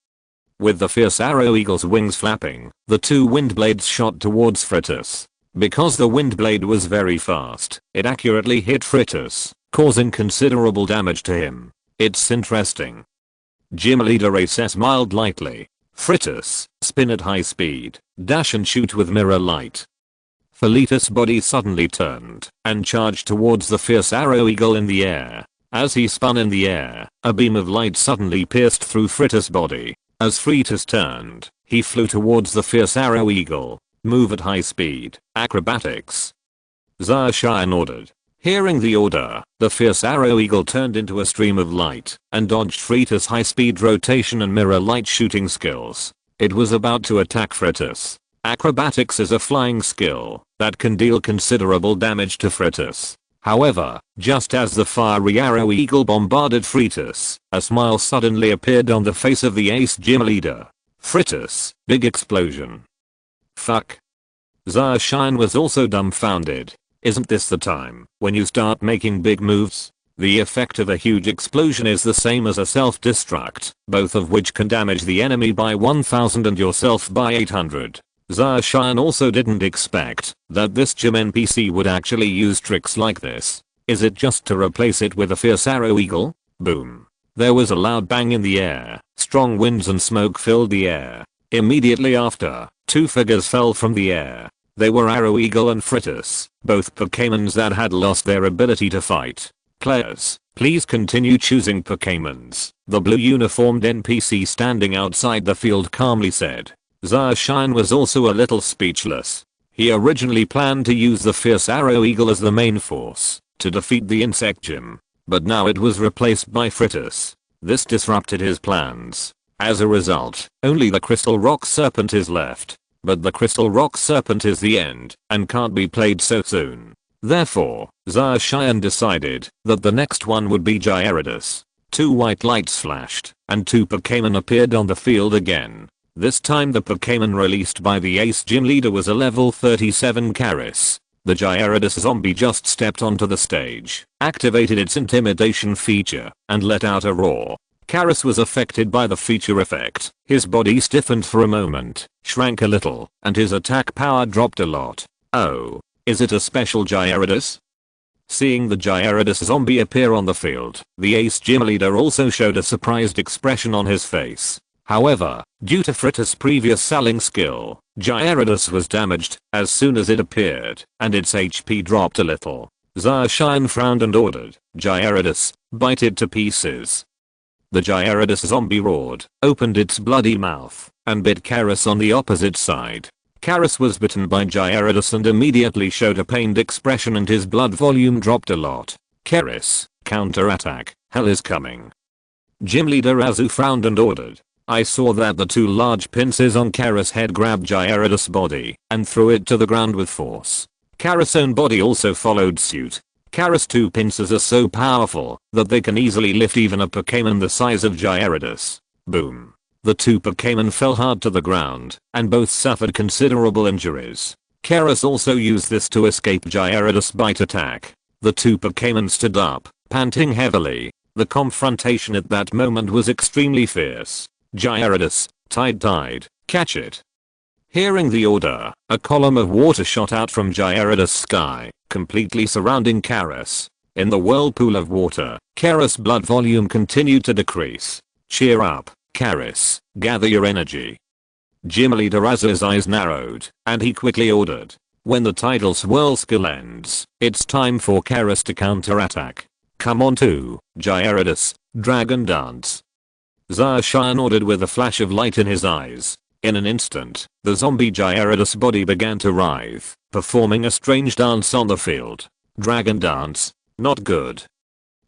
With the fierce Arrow Eagle's wings flapping, the two wind blades shot towards Fritus. Because the wind blade was very fast, it accurately hit Fritus, causing considerable damage to him. It's interesting. Gym Leader Ace smiled lightly. Fritus, spin at high speed, dash and shoot with mirror light. Philetus' body suddenly turned and charged towards the fierce Arrow Eagle in the air. As he spun in the air, a beam of light suddenly pierced through Fritus' body. As Fritus turned, he flew towards the fierce Arrow Eagle. Move at high speed, acrobatics. Zacian ordered. Hearing the order, the fierce Arrow Eagle turned into a stream of light and dodged Fritus' high-speed rotation and mirror light shooting skills. It was about to attack Fritus. Acrobatics is a flying skill that can deal considerable damage to Fritus. However, just as the fiery Arrow Eagle bombarded Fritus, a smile suddenly appeared on the face of the Ace Gym Leader. Fritus, big explosion. Fuck. Zacian was also dumbfounded. Isn't this the time when you start making big moves? The effect of a huge explosion is the same as a self-destruct, both of which can damage the enemy by 1000 and yourself by 800. Zacian also didn't expect that this gym NPC would actually use tricks like this. Is it just to replace it with a fierce Arrow Eagle? Boom. There was a loud bang in the air. Strong winds and smoke filled the air. Immediately after, two figures fell from the air. They were Arrow Eagle and Fritus, both Pokémons that had lost their ability to fight. Players, please continue choosing Pokémons. The blue uniformed NPC standing outside the field calmly said. Zacian was also a little speechless. He originally planned to use the fierce Arrow Eagle as the main force to defeat the insect gym, but now it was replaced by Fritus. This disrupted his plans. As a result, only the Crystal Rock Serpent is left. But the Crystal Rock Serpent is the end and can't be played so soon. Therefore, Zacian decided that the next one would be Gyarados. Two white lights flashed and two Pokémon appeared on the field again. This time the Pokémon released by the Ace Gym Leader was a level 37 Karis. The Gyarados zombie just stepped onto the stage, activated its intimidation feature, and let out a roar. Karis was affected by the feature effect. His body stiffened for a moment, shrank a little, and his attack power dropped a lot. Oh, is it a special Gyarados? Seeing the Gyarados zombie appear on the field, the Ace Gym Leader also showed a surprised expression on his face. However, due to Fritus' previous selling skill, Gyarados was damaged as soon as it appeared, and its HP dropped a little. Zacian frowned and ordered, Gyarados, bite it to pieces. The Gyarados zombie roared, opened its bloody mouth, and bit Karis on the opposite side. Karis was bitten by Gyarados and immediately showed a pained expression and his blood volume dropped a lot. Karis, counterattack, hell is coming. Gym Leader Azu frowned and ordered. I saw that the two large pincers on Karis' head grabbed Gyarados' body and threw it to the ground with force. Karis' own body also followed suit. Karis' two pincers are so powerful that they can easily lift even a Pokémon the size of Gyarados. Boom. The two Pokémon fell hard to the ground and both suffered considerable injuries. Karis also used this to escape Gyarados' bite attack. The two Pokémon stood up, panting heavily. The confrontation at that moment was extremely fierce. Gyarados, tide, catch it. Hearing the order, a column of water shot out from Gyarados' sky, completely surrounding Karis. In the whirlpool of water, Karis' blood volume continued to decrease. Cheer up, Karis, gather your energy. Gym Leader Azu's eyes narrowed, and he quickly ordered. When the tidal swirl skill ends, it's time for Karis to counterattack. Come on to, Gyarados, Dragon Dance. Zacian ordered with a flash of light in his eyes. In an instant, the zombie Gyarados body began to writhe, performing a strange dance on the field. Dragon Dance. Not good.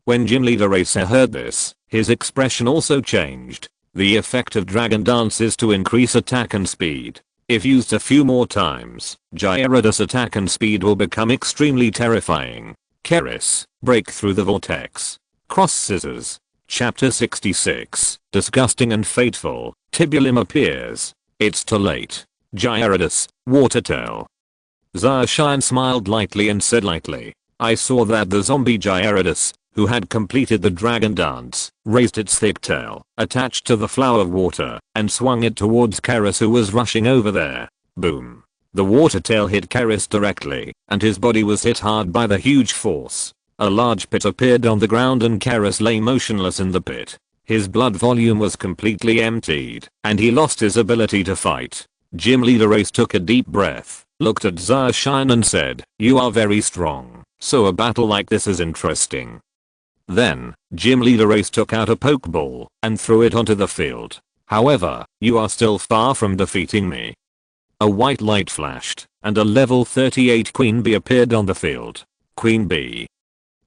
When Gym Leader Acer heard this, his expression also changed. The effect of Dragon Dance is to increase attack and speed. If used a few more times, Gyarados' attack and speed will become extremely terrifying. Karis, break through the vortex. Cross scissors. Chapter 66. Disgusting and fateful. Tibulim appears. It's too late. Gyarados, Water Tail. Zacian smiled lightly and said lightly, I saw that the zombie Gyarados, who had completed the dragon dance, raised its thick tail, attached to the flower water, and swung it towards Karis who was rushing over there. Boom. The water tail hit Karis directly, and his body was hit hard by the huge force. A large pit appeared on the ground and Karis lay motionless in the pit. His blood volume was completely emptied, and he lost his ability to fight. Gym Leader Ace took a deep breath, looked at Zacian and said, you are very strong, so a battle like this is interesting. Then, Gym Leader Ace took out a Pokeball and threw it onto the field. However, you are still far from defeating me. A white light flashed, and a level 38 Queen Bee appeared on the field. Queen Bee.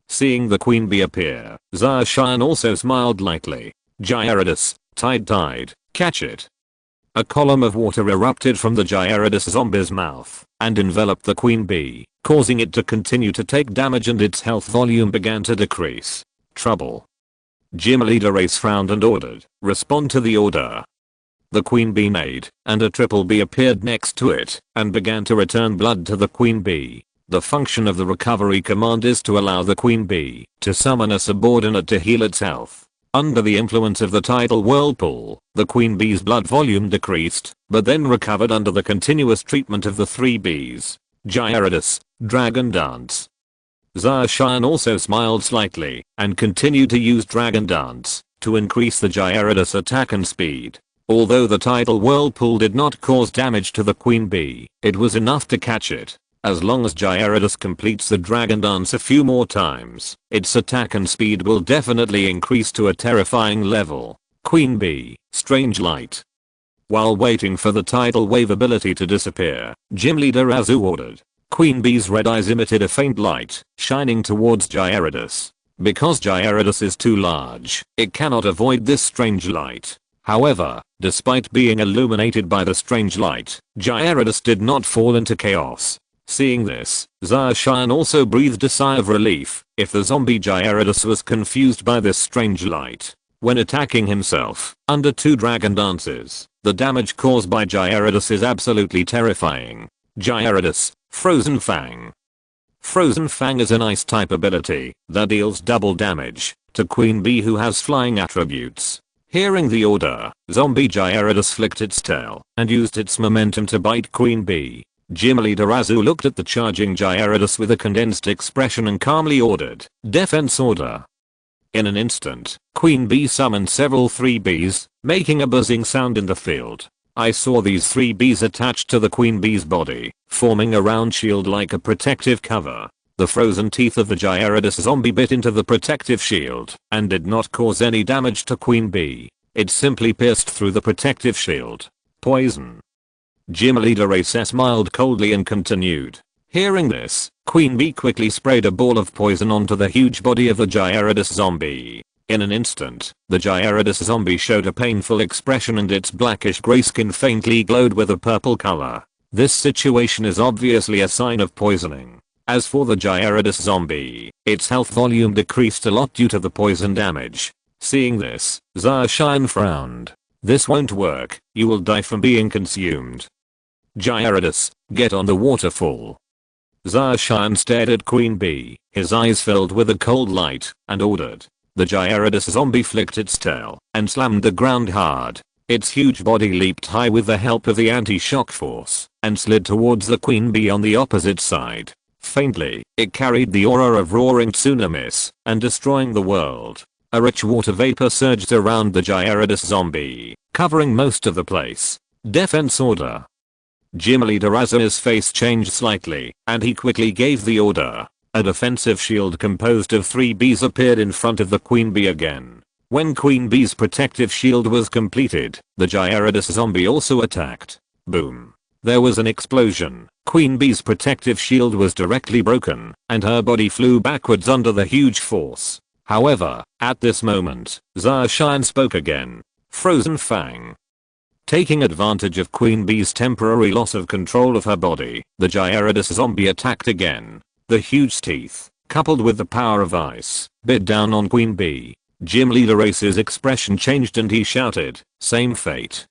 Seeing the Queen Bee appear, Zacian also smiled lightly. Gyarados, Tide, catch it. A column of water erupted from the Gyarados zombie's mouth and enveloped the Queen Bee, causing it to continue to take damage and its health volume began to decrease. Trouble. Gym Leader Ace frowned and ordered, respond to the order. The Queen Bee made, and a triple bee appeared next to it and began to return blood to the Queen Bee. The function of the recovery command is to allow the Queen Bee to summon a subordinate to heal its health. Under the influence of the tidal whirlpool, the Queen Bee's blood volume decreased, but then recovered under the continuous treatment of the 3 bees. Gyarados, Dragon Dance. Zacian also smiled slightly and continued to use Dragon Dance to increase the Gyarados attack and speed. Although the tidal whirlpool did not cause damage to the Queen Bee, it was enough to catch it. As long as Gyarados completes the Dragon Dance a few more times, its attack and speed will definitely increase to a terrifying level. Queen Bee, Strange Light. While waiting for the tidal wave ability to disappear, Gym Leader Azu ordered. Queen Bee's red eyes emitted a faint light, shining towards Gyarados. Because Gyarados is too large, it cannot avoid this strange light. However, despite being illuminated by the strange light, Gyarados did not fall into chaos. Seeing this, Zacian also breathed a sigh of relief. If the zombie Gyarados was confused by this strange light when attacking himself under 2 Dragon Dances, the damage caused by Gyarados is absolutely terrifying. Gyarados, Frozen Fang. Frozen Fang is an ice type ability that deals double damage to Queen Bee who has flying attributes. Hearing the order, zombie Gyarados flicked its tail and used its momentum to bite Queen Bee. Gym Leader Azu looked at the charging Gyarados with a condensed expression and calmly ordered, defense order. In an instant, Queen Bee summoned several 3 bees, making a buzzing sound in the field. I saw these 3 bees attached to the Queen Bee's body, forming a round shield like a protective cover. The frozen teeth of the Gyarados zombie bit into the protective shield and did not cause any damage to Queen Bee. It simply pierced through the protective shield. Poison. Gym Leader Ace smiled coldly and continued. Hearing this, Queen Bee quickly sprayed a ball of poison onto the huge body of the Gyarados zombie. In an instant, the Gyarados zombie showed a painful expression and its blackish gray skin faintly glowed with a purple color. This situation is obviously a sign of poisoning. As for the Gyarados zombie, its health volume decreased a lot due to the poison damage. Seeing this, Zacian frowned. This won't work, you will die from being consumed. Gyarados, get on the waterfall. Zacian stared at Queen Bee, his eyes filled with a cold light, and ordered. The Gyarados zombie flicked its tail and slammed the ground hard. Its huge body leaped high with the help of the anti-shock force and slid towards the Queen Bee on the opposite side. Faintly, it carried the aura of roaring tsunamis and destroying the world. A rich water vapor surged around the Gyarados zombie, covering most of the place. Defense order. Gym Leader Azu's face changed slightly, and he quickly gave the order. A defensive shield composed of 3 bees appeared in front of the Queen Bee again. When Queen Bee's protective shield was completed, the Gyarados zombie also attacked. Boom. There was an explosion. Queen Bee's protective shield was directly broken, and her body flew backwards under the huge force. However, at this moment, Zacian spoke again. Frozen Fang. Taking advantage of Queen Bee's temporary loss of control of her body, the Gyarados zombie attacked again. The huge teeth, coupled with the power of ice, bit down on Queen Bee. Gym Leader Ace's expression changed and he shouted, same fate.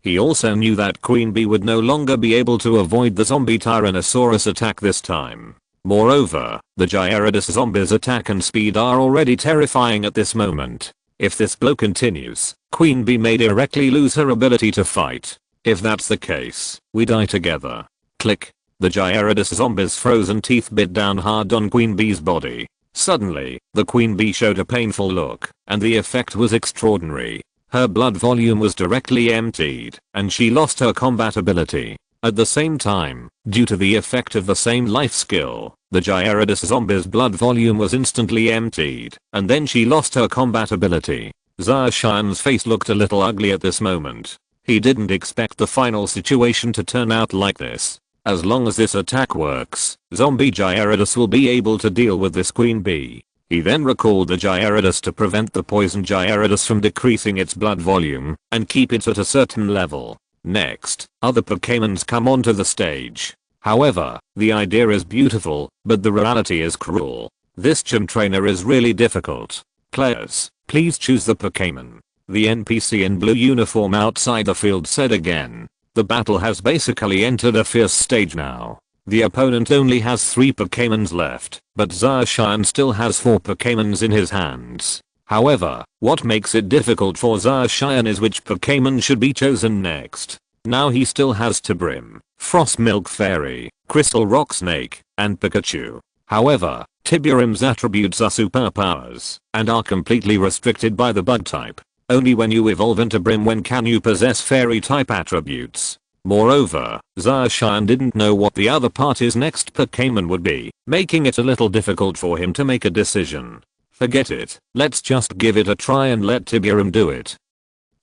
He also knew that Queen Bee would no longer be able to avoid the zombie Tyrannosaurus attack this time. Moreover, the Gyarados zombie's attack and speed are already terrifying at this moment. If this blow continues, Queen Bee may directly lose her ability to fight. If that's the case, we die together. Click. The Gyarados zombie's frozen teeth bit down hard on Queen Bee's body. Suddenly, the Queen Bee showed a painful look, and the effect was extraordinary. Her blood volume was directly emptied, and she lost her combat ability. At the same time, due to the effect of the same life skill, the Gyarados zombie's blood volume was instantly emptied, and then she lost her combat ability. Zacian's face looked a little ugly at this moment. He didn't expect the final situation to turn out like this. As long as this attack works, zombie Gyarados will be able to deal with this Queen Bee. He then recalled the Gyarados to prevent the poison Gyarados from decreasing its blood volume, and keep it at a certain level. Next, other Pokémons come onto the stage. However, the idea is beautiful, but the reality is cruel. This gym trainer is really difficult. Players, please choose the Pokémon. The NPC in blue uniform outside the field said again. The battle has basically entered a fierce stage now. The opponent only has 3 Pokémons left, but Zacian still has 4 Pokémons in his hands. However, what makes it difficult for Zacian is which Pokémon should be chosen next. Now he still has Tibrim, Frost Milk Fairy, Crystal Rock Snake, and Pikachu. However, Tiburim's attributes are superpowers, and are completely restricted by the bug type. Only when you evolve into Brim can you possess fairy type attributes. Moreover, Zacian didn't know what the other party's next Pokémon would be, making it a little difficult for him to make a decision. Forget it, let's just give it a try and let Tiburim do it.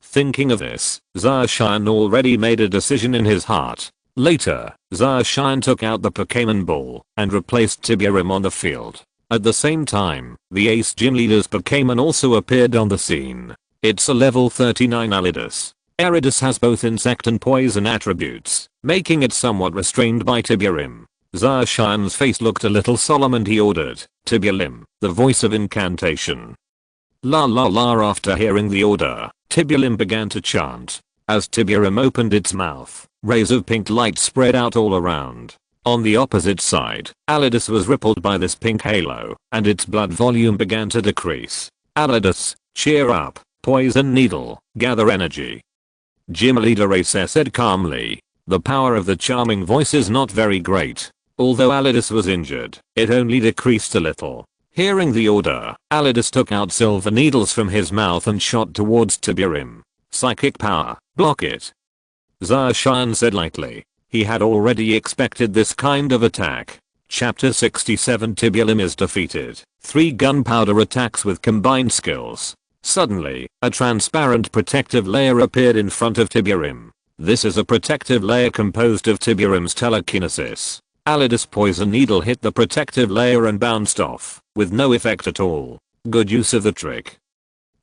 Thinking of this, Zacian already made a decision in his heart. Later, Zacian took out the Pokémon Ball and replaced Tiburim on the field. At the same time, the Ace Gym Leader's Pokémon also appeared on the scene. It's a level 39 Aridus. Aridus has both insect and poison attributes, making it somewhat restrained by Tiburim. Zacian's face looked a little solemn and he ordered, Tiburim, the voice of incantation. La la la. After hearing the order, Tiburim began to chant. As Tiburim opened its mouth, rays of pink light spread out all around. On the opposite side, Aridus was rippled by this pink halo, and its blood volume began to decrease. Aridus, cheer up, Poison Needle, gather energy. Gym Leader Ace said calmly. The power of the charming voice is not very great. Although Aridus was injured, it only decreased a little. Hearing the order, Aridus took out silver needles from his mouth and shot towards Tiburim. Psychic power, block it. Zacian said lightly. He had already expected this kind of attack. Chapter 67. Tiburim is defeated. 3 gunpowder attacks with combined skills. Suddenly, a transparent protective layer appeared in front of Tiburim. This is a protective layer composed of Tiburim's telekinesis. Aridus Poison Needle hit the protective layer and bounced off, with no effect at all. Good use of the trick.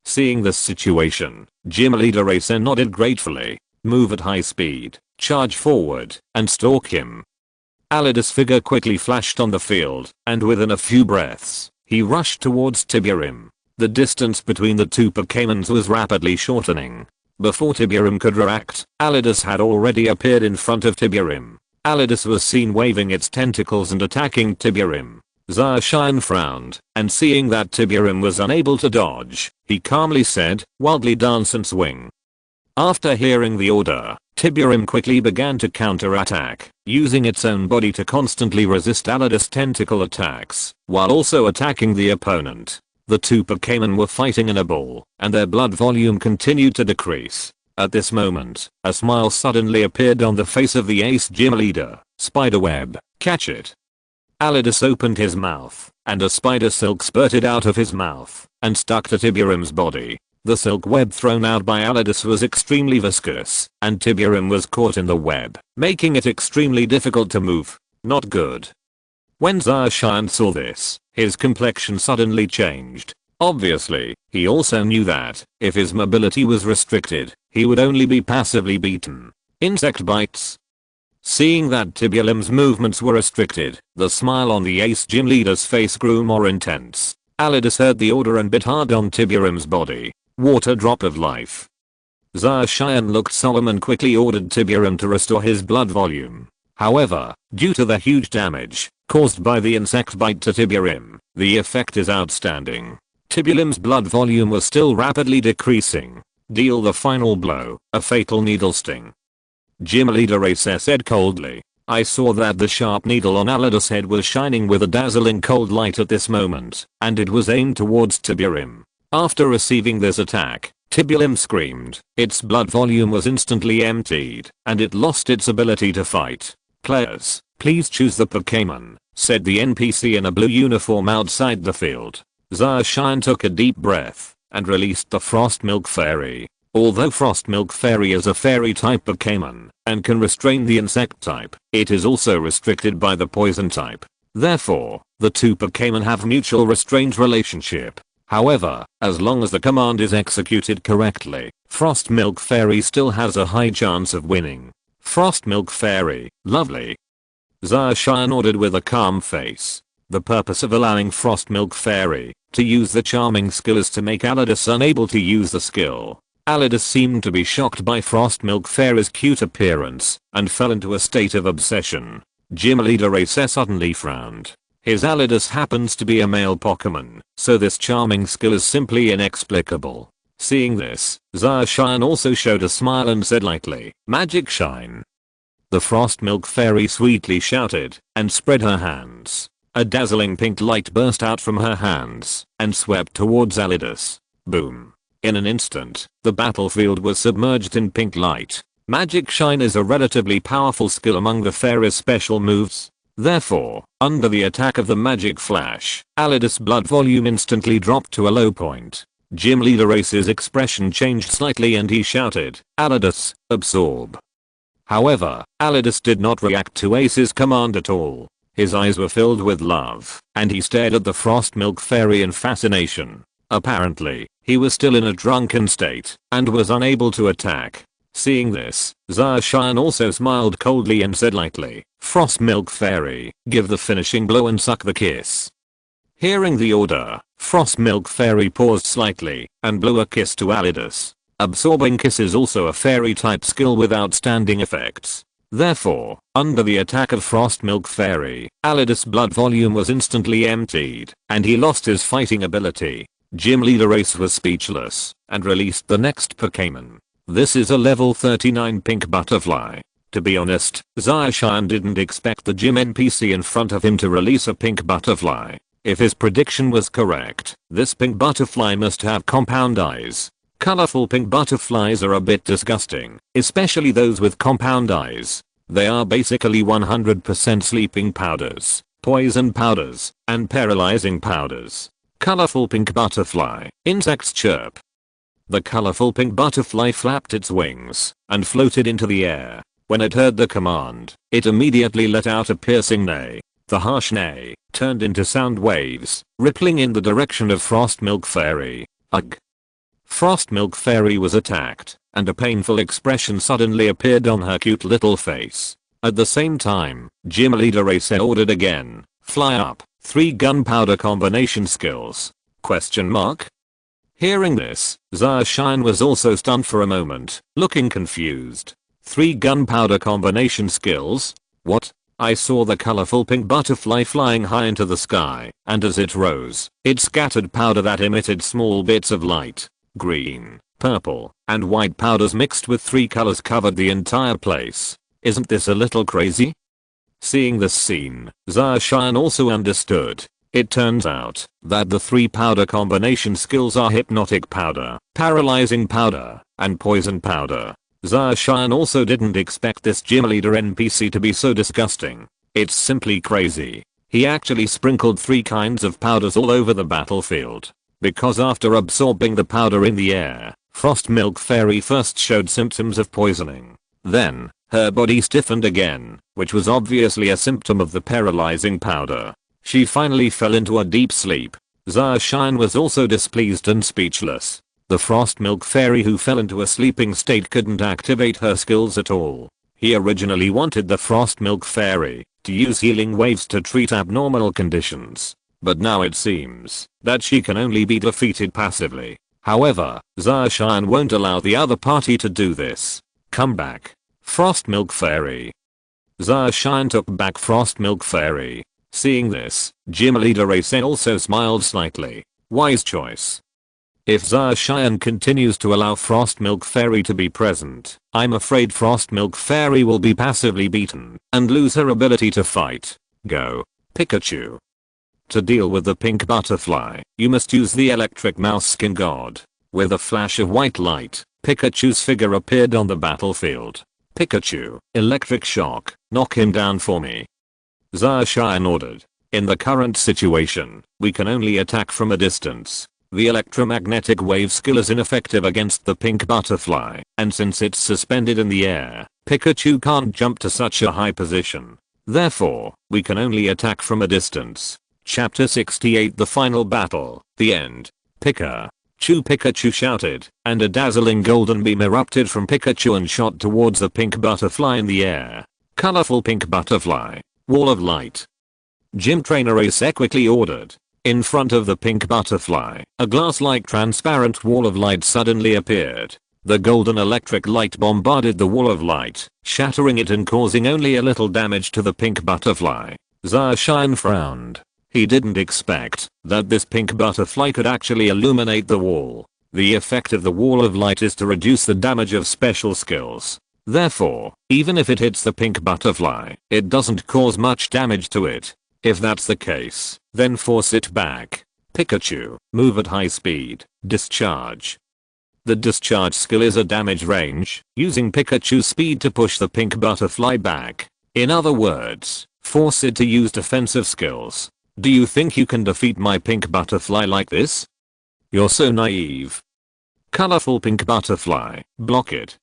Seeing this situation, Gym Leader Ace nodded gratefully. Move at high speed, charge forward, and stalk him. Aridus' figure quickly flashed on the field, and within a few breaths, he rushed towards Tiburim. The distance between the 2 Pokémons was rapidly shortening. Before Tiburim could react, Aridus had already appeared in front of Tiburim. Aridus was seen waving its tentacles and attacking Tiburim. Zacian frowned, and seeing that Tiburim was unable to dodge, he calmly said, wildly dance and swing. After hearing the order, Tiburim quickly began to counterattack, using its own body to constantly resist Aridus' tentacle attacks, while also attacking the opponent. The 2 Pokémon were fighting in a ball, and their blood volume continued to decrease. At this moment, a smile suddenly appeared on the face of the Ace Gym Leader. Spiderweb, catch it. Aridus opened his mouth, and a spider silk spurted out of his mouth, and stuck to Tiburim's body. The silk web thrown out by Aridus was extremely viscous, and Tiburim was caught in the web, making it extremely difficult to move. Not good. When Zacian saw this, his complexion suddenly changed. Obviously, he also knew that, if his mobility was restricted, he would only be passively beaten. Insect bites. Seeing that Tiburim's movements were restricted, the smile on the Ace Gym Leader's face grew more intense. Aridus heard the order and bit hard on Tiburim's body. Water Drop of Life. Zacian looked solemn and quickly ordered Tiburon to restore his blood volume. However, due to the huge damage caused by the insect bite to Tiburon, the effect is outstanding. Tiburon's blood volume was still rapidly decreasing. Deal the final blow, a fatal needle sting. Gym Leader Ace said coldly. I saw that the sharp needle on Alidus' head was shining with a dazzling cold light at this moment, and it was aimed towards Tiburon. After receiving this attack, Tiburon screamed. Its blood volume was instantly emptied, and it lost its ability to fight. Players, please choose the Pokémon, said the NPC in a blue uniform outside the field. Zacian took a deep breath, and released the Frost Milk Fairy. Although Frost Milk Fairy is a fairy type Pokémon, and can restrain the insect type, it is also restricted by the poison type. Therefore, the two Pokémon have mutual restraint relationship. However, as long as the command is executed correctly, Frost Milk Fairy still has a high chance of winning. Frost Milk Fairy, lovely. Zacian ordered with a calm face. The purpose of allowing Frost Milk Fairy to use the charming skill is to make Alidus unable to use the skill. Alidus seemed to be shocked by Frost Milk Fairy's cute appearance and fell into a state of obsession. Gym Leader Ace suddenly frowned. His Alidus happens to be a male Pokémon, so this charming skill is simply inexplicable. Seeing this, Zacian also showed a smile and said lightly, Magic Shine. The Frost Milk Fairy sweetly shouted and spread her hands. A dazzling pink light burst out from her hands and swept towards Alidus. Boom. In an instant, the battlefield was submerged in pink light. Magic Shine is a relatively powerful skill among the fairy's special moves. Therefore, under the attack of the Magic Flash, Alidus' blood volume instantly dropped to a low point. Gym Leader Ace's expression changed slightly and he shouted, Alidus, absorb. However, Alidus did not react to Ace's command at all. His eyes were filled with love, and he stared at the Frost Milk Fairy in fascination. Apparently, he was still in a drunken state, and was unable to attack. Seeing this, Zacian also smiled coldly and said lightly, Frost Milk Fairy, give the finishing blow and suck the kiss. Hearing the order, Frost Milk Fairy paused slightly, and blew a kiss to Alidus. Absorbing kiss is also a fairy type skill with outstanding effects. Therefore, under the attack of Frost Milk Fairy, Alidus' blood volume was instantly emptied, and he lost his fighting ability. Gym Leader Ace was speechless, and released the next Pokémon. This is a level 39 pink butterfly. To be honest, Zacian didn't expect the gym NPC in front of him to release a pink butterfly. If his prediction was correct, this pink butterfly must have compound eyes. Colorful pink butterflies are a bit disgusting, especially those with compound eyes. They are basically 100% sleeping powders, poison powders, and paralyzing powders. Colorful pink butterfly, insects chirp. The colorful pink butterfly flapped its wings and floated into the air. When it heard the command, it immediately let out a piercing neigh. The harsh neigh turned into sound waves, rippling in the direction of Frost Milk Fairy. Ugh. Frost Milk Fairy was attacked, and a painful expression suddenly appeared on her cute little face. At the same time, Gym Leader Ace ordered again, fly up, 3 gunpowder combination skills? Question mark? Hearing this, Zacian was also stunned for a moment, looking confused. 3 gunpowder combination skills? What? I saw the colorful pink butterfly flying high into the sky, and as it rose, it scattered powder that emitted small bits of light. Green, purple, and white powders mixed with 3 colors covered the entire place. Isn't this a little crazy? Seeing this scene, Zacian also understood. It turns out that the 3 powder combination skills are hypnotic powder, paralyzing powder, and poison powder. Zacian also didn't expect this gym leader NPC to be so disgusting. It's simply crazy. He actually sprinkled 3 kinds of powders all over the battlefield. Because after absorbing the powder in the air, Frost Milk Fairy first showed symptoms of poisoning. Then, her body stiffened again, which was obviously a symptom of the paralyzing powder. She finally fell into a deep sleep. Zacian was also displeased and speechless. The Frost Milk Fairy who fell into a sleeping state couldn't activate her skills at all. He originally wanted the Frost Milk Fairy to use healing waves to treat abnormal conditions. But now it seems that she can only be defeated passively. However, Zacian won't allow the other party to do this. Come back. Frost Milk Fairy. Zacian took back Frost Milk Fairy. Seeing this, Gym Leader Ace also smiled slightly. Wise choice. If Zacian continues to allow Frost Milk Fairy to be present, I'm afraid Frost Milk Fairy will be passively beaten and lose her ability to fight. Go, Pikachu. To deal with the pink butterfly, you must use the electric mouse skin god. With a flash of white light, Pikachu's figure appeared on the battlefield. Pikachu, electric shock, knock him down for me. Zacian ordered. In the current situation, we can only attack from a distance. The electromagnetic wave skill is ineffective against the pink butterfly, and since it's suspended in the air, Pikachu can't jump to such a high position. Therefore, we can only attack from a distance. Chapter 68 The Final Battle, The End. Pikachu shouted, and a dazzling golden beam erupted from Pikachu and shot towards the pink butterfly in the air. Colorful pink butterfly. Wall of light. Gym Trainer Ace quickly ordered. In front of the pink butterfly, a glass-like transparent wall of light suddenly appeared. The golden electric light bombarded the wall of light, shattering it and causing only a little damage to the pink butterfly. Zacian frowned. He didn't expect that this pink butterfly could actually illuminate the wall. The effect of the wall of light is to reduce the damage of special skills. Therefore, even if it hits the pink butterfly, it doesn't cause much damage to it. If that's the case, then force it back. Pikachu, move at high speed, discharge. The discharge skill is a damage range, using Pikachu's speed to push the pink butterfly back. In other words, force it to use defensive skills. Do you think you can defeat my pink butterfly like this? You're so naive. Colorful pink butterfly, block it.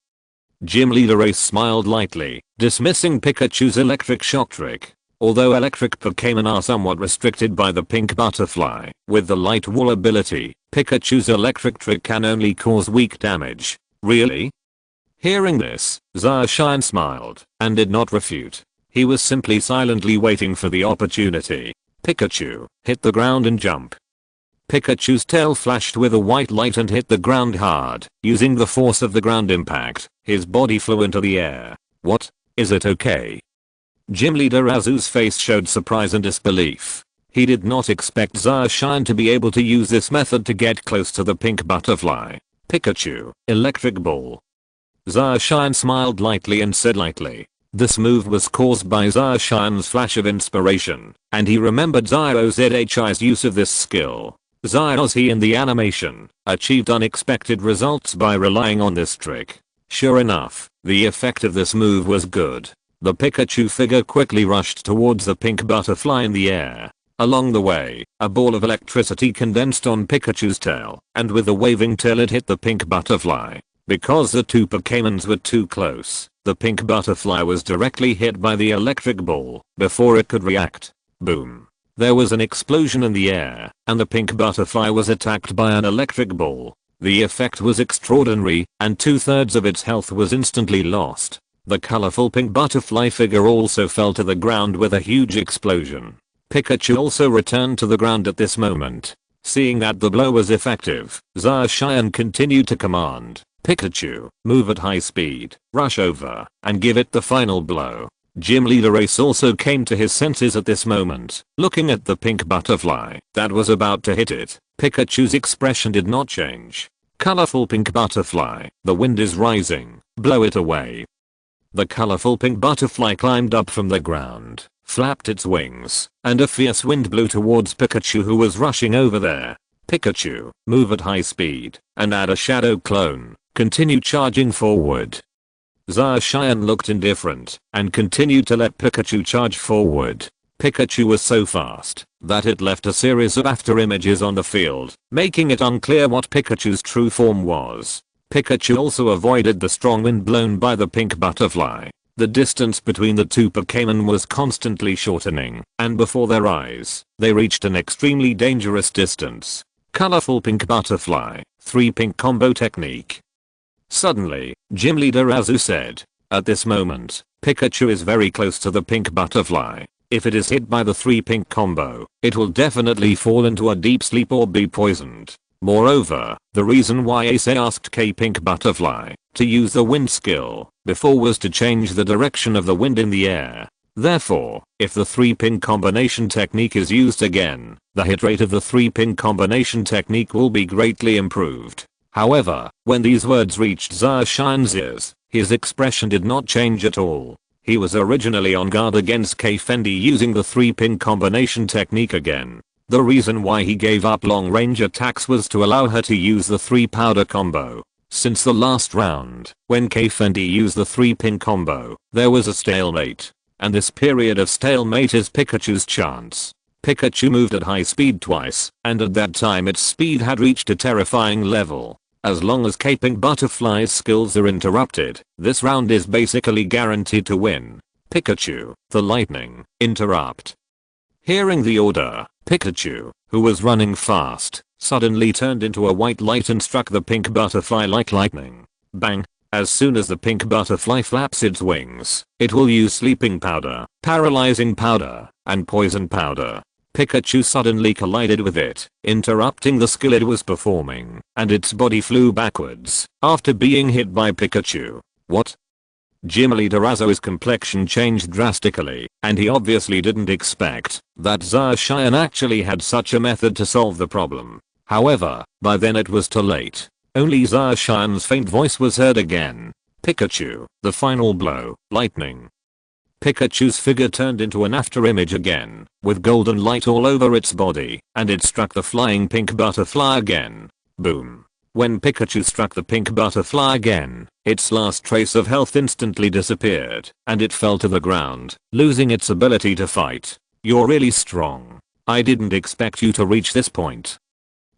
Gym Leader Ace smiled lightly, dismissing Pikachu's electric shock trick. Although electric Pokémon are somewhat restricted by the pink butterfly, with the light wall ability, Pikachu's electric trick can only cause weak damage. Really? Hearing this, Zacian smiled, and did not refute. He was simply silently waiting for the opportunity. Pikachu, hit the ground and jump. Pikachu's tail flashed with a white light and hit the ground hard. Using the force of the ground impact, his body flew into the air. What? Is it okay? Gym Leader Azu's face showed surprise and disbelief. He did not expect Zacian to be able to use this method to get close to the pink butterfly. Pikachu, electric ball. Zacian smiled lightly and said lightly. This move was caused by Zacian's flash of inspiration, and he remembered Zyozhi's use of this skill. Zyozhi in the animation achieved unexpected results by relying on this trick. Sure enough, the effect of this move was good. The Pikachu figure quickly rushed towards the pink butterfly in the air. Along the way, a ball of electricity condensed on Pikachu's tail, and with a waving tail it hit the pink butterfly. Because the two Pokémons were too close, the pink butterfly was directly hit by the electric ball before it could react. Boom. There was an explosion in the air, and the pink butterfly was attacked by an electric ball. The effect was extraordinary, and 2/3 of its health was instantly lost. The colorful pink butterfly figure also fell to the ground with a huge explosion. Pikachu also returned to the ground at this moment. Seeing that the blow was effective, Zacian continued to command, Pikachu, move at high speed, rush over, and give it the final blow. Gym Leader Ace also came to his senses at this moment. Looking at the pink butterfly that was about to hit it, Pikachu's expression did not change. Colorful pink butterfly, the wind is rising, blow it away. The colorful pink butterfly climbed up from the ground, flapped its wings, and a fierce wind blew towards Pikachu who was rushing over there. Pikachu, move at high speed, and add a shadow clone, continue charging forward. Zacian looked indifferent, and continued to let Pikachu charge forward. Pikachu was so fast, that it left a series of after images on the field, making it unclear what Pikachu's true form was. Pikachu also avoided the strong wind blown by the pink butterfly. The distance between the two Pokémon was constantly shortening, and before their eyes, they reached an extremely dangerous distance. Colorful pink butterfly, 3 pink combo technique. Suddenly, Gym Leader Azu said, at this moment, Pikachu is very close to the pink butterfly. If it is hit by the 3 pink combo, it will definitely fall into a deep sleep or be poisoned. Moreover, the reason why Ace asked K Pink Butterfly to use the wind skill before was to change the direction of the wind in the air. Therefore, if the 3-pin combination technique is used again, the hit rate of the 3-pin combination technique will be greatly improved. However, when these words reached Zarshine's ears, his expression did not change at all. He was originally on guard against K Fendi using the 3-pin combination technique again. The reason why he gave up long-range attacks was to allow her to use the 3-powder combo. Since the last round, when K Fendi used the 3-pin combo, there was a stalemate. And this period of stalemate is Pikachu's chance. Pikachu moved at high speed twice, and at that time its speed had reached a terrifying level. As long as K Pink Butterfly's skills are interrupted, this round is basically guaranteed to win. Pikachu, the lightning, interrupt. Hearing the order, Pikachu, who was running fast, suddenly turned into a white light and struck the pink butterfly like lightning. Bang! As soon as the pink butterfly flaps its wings, it will use sleeping powder, paralyzing powder, and poison powder. Pikachu suddenly collided with it, interrupting the skill it was performing, and its body flew backwards after being hit by Pikachu. What? Gym Leader Azo's complexion changed drastically, and he obviously didn't expect that Zarshian actually had such a method to solve the problem. However, by then it was too late. Only Zarshian's faint voice was heard again. Pikachu, the final blow, lightning. Pikachu's figure turned into an after image again, with golden light all over its body, and it struck the flying pink butterfly again. Boom. When Pikachu struck the pink butterfly again, its last trace of health instantly disappeared, and it fell to the ground, losing its ability to fight. You're really strong. I didn't expect you to reach this point.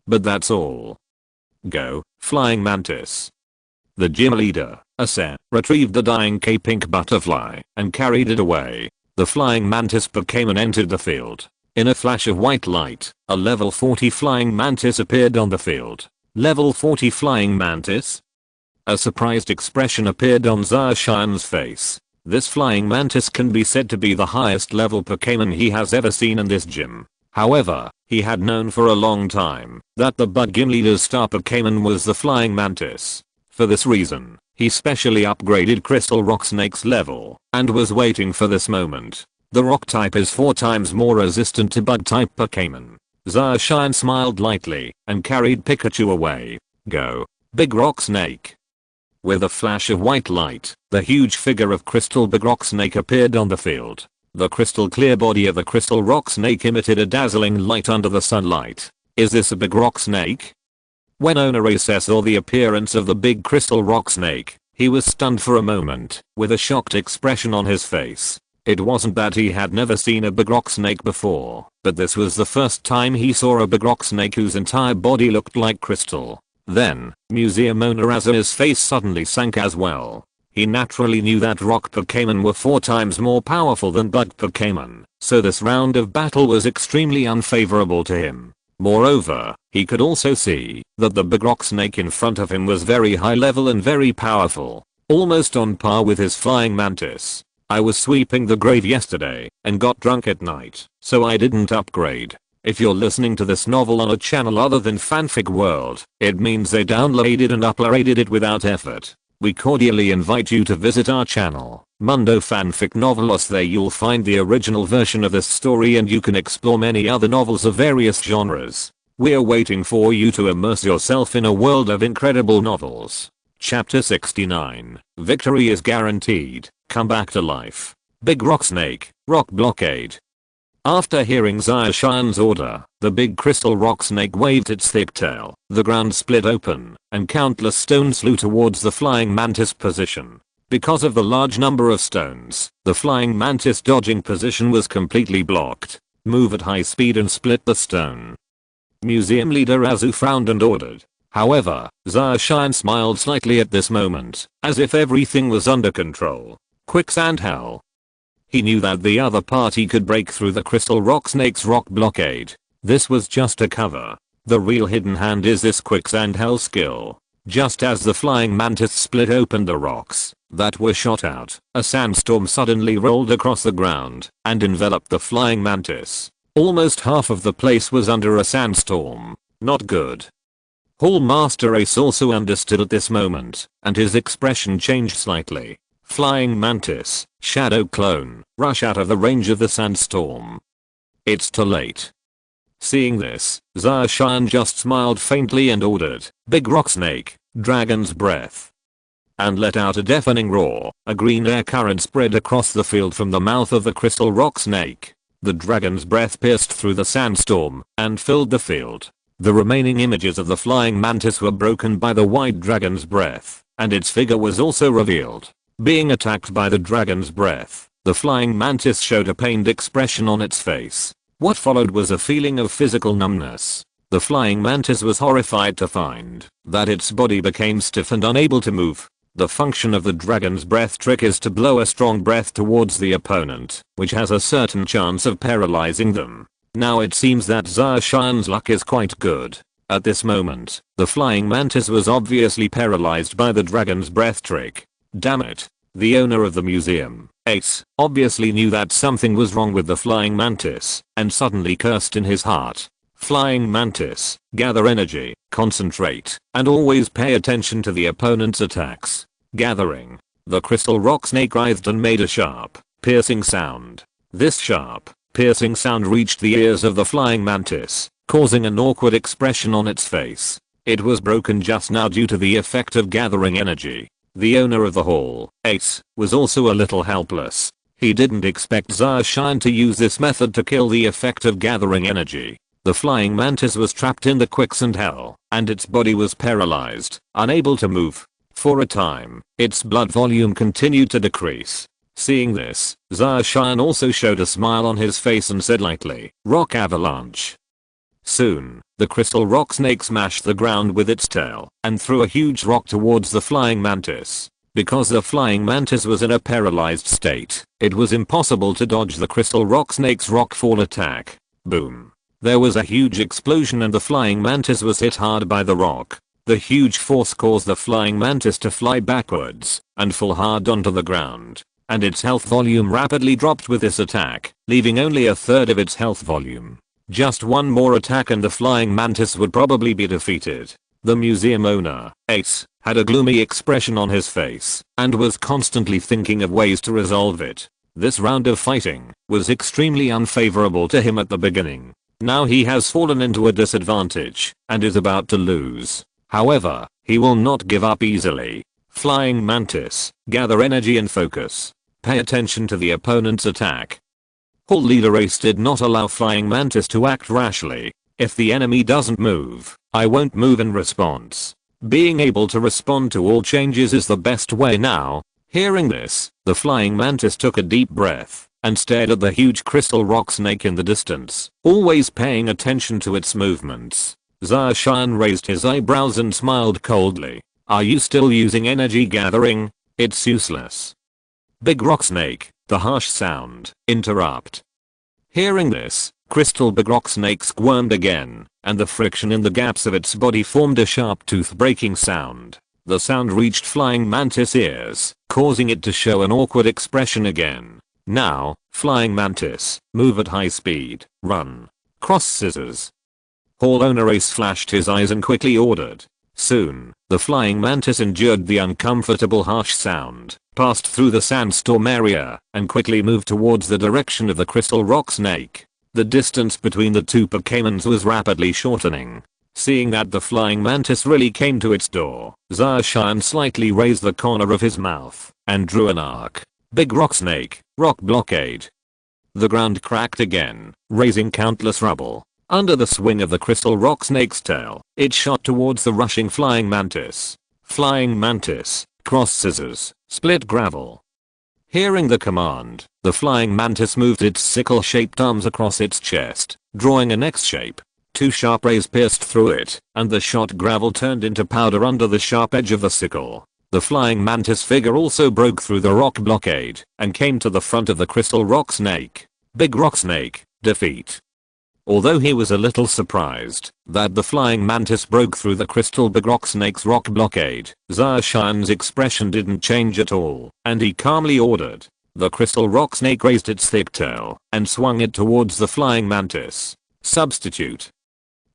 But that's all. Go, Flying Mantis. The gym leader, Asa, retrieved the dying K Pink Butterfly and carried it away. The Flying Mantis Pokémon entered the field. In a flash of white light, a level 40 Flying Mantis appeared on the field. Level 40 Flying Mantis? A surprised expression appeared on Zarshian's face. This Flying Mantis can be said to be the highest level Pokémon he has ever seen in this gym. However, he had known for a long time that the Bug Gym Leader's star Pokémon was the Flying Mantis. For this reason, he specially upgraded Crystal Rock Snake's level and was waiting for this moment. The rock type is 4 times more resistant to bug type Pokémon. Zarshian smiled lightly and carried Pikachu away. Go, Big Rock Snake. With a flash of white light, the huge figure of Crystal Big Rock Snake appeared on the field. The crystal clear body of the Crystal Rock Snake emitted a dazzling light under the sunlight. Is this a Big Rock Snake? When owner Ace saw the appearance of the big Crystal Rock Snake, he was stunned for a moment, with a shocked expression on his face. It wasn't that he had never seen a Big Rock Snake before, but this was the first time he saw a Big Rock Snake whose entire body looked like crystal. Then, museum owner Aza's face suddenly sank as well. He naturally knew that rock Pokémon were 4 times more powerful than bug Pokémon, so this round of battle was extremely unfavorable to him. Moreover, he could also see that the Big Rock Snake in front of him was very high level and very powerful, almost on par with his Flying Mantis. I was sweeping the grave yesterday and got drunk at night, so I didn't upgrade. If you're listening to this novel on a channel other than Fanfic World, it means they downloaded and uploaded it without effort. We cordially invite you to visit our channel, Mundo Fanfic Novelos. There you'll find the original version of this story and you can explore many other novels of various genres. We're waiting for you to immerse yourself in a world of incredible novels. Chapter 69. Victory is guaranteed. Come back to life. Big Rock Snake, Rock Blockade. After hearing Zarshian's order, the big Crystal Rock Snake waved its thick tail, the ground split open, and countless stones flew towards the Flying Mantis position. Because of the large number of stones, the Flying Mantis dodging position was completely blocked. Move at high speed and split the stone. Museum leader Azu frowned and ordered. However, Zarshian smiled slightly at this moment, as if everything was under control. Quicksand Hell. He knew that the other party could break through the Crystal Rock Snake's rock blockade. This was just a cover. The real hidden hand is this Quicksand Hell skill. Just as the Flying Mantis split open the rocks that were shot out, a sandstorm suddenly rolled across the ground and enveloped the Flying Mantis. Almost half of the place was under a sandstorm. Not good. Hall Master Ace also understood at this moment, and his expression changed slightly. Flying Mantis, Shadow Clone, rush out of the range of the sandstorm. It's too late. Seeing this, Zacian just smiled faintly and ordered, Big Rock Snake, Dragon's Breath. And let out a deafening roar. A green air current spread across the field from the mouth of the crystal rock snake. The dragon's breath pierced through the sandstorm and filled the field. The remaining images of the flying mantis were broken by the white dragon's breath, and its figure was also revealed. Being attacked by the dragon's breath, the flying mantis showed a pained expression on its face. What followed was a feeling of physical numbness. The flying mantis was horrified to find that its body became stiff and unable to move. The function of the dragon's breath trick is to blow a strong breath towards the opponent, which has a certain chance of paralyzing them. Now it seems that Zacian's luck is quite good. At this moment, the flying mantis was obviously paralyzed by the dragon's breath trick. Damn it. The owner of the museum, Ace, obviously knew that something was wrong with the flying mantis, and suddenly cursed in his heart. Flying mantis, gather energy, concentrate, and always pay attention to the opponent's attacks. Gathering. The crystal rock snake writhed and made a sharp, piercing sound. This sharp, piercing sound reached the ears of the flying mantis, causing an awkward expression on its face. It was broken just now due to the effect of gathering energy. The owner of the hall, Ace, was also a little helpless. He didn't expect Zacian to use this method to kill the effect of gathering energy. The flying mantis was trapped in the quicksand hell, and its body was paralyzed, unable to move. For a time, its blood volume continued to decrease. Seeing this, Zacian also showed a smile on his face and said lightly, Rock Avalanche. Soon, the crystal rock snake smashed the ground with its tail and threw a huge rock towards the flying mantis. Because the flying mantis was in a paralyzed state, it was impossible to dodge the crystal rock snake's rockfall attack. Boom. There was a huge explosion and the flying mantis was hit hard by the rock. The huge force caused the flying mantis to fly backwards and fall hard onto the ground, and its health volume rapidly dropped with this attack, leaving only a third of its health volume. Just one more attack and the flying mantis would probably be defeated. The museum owner, Ace, had a gloomy expression on his face and was constantly thinking of ways to resolve it. This round of fighting was extremely unfavorable to him at the beginning. Now he has fallen into a disadvantage and is about to lose. However, he will not give up easily. Flying mantis, gather energy and focus. Pay attention to the opponent's attack. Hall leader Ace did not allow flying mantis to act rashly. If the enemy doesn't move, I won't move in response. Being able to respond to all changes is the best way now. Hearing this, the flying mantis took a deep breath and stared at the huge crystal rock snake in the distance, always paying attention to its movements. Zacian raised his eyebrows and smiled coldly. Are you still using energy gathering? It's useless. Big rock snake, the harsh sound, interrupt. Hearing this, crystal big rock snake squirmed again, and the friction in the gaps of its body formed a sharp tooth-breaking sound. The sound reached flying mantis ears, causing it to show an awkward expression again. Now, flying mantis, move at high speed, run. Cross scissors. Hall owner Ace flashed his eyes and quickly ordered. Soon, the flying mantis endured the uncomfortable harsh sound, passed through the sandstorm area, and quickly moved towards the direction of the crystal rock snake. The distance between the two Pokémons was rapidly shortening. Seeing that the flying mantis really came to its door, Zacian slightly raised the corner of his mouth and drew an arc. Big rock snake, rock blockade. The ground cracked again, raising countless rubble. Under the swing of the crystal rock snake's tail, it shot towards the rushing flying mantis. Flying mantis, cross scissors, split gravel. Hearing the command, the flying mantis moved its sickle-shaped arms across its chest, drawing an X shape. Two sharp rays pierced through it, and the shot gravel turned into powder under the sharp edge of the sickle. The flying mantis figure also broke through the rock blockade and came to the front of the crystal rock snake. Big rock snake, defeat. Although he was a little surprised that the flying mantis broke through the crystal big rock snake's rock blockade, Zacian's expression didn't change at all, and he calmly ordered. The crystal rock snake raised its thick tail and swung it towards the flying mantis. Substitute.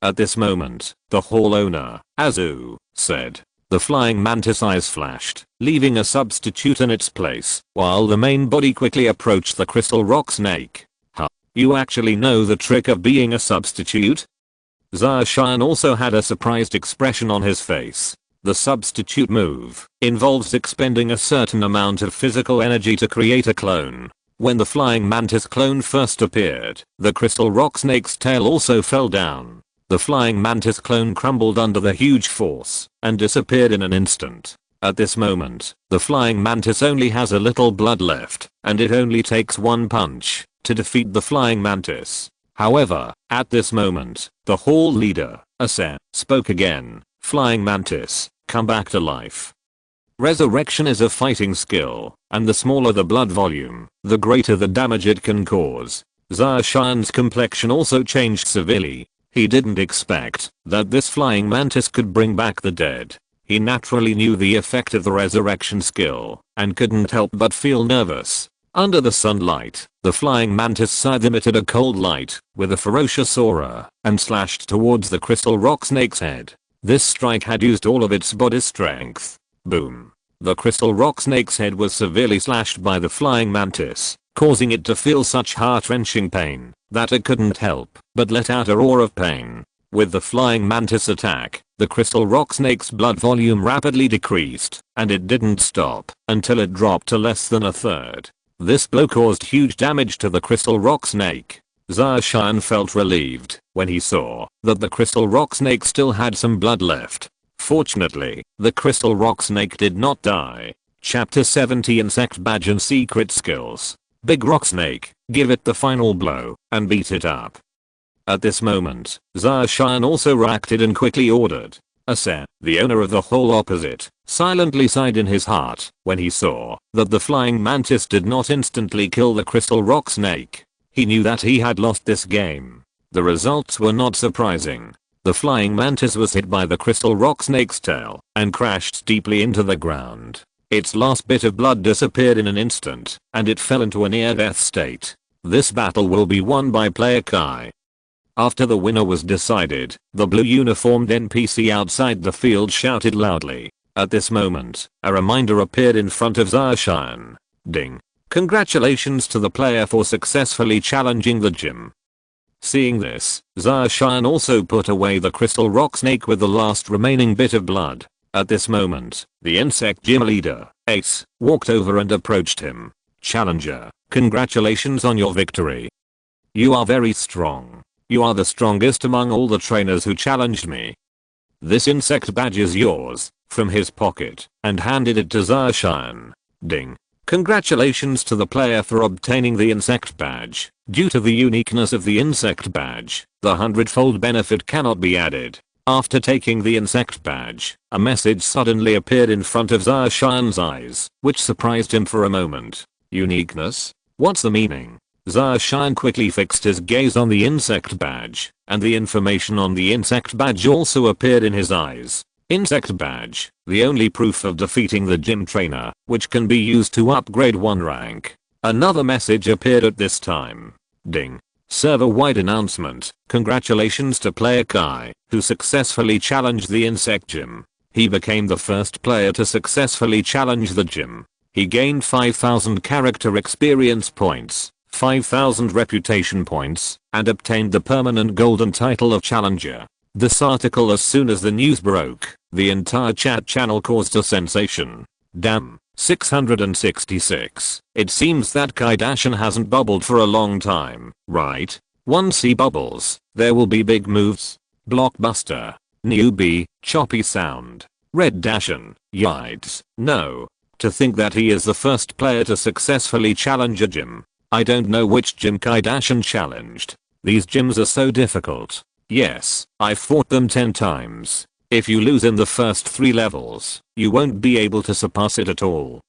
At this moment, the hall owner, Azu, said. The flying mantis eyes flashed, leaving a substitute in its place, while the main body quickly approached the crystal rock snake. Huh. You actually know the trick of being a substitute? Zarshan also had a surprised expression on his face. The substitute move involves expending a certain amount of physical energy to create a clone. When the flying mantis clone first appeared, the crystal rock snake's tail also fell down. The flying mantis clone crumbled under the huge force and disappeared in an instant. At this moment, the flying mantis only has a little blood left, and it only takes one punch to defeat the flying mantis. However, at this moment, the hall leader, Ase, spoke again. Flying mantis, come back to life. Resurrection is a fighting skill, and the smaller the blood volume, the greater the damage it can cause. Zarshan's complexion also changed severely. He didn't expect that this flying mantis could bring back the dead. He naturally knew the effect of the resurrection skill, and couldn't help but feel nervous. Under the sunlight, the flying mantis scythe emitted a cold light, with a ferocious aura, and slashed towards the crystal rock snake's head. This strike had used all of its body strength. Boom. The crystal rock snake's head was severely slashed by the flying mantis, causing it to feel such heart-wrenching pain that it couldn't help but let out a roar of pain. With the flying mantis attack, the crystal rock snake's blood volume rapidly decreased, and it didn't stop until it dropped to less than a third. This blow caused huge damage to the crystal rock snake. Zarshan felt relieved when he saw that the crystal rock snake still had some blood left. Fortunately, the crystal rock snake did not die. Chapter 70 Insect Badge and Secret Skills. Big rock snake, give it the final blow and beat it up. At this moment, Zarshan also reacted and quickly ordered. Ase, the owner of the hall opposite, silently sighed in his heart when he saw that the flying mantis did not instantly kill the crystal rock snake. He knew that he had lost this game. The results were not surprising. The flying mantis was hit by the crystal rock snake's tail and crashed deeply into the ground. Its last bit of blood disappeared in an instant, and it fell into a near-death state. This battle will be won by player Kai. After the winner was decided, the blue uniformed NPC outside the field shouted loudly. At this moment, a reminder appeared in front of Zarshan. Ding. Congratulations to the player for successfully challenging the gym. Seeing this, Zarshan also put away the crystal rock snake with the last remaining bit of blood. At this moment, the insect gym leader, Ace, walked over and approached him. Challenger, congratulations on your victory. You are very strong. You are the strongest among all the trainers who challenged me. This insect badge is yours, from his pocket, and handed it to Zarshan. Ding. Congratulations to the player for obtaining the insect badge. Due to the uniqueness of the insect badge, the hundredfold benefit cannot be added. After taking the insect badge, a message suddenly appeared in front of Zarshan's eyes, which surprised him for a moment. Uniqueness? What's the meaning? Zarshan quickly fixed his gaze on the insect badge, and the information on the insect badge also appeared in his eyes. Insect badge, the only proof of defeating the gym trainer, which can be used to upgrade one rank. Another message appeared at this time. Ding. Server-wide announcement. Congratulations to player Kai, who successfully challenged the insect gym. He became the first player to successfully challenge the gym. He gained 5,000 character experience points, 5,000 reputation points, and obtained the permanent golden title of challenger. This article, as soon as the news broke, the entire chat channel caused a sensation. Damn. 666. It seems that Kaidashan hasn't bubbled for a long time, right? Once he bubbles, there will be big moves. Blockbuster. Newbie. Choppy sound. Red Dashan. Yides. No. To think that he is the first player to successfully challenge a gym. I don't know which gym Kaidashan challenged. These gyms are so difficult. Yes, I've fought them 10 times. If you lose in the first 3 levels, you won't be able to surpass it at all.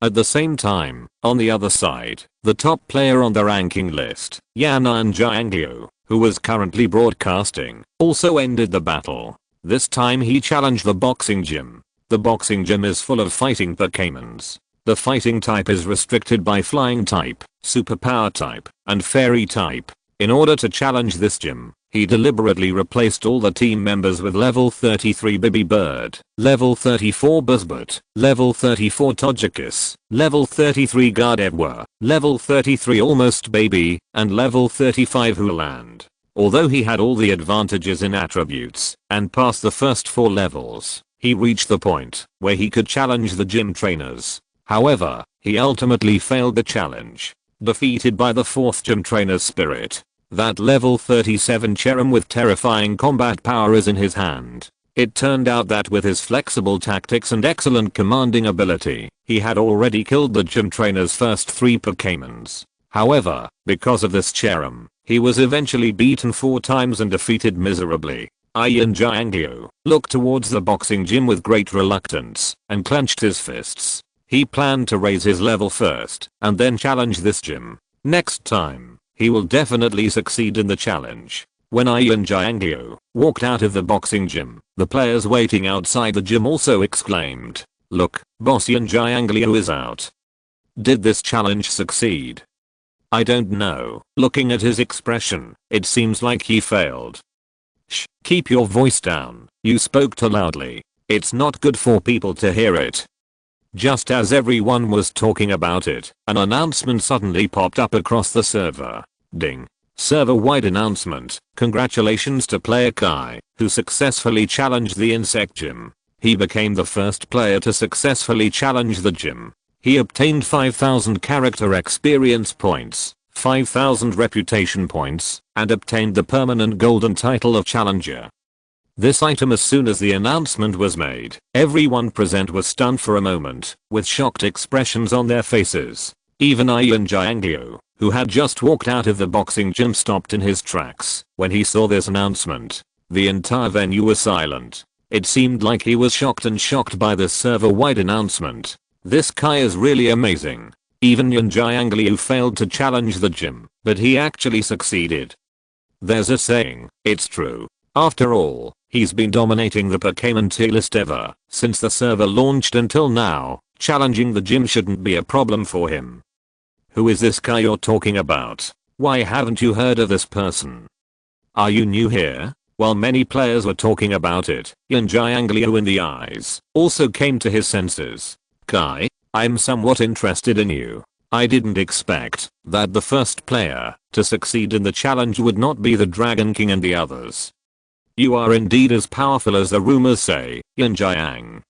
At the same time, on the other side, the top player on the ranking list, Yanan Jianglio, who was currently broadcasting, also ended the battle. This time he challenged the boxing gym. The boxing gym is full of fighting Pokémons. The fighting type is restricted by flying type, superpower type, and fairy type. In order to challenge this gym, He deliberately replaced all the team members with level 33 Bibi Bird, level 34 Buzzbot, level 34 Togekiss, level 33 Gardevoir, level 33 Almost Baby, and level 35 Hooland. Although he had all the advantages in attributes and passed the first 4 levels, he reached the point where he could challenge the gym trainers. However, he ultimately failed the challenge, defeated by the 4th gym trainer's Spirit. That level 37 Cherrim with terrifying combat power is in his hand. It turned out that with his flexible tactics and excellent commanding ability, he had already killed the gym trainer's first 3 Pokémons. However, because of this Cherrim, he was eventually beaten 4 times and defeated miserably. Ian Jianglio looked towards the boxing gym with great reluctance and clenched his fists. He planned to raise his level first and then challenge this gym. Next time, he will definitely succeed in the challenge. When Ian Jianglio walked out of the boxing gym, the players waiting outside the gym also exclaimed, "Look, Boss Ian Jianglio is out." Did this challenge succeed? I don't know. Looking at his expression, it seems like he failed. Shh, keep your voice down. You spoke too loudly. It's not good for people to hear it. Just as everyone was talking about it, an announcement suddenly popped up across the server. Ding. Server-wide announcement. Congratulations to player Kai, who successfully challenged the insect gym. He became the first player to successfully challenge the gym. He obtained 5,000 character experience points, 5,000 reputation points, and obtained the permanent golden title of challenger. This item, as soon as the announcement was made, everyone present was stunned for a moment, with shocked expressions on their faces. Even Ian Jianglio, who had just walked out of the boxing gym, stopped in his tracks when he saw this announcement. The entire venue was silent. It seemed like he was shocked by this server-wide announcement. This Kai is really amazing. Even Ian Jianglio failed to challenge the gym, but he actually succeeded. There's a saying, it's true. After all, he's been dominating the Pokémon tier list ever since the server launched until now. Challenging the gym shouldn't be a problem for him. Who is this guy you're talking about? Why haven't you heard of this person? Are you new here? While many players were talking about it, Ian Jianglio in the eyes also came to his senses. Kai, I'm somewhat interested in you. I didn't expect that the first player to succeed in the challenge would not be the Dragon King and the others. You are indeed as powerful as the rumors say, Ian Jiang.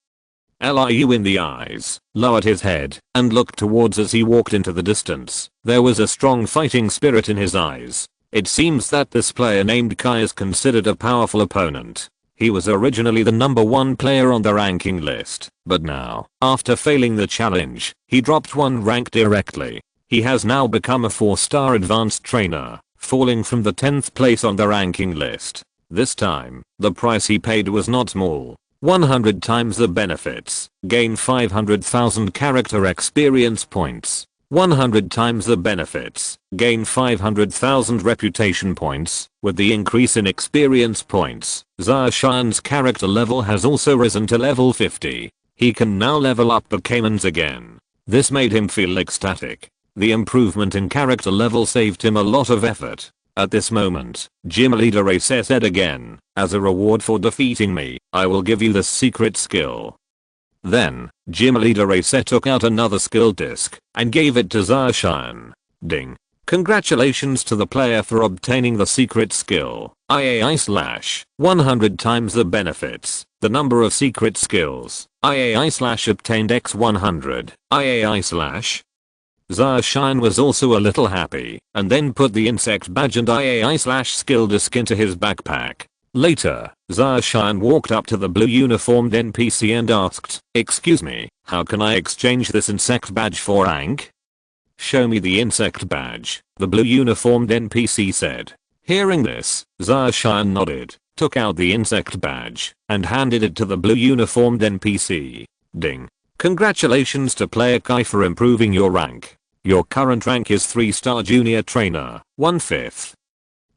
Liu in the eyes, lowered his head, and looked towards as he walked into the distance. There was a strong fighting spirit in his eyes. It seems that this player named Kai is considered a powerful opponent. He was originally the #1 player on the ranking list, but now, after failing the challenge, he dropped 1 rank directly. He has now become a 4-star advanced trainer, falling from the 10th place on the ranking list. This time, the price he paid was not small. 100 times the benefits, gain 500,000 character experience points. 100 times the benefits, gain 500,000 reputation points. With the increase in experience points, Zacian's character level has also risen to level 50. He can now level up Pokémons again. This made him feel ecstatic. The improvement in character level saved him a lot of effort. At this moment, Gym Leader Ace said again, as a reward for defeating me, I will give you the secret skill. Then, Gym Leader Ace took out another skill disc and gave it to Zacian. Ding. Congratulations to the player for obtaining the secret skill. IAI/ 100 times the benefits. The number of secret skills. IAI/ obtained x 100. IAI/. Zacian was also a little happy, and then put the insect badge and IAI/ skill disc into his backpack. Later, Zacian walked up to the blue uniformed NPC and asked, "Excuse me, how can I exchange this insect badge for rank?" "Show me the insect badge," the blue uniformed NPC said. Hearing this, Zacian nodded, took out the insect badge, and handed it to the blue uniformed NPC. Ding. Congratulations to player Kai for improving your rank. Your current rank is 3-star junior trainer, 1/5.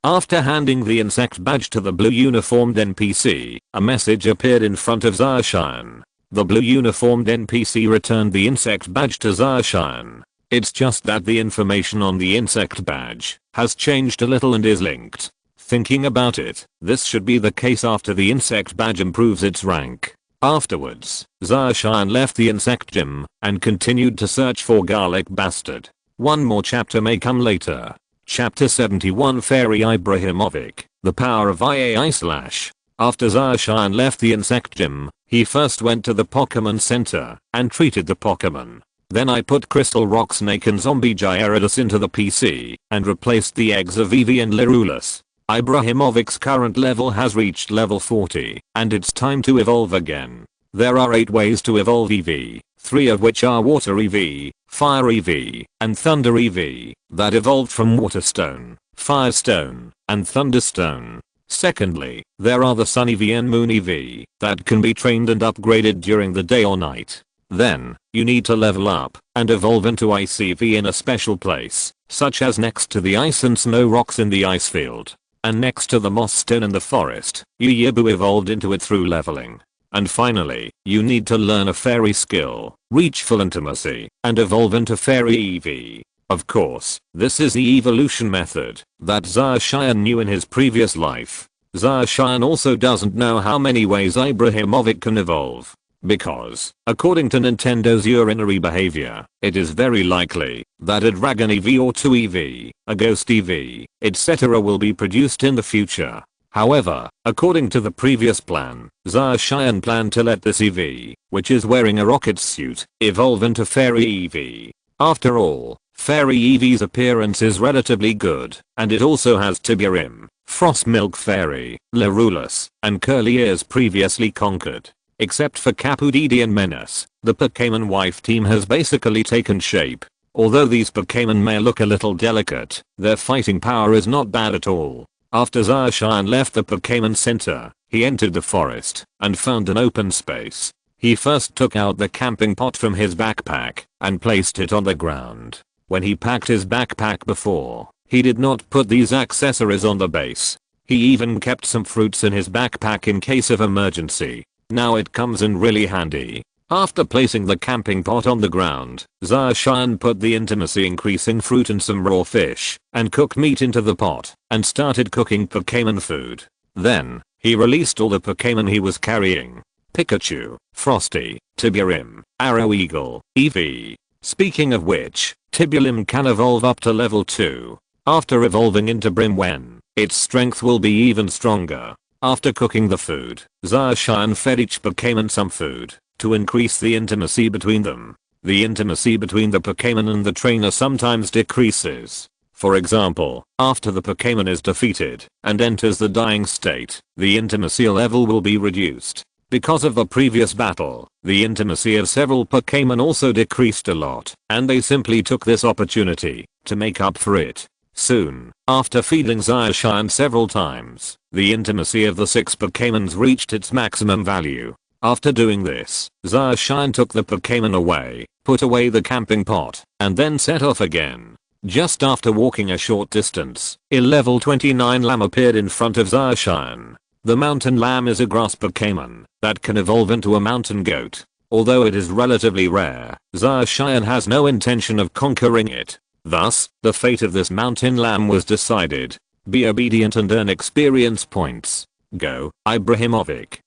After handing the insect badge to the blue uniformed NPC, a message appeared in front of Zacian. The blue uniformed NPC returned the insect badge to Zacian. It's just that the information on the insect badge has changed a little and is linked. Thinking about it, this should be the case after the insect badge improves its rank. Afterwards, Zarshan left the insect gym and continued to search for Garlic Bastard. One more chapter may come later. Chapter 71 Fairy Ibrahimovic, The Power of IAI/. After Zarshan left the insect gym, he first went to the Pokémon Center and treated the Pokémon. Then I put Crystal Rock Snake and Zombie Gyarados into the PC and replaced the eggs of Eevee and Lirulus. Ibrahimovic's current level has reached level 40 and it's time to evolve again. There are 8 ways to evolve Eevee, 3 of which are Water Eevee, Fire Eevee, and Thunder Eevee, that evolved from Waterstone, Firestone, and Thunderstone. Secondly, there are the Sun Eevee and Moon Eevee that can be trained and upgraded during the day or night. Then, you need to level up and evolve into Ice Eevee in a special place, such as next to the ice and snow rocks in the ice field. And next to the moss stone in the forest, Yibu evolved into it through leveling. And finally, you need to learn a fairy skill, reach full intimacy, and evolve into Fairy Eevee. Of course, this is the evolution method that Zarshan knew in his previous life. Zarshan also doesn't know how many ways Ibrahimovic can evolve. Because, according to Nintendo's urinary behavior, it is very likely that a Dragon Eevee or 2 Eevee, a Ghost Eevee, etc. will be produced in the future. However, according to the previous plan, Zarshan planned to let this Eevee, which is wearing a rocket suit, evolve into Fairy Eevee. After all, Fairy Eevee's appearance is relatively good, and it also has Tiburim, Frostmilk Fairy, Lirulus, and Curly Ears previously conquered. Except for Capudidi and Menace, the Pokémon wife team has basically taken shape. Although these Pokémon may look a little delicate, their fighting power is not bad at all. After Zarshan left the Pokémon Center, he entered the forest and found an open space. He first took out the camping pot from his backpack and placed it on the ground. When he packed his backpack before, he did not put these accessories on the base. He even kept some fruits in his backpack in case of emergency. Now it comes in really handy. After placing the camping pot on the ground, Zarshan put the intimacy increasing fruit and some raw fish and cooked meat into the pot and started cooking Pokémon food. Then, he released all the Pokémon he was carrying. Pikachu, Frosty, Tiburim, Arrow Eagle, Eevee. Speaking of which, Tiburim can evolve up to level 2. After evolving into Brimwen, its strength will be even stronger. After cooking the food, Zarshan fed each Pokémon some food to increase the intimacy between them. The intimacy between the Pokémon and the trainer sometimes decreases. For example, after the Pokémon is defeated and enters the dying state, the intimacy level will be reduced. Because of the previous battle, the intimacy of several Pokémon also decreased a lot, and they simply took this opportunity to make up for it. Soon, after feeding Zarshan several times, the intimacy of the 6 Pokémons reached its maximum value. After doing this, Zarshan took the Pokémon away, put away the camping pot, and then set off again. Just after walking a short distance, a level 29 lamb appeared in front of Zarshan. The mountain lamb is a grass Pokémon that can evolve into a mountain goat. Although it is relatively rare, Zarshan has no intention of conquering it. Thus, the fate of this mountain lamb was decided. Be obedient and earn experience points. Go, Ibrahimovic.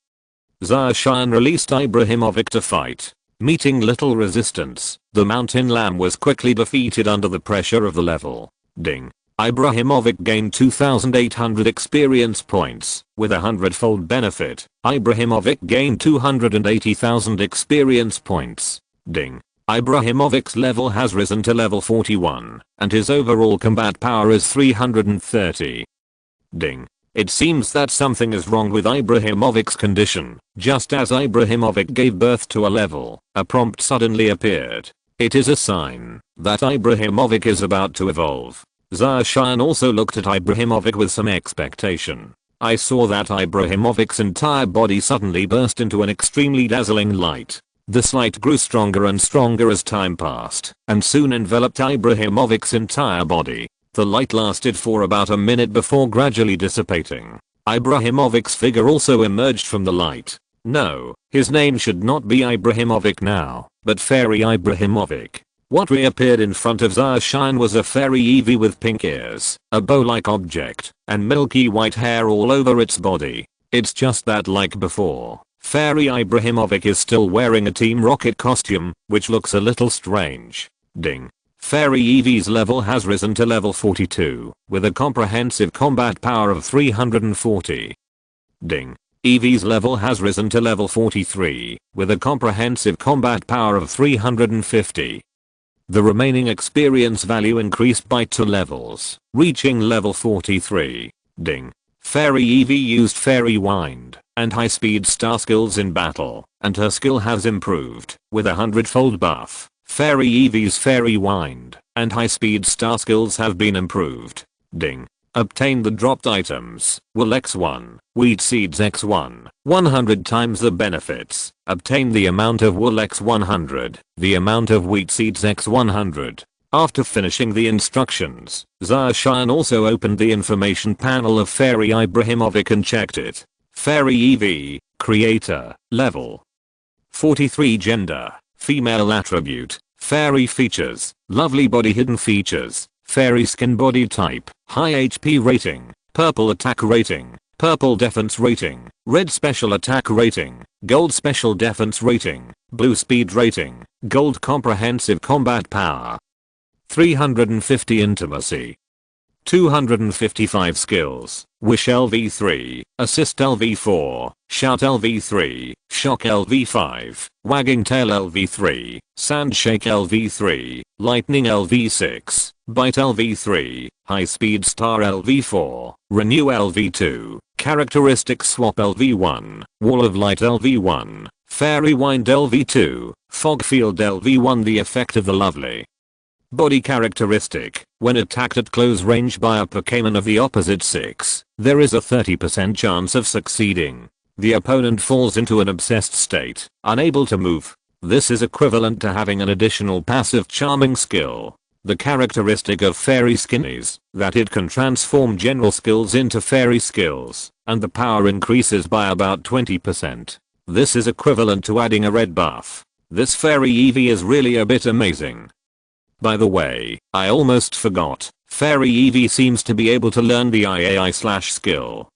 Zarshan released Ibrahimovic to fight. Meeting little resistance, the mountain lamb was quickly defeated under the pressure of the level. Ding. Ibrahimovic gained 2,800 experience points. With a hundredfold benefit, Ibrahimovic gained 280,000 experience points. Ding. Ibrahimovic's level has risen to level 41, and his overall combat power is 330. Ding. It seems that something is wrong with Ibrahimovic's condition. Just as Ibrahimovic gave birth to a level, a prompt suddenly appeared. It is a sign that Ibrahimovic is about to evolve. Zarshan also looked at Ibrahimovic with some expectation. I saw that Ibrahimovic's entire body suddenly burst into an extremely dazzling light. This light grew stronger and stronger as time passed, and soon enveloped Ibrahimovic's entire body. The light lasted for about a minute before gradually dissipating. Ibrahimovic's figure also emerged from the light. No, his name should not be Ibrahimovic now, but Fairy Ibrahimovic. What reappeared in front of Zarshian was a fairy Eevee with pink ears, a bow-like object, and milky white hair all over its body. It's just that like before, Fairy Ibrahimovic is still wearing a Team Rocket costume, which looks a little strange. Ding. Fairy Eevee's level has risen to level 42, with a comprehensive combat power of 340. Ding. Eevee's level has risen to level 43, with a comprehensive combat power of 350. The remaining experience value increased by 2 levels, reaching level 43. Ding. Fairy Eevee used Fairy Wind and high-speed star skills in battle, and her skill has improved with a 100-fold buff. Fairy Eevee's Fairy Wind and high-speed star skills have been improved. Ding. Obtain the dropped items, Wool X1, Wheat Seeds X1, 100 times the benefits. Obtain the amount of Wool X100, the amount of Wheat Seeds X100. After finishing the instructions, Zarshian also opened the information panel of Fairy Ibrahimovic and checked it. Fairy Eevee, Creator, Level 43 Gender, Female Attribute, Fairy Features, Lovely Body Hidden Features, Fairy Skin Body Type, High HP Rating, Purple Attack Rating, Purple Defense Rating, Red Special Attack Rating, Gold Special Defense Rating, Blue Speed Rating, Gold Comprehensive Combat Power, 350 Intimacy, 255 Skills, Wish LV3, Assist LV4, Shout LV3, Shock LV5, Wagging Tail LV3, Sandshake LV3, Lightning LV6, Bite LV3, High Speed Star LV4, Renew LV2, Characteristic Swap LV1, Wall of Light LV1, Fairy Wind LV2, Fog Field LV1. The effect of the lovely body characteristic: when attacked at close range by a Pokémon of the opposite sex, there is a 30% chance of succeeding. The opponent falls into an obsessed state, unable to move. This is equivalent to having an additional passive charming skill. The characteristic of Fairy Skin is that it can transform general skills into fairy skills, and the power increases by about 20%. This is equivalent to adding a red buff. This Fairy Eevee is really a bit amazing. By the way, I almost forgot, Fairy Eevee seems to be able to learn the IAI/ skill.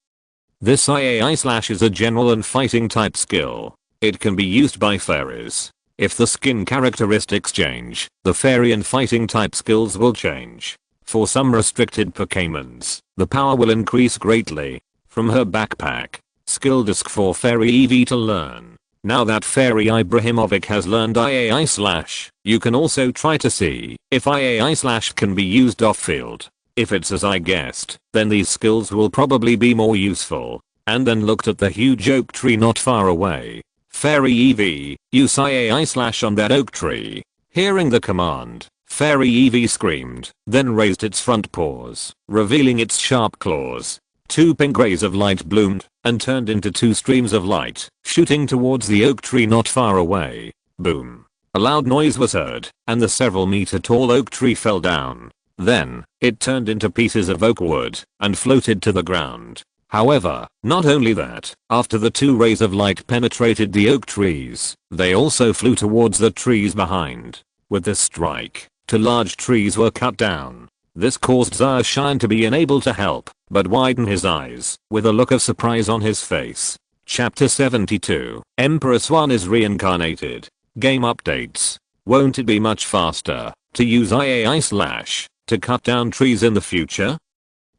This IAI/ is a general and fighting type skill. It can be used by fairies. If the skin characteristics change, the fairy and fighting type skills will change. For some restricted Pokémons, the power will increase greatly. From her backpack, skill disc for Fairy Eevee to learn. Now that Fairy Ibrahimovic has learned IAI/, you can also try to see if IAI/ can be used off-field. If it's as I guessed, then these skills will probably be more useful. And then looked at the huge oak tree not far away. Fairy Eevee, use IAI/ on that oak tree. Hearing the command, Fairy Eevee screamed, then raised its front paws, revealing its sharp claws. 2 pink rays of light bloomed and turned into 2 streams of light, shooting towards the oak tree not far away. Boom. A loud noise was heard, and the several meter tall oak tree fell down. Then, it turned into pieces of oak wood and floated to the ground. However, not only that, after the 2 rays of light penetrated the oak trees, they also flew towards the trees behind. With this strike, 2 large trees were cut down. This caused Zarshian to be unable to help but widen his eyes with a look of surprise on his face. Chapter 72, Empress 1 is reincarnated. Game updates. Won't it be much faster to use IAI/ to cut down trees in the future?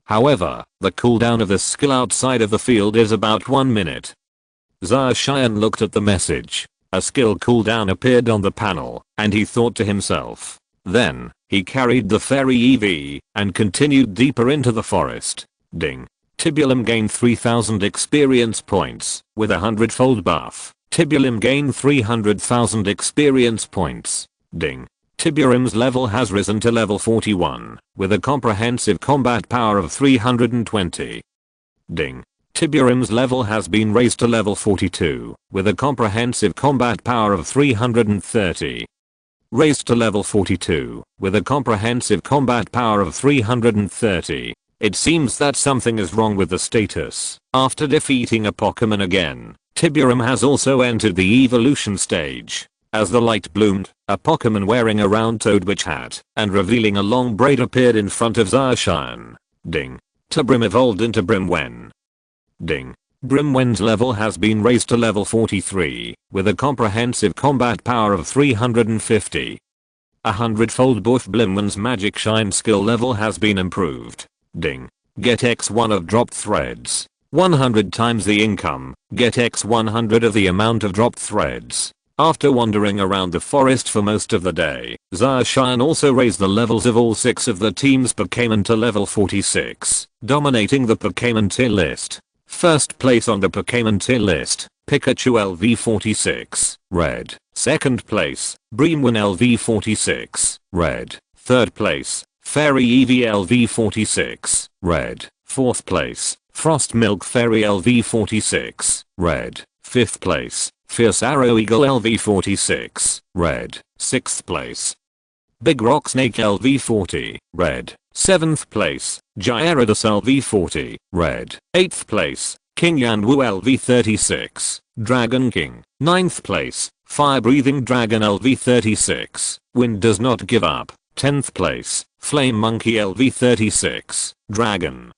However, the cooldown of this skill outside of the field is about 1 minute. Zarshian looked at the message. A skill cooldown appeared on the panel, and he thought to himself. Then, he carried the Fairy Eevee and continued deeper into the forest. Ding. Tibulum gained 3000 experience points with a 100-fold buff. Tibulum gained 300,000 experience points. Ding. Tiburum's level has risen to level 41 with a comprehensive combat power of 320. Ding. Tiburum's level has been raised to level 42 with a comprehensive combat power of 330. Raised to level 42 with a comprehensive combat power of 330. It seems that something is wrong with the status. After defeating a Pokémon again, Tiburum has also entered the evolution stage. As the light bloomed, A Pokémon wearing a round toadwitch hat and revealing a long braid appeared in front of Zacian. Ding. Tabrim evolved into Brimwen. Ding. Brimwen's level has been raised to level 43 with a comprehensive combat power of 350. A hundredfold buff Brimwen's magic shine skill level has been improved. Ding. Get X1 of dropped threads. 100 times the income, get X100 of the amount of dropped threads. After wandering around the forest for most of the day, Zacian also raised the levels of all 6 of the team's Pokémon to level 46, dominating the Pokémon tier list. First place on the Pokémon tier list, Pikachu LV46, red. Second place, Brimwen LV46, red. Third place, Fairy Eevee LV46, red. Fourth place, Frost Milk Fairy LV46, red. Fifth place, Fierce Arrow Eagle LV46, red. Sixth place, Big Rock Snake LV40, red. 7th place, Gyarados LV40, red. 8th place, King Yanwu LV36, Dragon King. 9th place, Fire Breathing Dragon LV36, Wind Does Not Give Up. 10th place, Flame Monkey LV36, Dragon.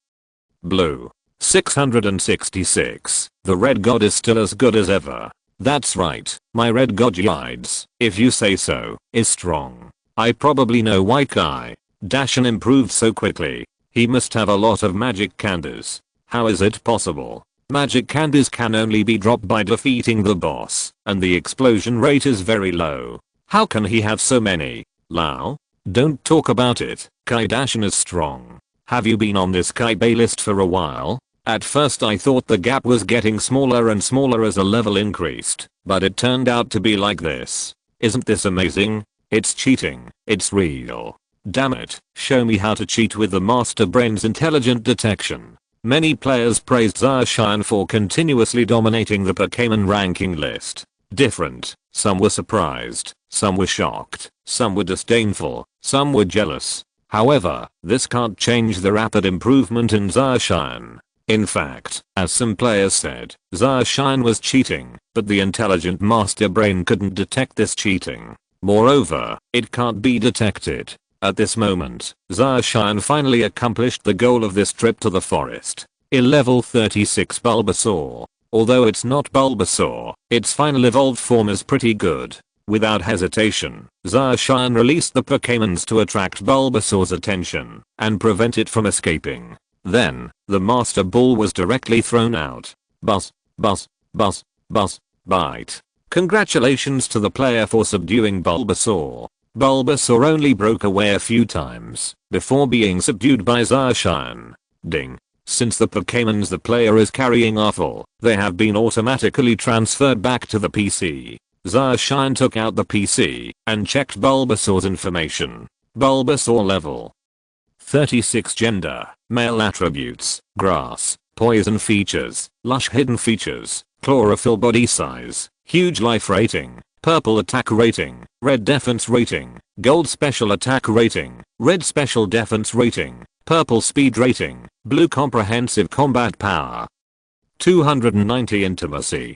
Blue. 666. The red god is still as good as ever. That's right, my red god Yides, if you say so, is strong. I probably know why Kai Dashan improved so quickly. He must have a lot of magic candies. How is it possible? Magic candies can only be dropped by defeating the boss, and the explosion rate is very low. How can he have so many? Lao? Don't talk about it. Kai Dashan is strong. Have you been on this Kai Bay list for a while? At first I thought the gap was getting smaller and smaller as the level increased, but it turned out to be like this. Isn't this amazing? It's cheating. It's real. Damn it, show me how to cheat with the Master Brain's intelligent detection. Many players praised Zacian for continuously dominating the Pokémon ranking list. Different. Some were surprised, some were shocked, some were disdainful, some were jealous. However, this can't change the rapid improvement in Zacian. In fact, as some players said, Zacian was cheating, but the intelligent Master Brain couldn't detect this cheating. Moreover, it can't be detected. At this moment, Zacian finally accomplished the goal of this trip to the forest. A level 36 Bulbasaur. Although it's not Bulbasaur, its final evolved form is pretty good. Without hesitation, Zacian released the Pokémons to attract Bulbasaur's attention and prevent it from escaping. Then, the Master Ball was directly thrown out. Buzz, buzz, buzz, buzz, bite. Congratulations to the player for subduing Bulbasaur. Bulbasaur only broke away a few times before being subdued by Zacian. Ding. Since the Pokémons the player is carrying are full, they have been automatically transferred back to the PC. Zacian took out the PC and checked Bulbasaur's information. Bulbasaur level 36, gender, male, attributes, grass, poison features, lush hidden features, chlorophyll, body size, huge life rating, purple attack rating, red defense rating, gold special attack rating, red special defense rating, purple speed rating, blue comprehensive combat power, 290 intimacy,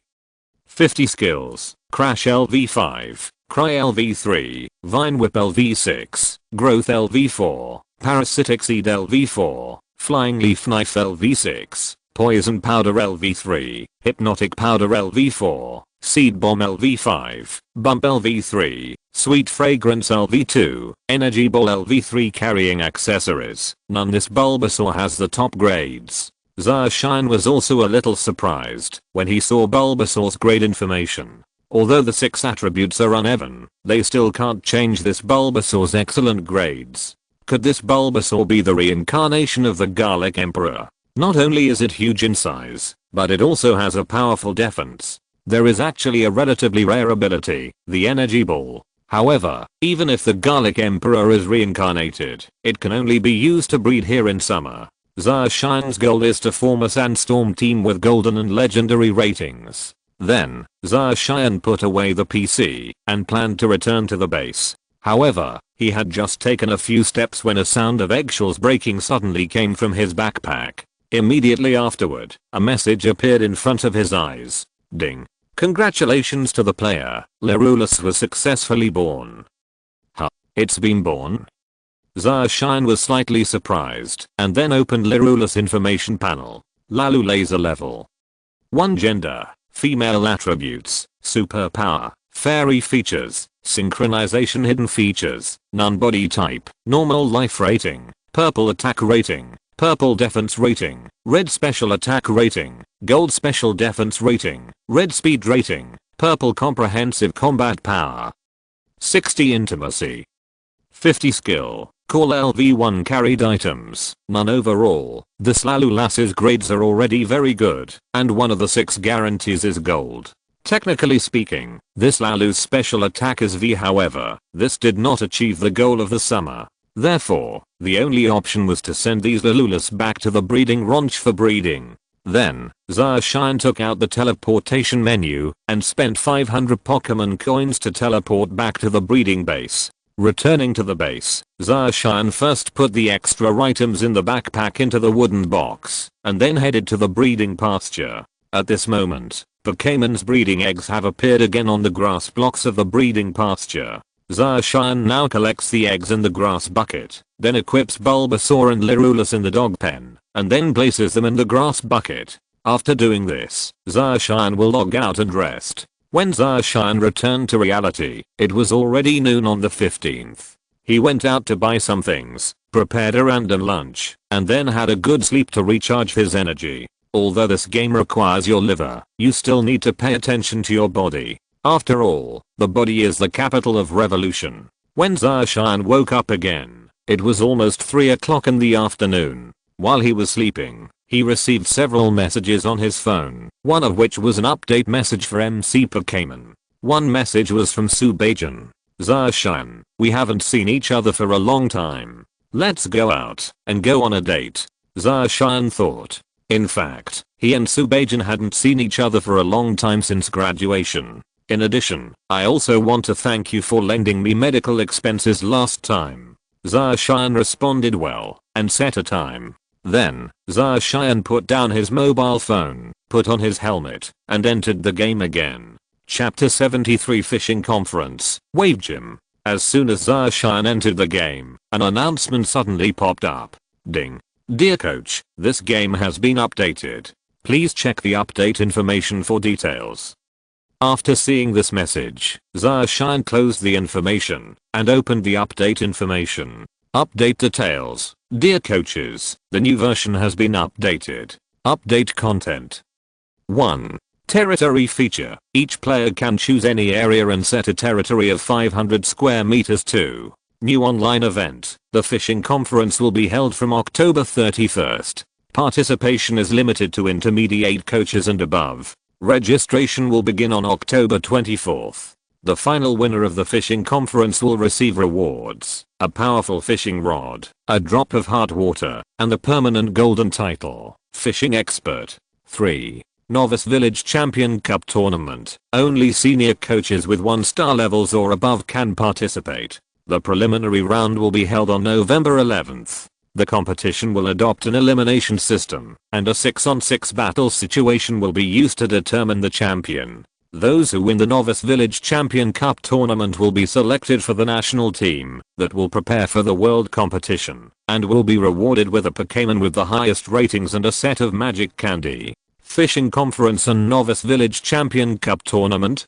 50 skills, crash LV5, cry LV3, vine whip LV6, growth LV4, parasitic seed LV4, flying leaf knife LV6, poison powder LV3, hypnotic powder LV4, seed bomb LV5, bump LV3, sweet fragrance LV2, energy ball LV3 carrying accessories. None. This Bulbasaur has the top grades. Zacian was also a little surprised when he saw Bulbasaur's grade information. Although the 6 attributes are uneven, they still can't change this Bulbasaur's excellent grades. Could this Bulbasaur be the reincarnation of the Garlic Emperor? Not only is it huge in size, but it also has a powerful defense. There is actually a relatively rare ability, the Energy Ball. However, even if the Garlic Emperor is reincarnated, it can only be used to breed here in summer. Zacian's goal is to form a Sandstorm team with golden and legendary ratings. Then, Zacian put away the PC and planned to return to the base. However, he had just taken a few steps when a sound of eggshells breaking suddenly came from his backpack. Immediately afterward, a message appeared in front of his eyes. Ding. Congratulations to the player, Lirulus was successfully born. Huh, it's been born? Zarshan was slightly surprised and then opened Lirulus information panel. Lalu laser level 1 gender, female attributes, superpower, fairy features, synchronization hidden features, none body type, normal life rating, purple attack rating, purple defense rating, red special attack rating, gold special defense rating, red speed rating, purple comprehensive combat power. 60 intimacy. 50 skill, call LV1 carried items, none overall. This Lalu Lass's grades are already very good, and one of the 6 guarantees is gold. Technically speaking, this Lalu's special attack is V, however, this did not achieve the goal of the summer. Therefore, the only option was to send these Lulus back to the breeding ranch for breeding. Then, Zarshan took out the teleportation menu and spent 500 Pokemon coins to teleport back to the breeding base. Returning to the base, Zarshan first put the extra items in the backpack into the wooden box, and then headed to the breeding pasture. At this moment, Pokemon's breeding eggs have appeared again on the grass blocks of the breeding pasture. Zarshan now collects the eggs in the grass bucket, then equips Bulbasaur and Lirulus in the dog pen, and then places them in the grass bucket. After doing this, Zarshan will log out and rest. When Zarshan returned to reality, it was already noon on the 15th. He went out to buy some things, prepared a random lunch, and then had a good sleep to recharge his energy. Although this game requires your liver, you still need to pay attention to your body. After all, the body is the capital of revolution. When Zarshan woke up again, it was almost 3 o'clock in the afternoon. While he was sleeping, he received several messages on his phone, one of which was an update message for MC Pokémon. One message was from Subajan. Zarshan, we haven't seen each other for a long time. Let's go out and go on a date. Zarshan thought. In fact, he and Subajan hadn't seen each other for a long time since graduation. In addition, I also want to thank you for lending me medical expenses last time. Zarshan responded well and set a time. Then, Zarshan put down his mobile phone, put on his helmet, and entered the game again. Chapter 73 Fishing Conference, Wave Gym. As soon as Zarshan entered the game, an announcement suddenly popped up. Ding. Dear coach, this game has been updated. Please check the update information for details. After seeing this message, Zarshan closed the information and opened the update information. Update details. Dear coaches, the new version has been updated. Update content. 1. Territory feature. Each player can choose any area and set a territory of 500 square meters. 2. New online event. The fishing conference will be held from October 31st. Participation is limited to intermediate coaches and above. Registration will begin on October 24th. The final winner of the fishing conference will receive rewards, a powerful fishing rod, a drop of hot water, and the permanent golden title, Fishing Expert. 3. Novice Village Champion Cup Tournament. Only senior coaches with 1-star levels or above can participate. The preliminary round will be held on November 11th. The competition will adopt an elimination system, and a 6-on-6 battle situation will be used to determine the champion. Those who win the Novice Village Champion Cup tournament will be selected for the national team that will prepare for the world competition, and will be rewarded with a Pokémon with the highest ratings and a set of magic candy. Fishing Conference and Novice Village Champion Cup tournament.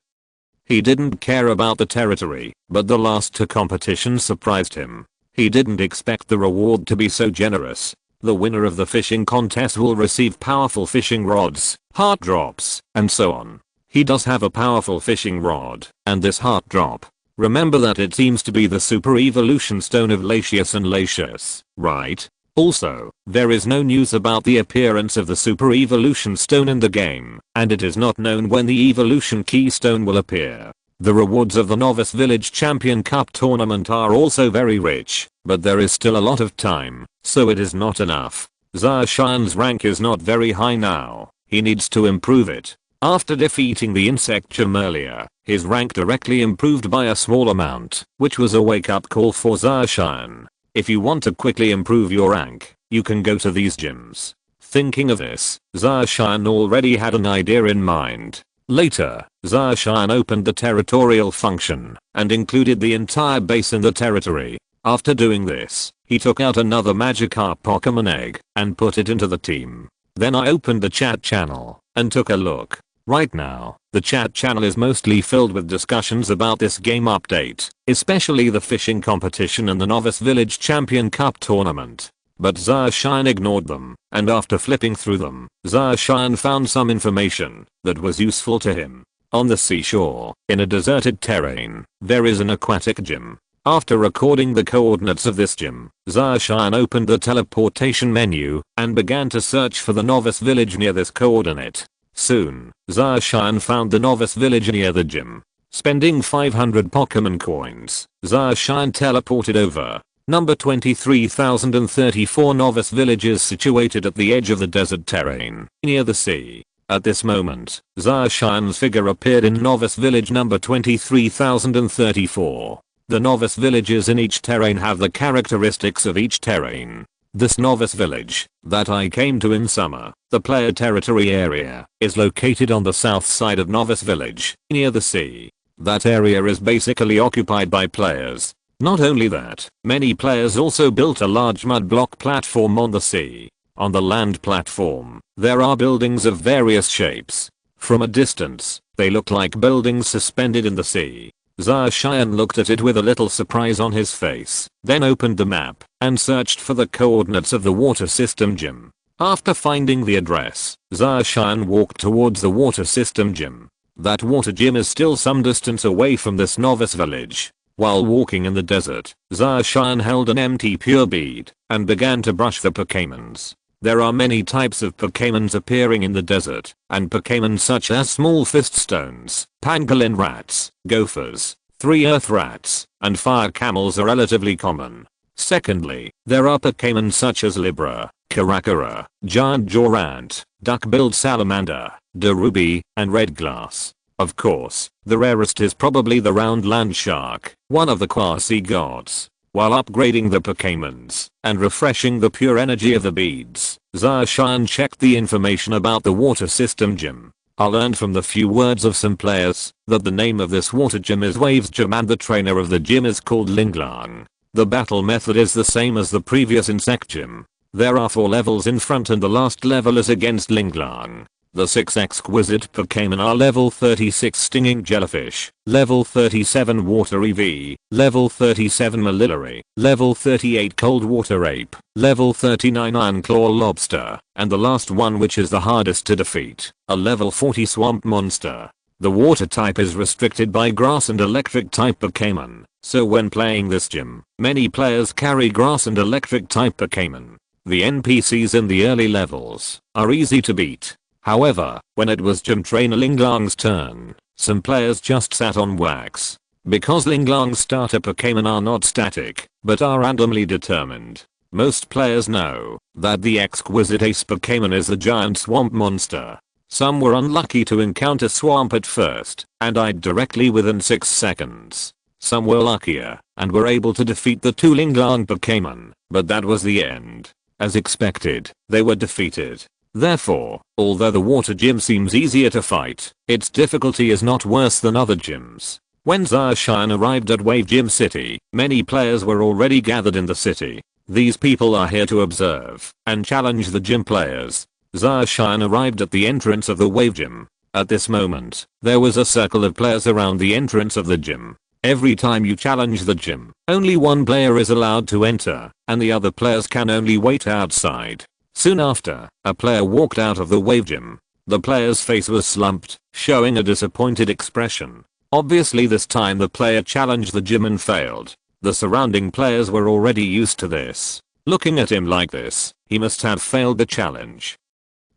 He didn't care about the territory, but the last 2 competitions surprised him. He didn't expect the reward to be so generous. The winner of the fishing contest will receive powerful fishing rods, heart drops, and so on. He does have a powerful fishing rod, and this heart drop. Remember that it seems to be the super evolution stone of Latius and Latius, right? Also, there is no news about the appearance of the super evolution stone in the game, and it is not known when the evolution keystone will appear. The rewards of the Novice Village Champion Cup tournament are also very rich, but there is still a lot of time, so it is not enough. Zarshan's rank is not very high now. He needs to improve it. After defeating the insect gym earlier, his rank directly improved by a small amount, which was a wake-up call for Zarshan. If you want to quickly improve your rank, you can go to these gyms. Thinking of this, Zarshan already had an idea in mind. Later, Zarshan opened the territorial function and included the entire base in the territory. After doing this, he took out another Magikarp Pokemon egg and put it into the team. Then I opened the chat channel and took a look. Right now, the chat channel is mostly filled with discussions about this game update, especially the fishing competition and the Novice Village Champion Cup tournament. But Zarshan ignored them, and after flipping through them, Zarshan found some information that was useful to him. On the seashore, in a deserted terrain, there is an aquatic gym. After recording the coordinates of this gym, Zarshan opened the teleportation menu and began to search for the Novice Village near this coordinate. Soon, Zarshan found the Novice Village near the gym. Spending 500 Pokemon coins, Zarshan teleported over. Number 23,034 Novice Village is situated at the edge of the desert terrain, near the sea. At this moment, Zarshan's figure appeared in Novice Village number 23,034. The Novice Villages in each terrain have the characteristics of each terrain. This Novice Village, that I came to in summer, the player territory area, is located on the south side of Novice Village, near the sea. That area is basically occupied by players. Not only that, many players also built a large mud block platform on the sea. On the land platform, there are buildings of various shapes. From a distance, they look like buildings suspended in the sea. Zarshan looked at it with a little surprise on his face, then opened the map and searched for the coordinates of the water system gym. After finding the address, Zarshan walked towards the water system gym. That water gym is still some distance away from this Novice Village. While walking in the desert, Zarshan held an empty pure bead and began to brush the Pokémons. There are many types of Pokémons appearing in the desert, and Pokémon such as small fist stones, pangolin rats, gophers, 3 earth rats, and fire camels are relatively common. Secondly, there are Pokémon such as Libra, Karakura, giant jaw ant, duck-billed salamander, Darubi, and red glass. Of course, the rarest is probably the round land shark, one of the quasi-gods. While upgrading the Pokémons and refreshing the pure energy of the beads, Zarshan checked the information about the water system gym. I learned from the few words of some players that the name of this water gym is Waves Gym and the trainer of the gym is called Linglang. The battle method is the same as the previous insect gym. There are 4 levels in front and the last level is against Linglang. The 6 exquisite Pokémon are level 36 Stinging Jellyfish, level 37 Water EV, level 37 Malillary, level 38 Cold Water Ape, level 39 Iron Claw Lobster, and the last one which is the hardest to defeat, a level 40 Swamp Monster. The water type is restricted by grass and electric type Pokémon, so when playing this gym, many players carry grass and electric type Pokémon. The NPCs in the early levels are easy to beat. However, when it was Gym Trainer Linglang's turn, some players just sat on wax. Because Linglang's starter Pokémon are not static, but are randomly determined. Most players know that the exquisite ace Pokémon is the giant swamp monster. Some were unlucky to encounter swamp at first, and died directly within 6 seconds. Some were luckier, and were able to defeat the 2 Linglang Pokémon, but that was the end. As expected, they were defeated. Therefore, although the water gym seems easier to fight, its difficulty is not worse than other gyms. When Zarshan arrived at Wave Gym City, many players were already gathered in the city. These people are here to observe and challenge the gym players. Zarshan arrived at the entrance of the Wave Gym. At this moment, there was a circle of players around the entrance of the gym. Every time you challenge the gym, only one player is allowed to enter, and the other players can only wait outside. Soon after, a player walked out of the Wave Gym. The player's face was slumped, showing a disappointed expression. Obviously this time the player challenged the gym and failed. The surrounding players were already used to this. Looking at him like this, he must have failed the challenge.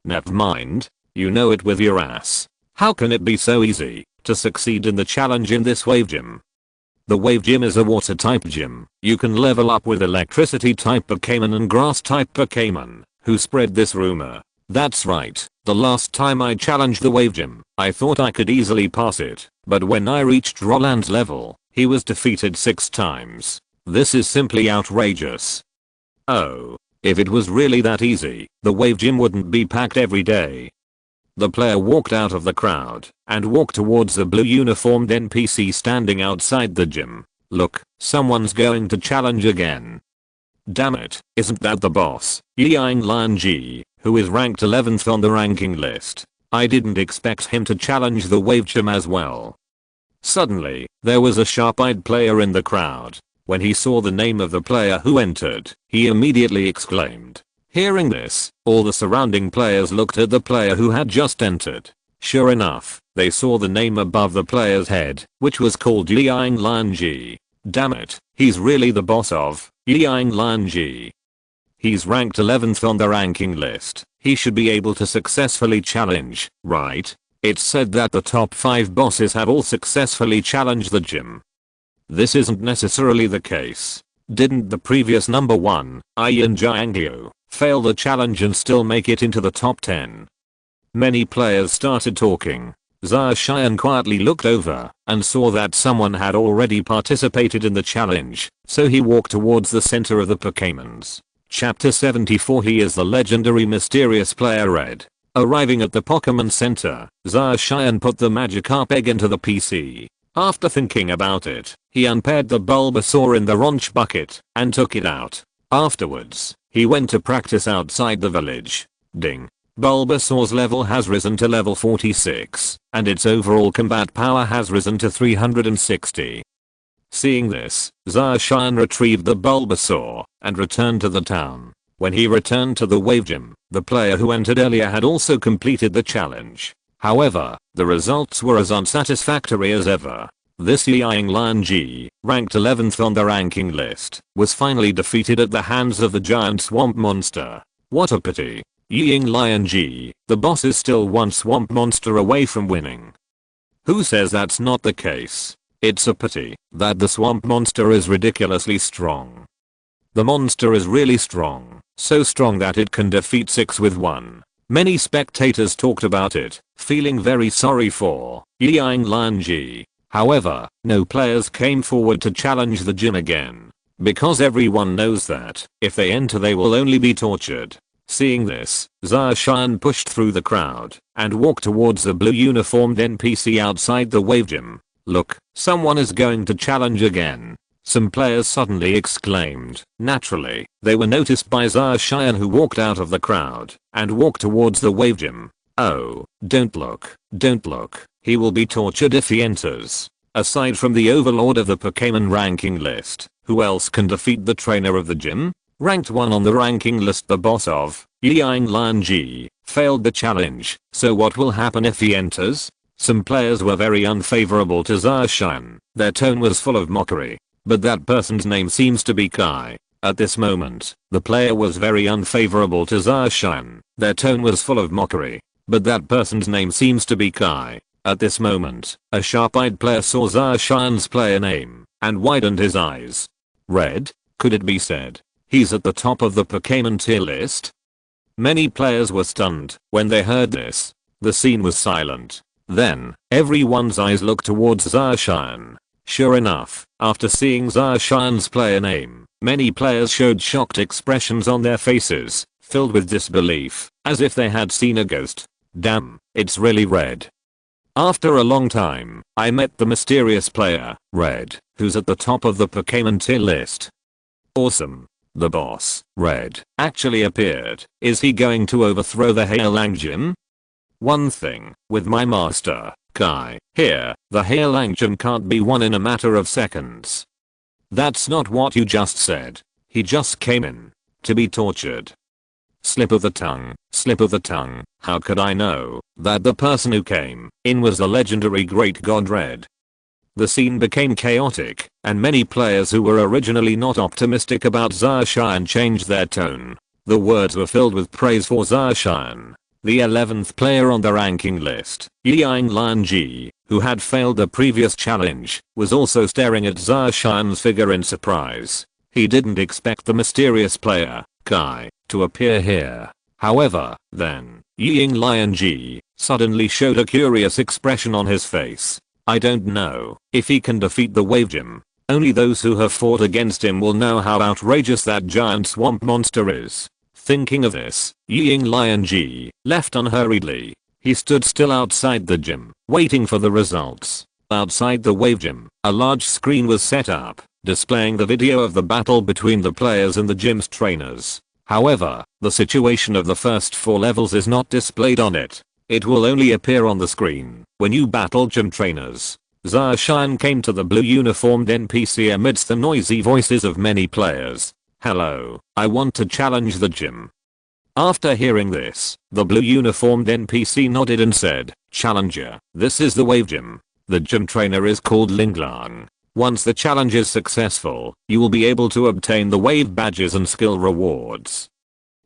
Never mind. You know it with your ass. How can it be so easy to succeed in the challenge in this Wave Gym? The Wave Gym is a water type gym. You can level up with electricity type Pokémon and grass type Pokémon. Who spread this rumor? That's right, the last time I challenged the Wave Gym, I thought I could easily pass it, but when I reached Roland's level, he was defeated 6 times. This is simply outrageous. Oh, if it was really that easy, the Wave Gym wouldn't be packed every day. The player walked out of the crowd and walked towards the blue uniformed NPC standing outside the gym. Look, someone's going to challenge again. Damn it, isn't that the boss, Yang Lanji, who is ranked 11th on the ranking list? I didn't expect him to challenge the wave gym as well. Suddenly, there was a sharp-eyed player in the crowd. When he saw the name of the player who entered, he immediately exclaimed. Hearing this, all the surrounding players looked at the player who had just entered. Sure enough, they saw the name above the player's head, which was called Yang Lanji. Damn it, he's really the boss of Yang Lanji. He's ranked 11th on the ranking list. He should be able to successfully challenge, right? It's said that the top 5 bosses have all successfully challenged the gym. This isn't necessarily the case. Didn't the previous number 1, Ian Jiangyo, fail the challenge and still make it into the top 10? Many players started talking. Xia Xian quietly looked over and saw that someone had already participated in the challenge, so he walked towards the center of the Pokémons. Chapter 74. He is the legendary mysterious player Red. Arriving at the Pokémon Center, Xia Xian put the Magikarp egg into the PC. After thinking about it, he unpaired the Bulbasaur in the Ronch bucket and took it out. Afterwards, he went to practice outside the village. Ding. Bulbasaur's level has risen to level 46, and its overall combat power has risen to 360. Seeing this, Xia Xian retrieved the Bulbasaur and returned to the town. When he returned to the wave gym, the player who entered earlier had also completed the challenge. However, the results were as unsatisfactory as ever. This Yang Lanji, ranked 11th on the ranking list, was finally defeated at the hands of the giant swamp monster. What a pity. Yang Lanji, the boss, is still one swamp monster away from winning. Who says that's not the case? It's a pity that the swamp monster is ridiculously strong. The monster is really strong, so strong that it can defeat 6 with 1. Many spectators talked about it, feeling very sorry for Yang Lanji. However, no players came forward to challenge the gym again, because everyone knows that if they enter they will only be tortured. Seeing this, Xia Xian pushed through the crowd and walked towards the blue uniformed NPC outside the wave gym. Look, someone is going to challenge again. Some players suddenly exclaimed. Naturally, they were noticed by Xia Xian, who walked out of the crowd and walked towards the wave gym. Oh, don't look, don't look. He will be tortured if he enters. Aside from the overlord of the Pokémon ranking list, who else can defeat the trainer of the gym? Ranked 1 on the ranking list, the boss of Yang Lanji, failed the challenge, so what will happen if he enters? Some players were very unfavorable to Xia Xian. Their tone was full of mockery. But that person's name seems to be Kai. At this moment, the player was very unfavorable to Xia Xian. Their tone was full of mockery. But that person's name seems to be Kai. At this moment, a sharp-eyed player saw Xia Xian's player name and widened his eyes. Red? Could it be said? He's at the top of the Pokémon tier list? Many players were stunned when they heard this. The scene was silent. Then, everyone's eyes looked towards Xia Xian. Sure enough, after seeing Xia Xian's player name, many players showed shocked expressions on their faces, filled with disbelief, as if they had seen a ghost. Damn, it's really Red. After a long time, I met the mysterious player, Red, who's at the top of the Pokémon tier list. Awesome. The boss, Red, actually appeared. Is he going to overthrow the Heilang gym? One thing, with my master, Kai, here, the Heilang gym can't be won in a matter of seconds. That's not what you just said. He just came in to be tortured. Slip of the tongue, slip of the tongue. How could I know that the person who came in was the legendary great god Red? The scene became chaotic, and many players who were originally not optimistic about Xia Xian changed their tone. The words were filled with praise for Xia Xian. The 11th player on the ranking list, Yang Lanji, who had failed the previous challenge, was also staring at Xia Xian's figure in surprise. He didn't expect the mysterious player, Kai, to appear here. However, then, Yang Lanji suddenly showed a curious expression on his face. I don't know if he can defeat the wave gym. Only those who have fought against him will know how outrageous that giant swamp monster is. Thinking of this, Yang Lanji left unhurriedly. He stood still outside the gym, waiting for the results. Outside the wave gym, a large screen was set up, displaying the video of the battle between the players and the gym's trainers. However, the situation of the first 4 levels is not displayed on it. It will only appear on the screen when you battle gym trainers. Zarshan came to the blue uniformed NPC amidst the noisy voices of many players. "Hello, I want to challenge the gym." After hearing this, the blue uniformed NPC nodded and said, "Challenger, this is the wave gym. The gym trainer is called Linglang. Once the challenge is successful, you will be able to obtain the wave badges and skill rewards.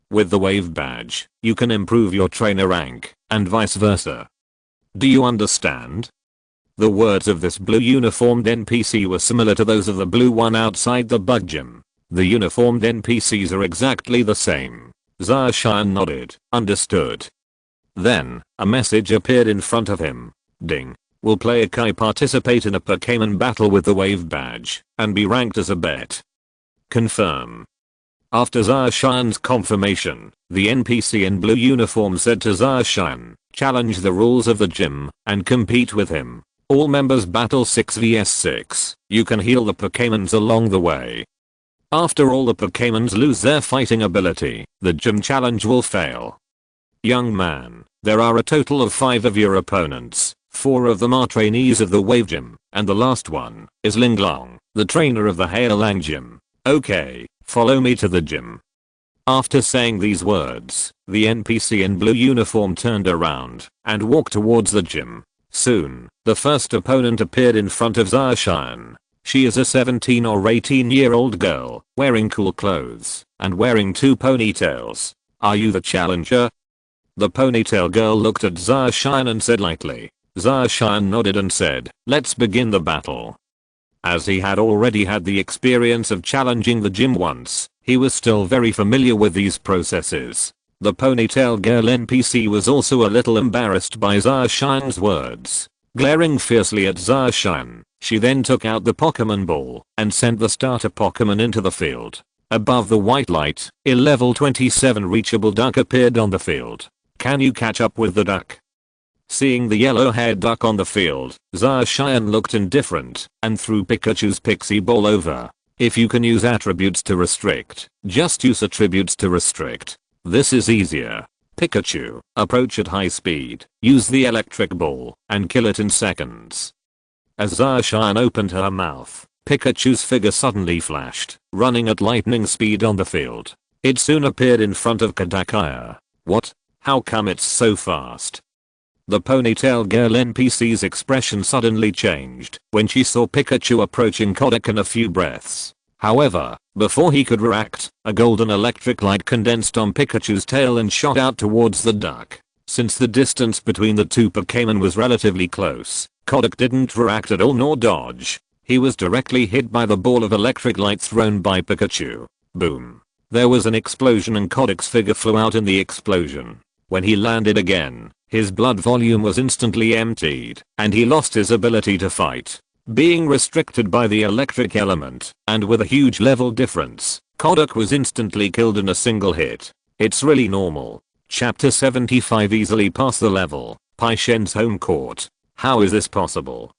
With the wave badge, you can improve your trainer rank, and vice versa. Do you understand?" The words of this blue uniformed NPC were similar to those of the blue one outside the bug gym. The uniformed NPCs are exactly the same. Zarshan nodded, understood. Then, a message appeared in front of him. Ding. Will player Kai participate in a Pokémon battle with the wave badge, and be ranked as a bet? Confirm. After Zarshan's confirmation, the NPC in blue uniform said to Zarshan, "Challenge the rules of the gym, and compete with him. All members battle 6 vs 6. You can heal the Pokémons along the way. After all the Pokémons lose their fighting ability, the gym challenge will fail. Young man, there are a total of 5 of your opponents. 4 of them are trainees of the wave gym, and the last one is Linglang, the trainer of the Haolang gym. Okay, follow me to the gym." After saying these words, the NPC in blue uniform turned around and walked towards the gym. Soon, the first opponent appeared in front of Zarshan. She is a 17 or 18-year-old girl, wearing cool clothes, and wearing 2 ponytails. "Are you the challenger?" The ponytail girl looked at Zarshan and said lightly. Zarshan nodded and said, "Let's begin the battle." As he had already had the experience of challenging the gym once, he was still very familiar with these processes. The ponytail girl NPC was also a little embarrassed by Zarshan's words. Glaring fiercely at Zarshan, she then took out the Pokémon ball and sent the starter Pokémon into the field. Above the white light, a level 27 reachable duck appeared on the field. "Can you catch up with the duck?" Seeing the yellow-haired duck on the field, Zarshan looked indifferent and threw Pikachu's Pixie Ball over. If you can use attributes to restrict, just use attributes to restrict. This is easier. Pikachu, approach at high speed, use the electric ball, and kill it in seconds. As Zarshan opened her mouth, Pikachu's figure suddenly flashed, running at lightning speed on the field. It soon appeared in front of Kadakaya. "What? How come it's so fast?" The ponytail girl NPC's expression suddenly changed when she saw Pikachu approaching Kodak in a few breaths. However, before he could react, a golden electric light condensed on Pikachu's tail and shot out towards the duck. Since the distance between the 2 Pokémon was relatively close, Kodak didn't react at all nor dodge. He was directly hit by the ball of electric light thrown by Pikachu. Boom. There was an explosion and Kodak's figure flew out in the explosion. When he landed again, his blood volume was instantly emptied, and he lost his ability to fight. Being restricted by the electric element, and with a huge level difference, Kodak was instantly killed in a single hit. It's really normal. Chapter 75 Easily pass the level. Pai Shen's home court. How is this possible?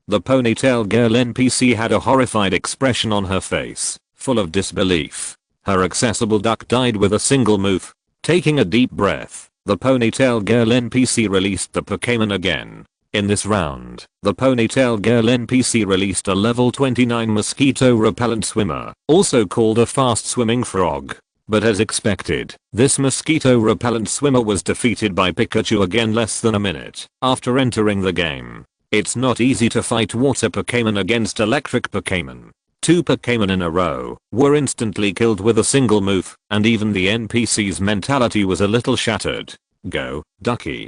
The ponytail girl NPC had a horrified expression on her face, full of disbelief. Her accessible duck died with a single move. Taking a deep breath, the ponytail girl NPC released the Pokémon again. In this round, the ponytail girl NPC released a level 29 mosquito repellent swimmer, also called a fast swimming frog. But as expected, this mosquito repellent swimmer was defeated by Pikachu again less than a minute after entering the game. It's not easy to fight water Pokémon against electric Pokémon. 2 Pokémon in a row were instantly killed with a single move, and even the NPC's mentality was a little shattered. Go, Ducky.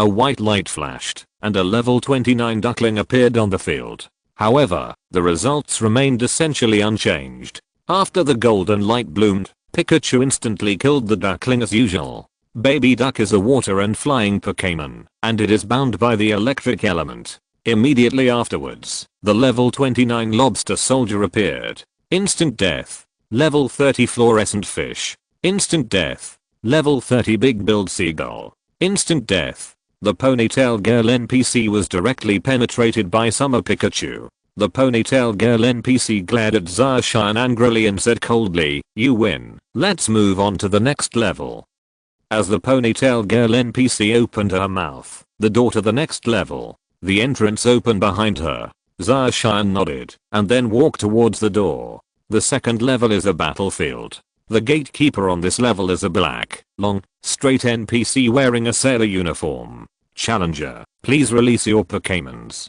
A white light flashed, and a level 29 duckling appeared on the field. However, the results remained essentially unchanged. After the golden light bloomed, Pikachu instantly killed the duckling as usual. Baby Duck is a water and flying Pokémon, and it is bound by the electric element. Immediately afterwards, the level 29 lobster soldier appeared. Instant death. Level 30 fluorescent fish. Instant death. Level 30 big billed seagull. Instant death. The ponytail girl NPC was directly penetrated by Summer Pikachu. The ponytail girl NPC glared at Zacian angrily and said coldly, "You win. Let's move on to the next level." As the ponytail girl NPC opened her mouth, the door to the next level, the entrance opened behind her. Zacian nodded and then walked towards the door. The second level is a battlefield. The gatekeeper on this level is a black, long, straight NPC wearing a sailor uniform. Challenger, please release your Pokémons.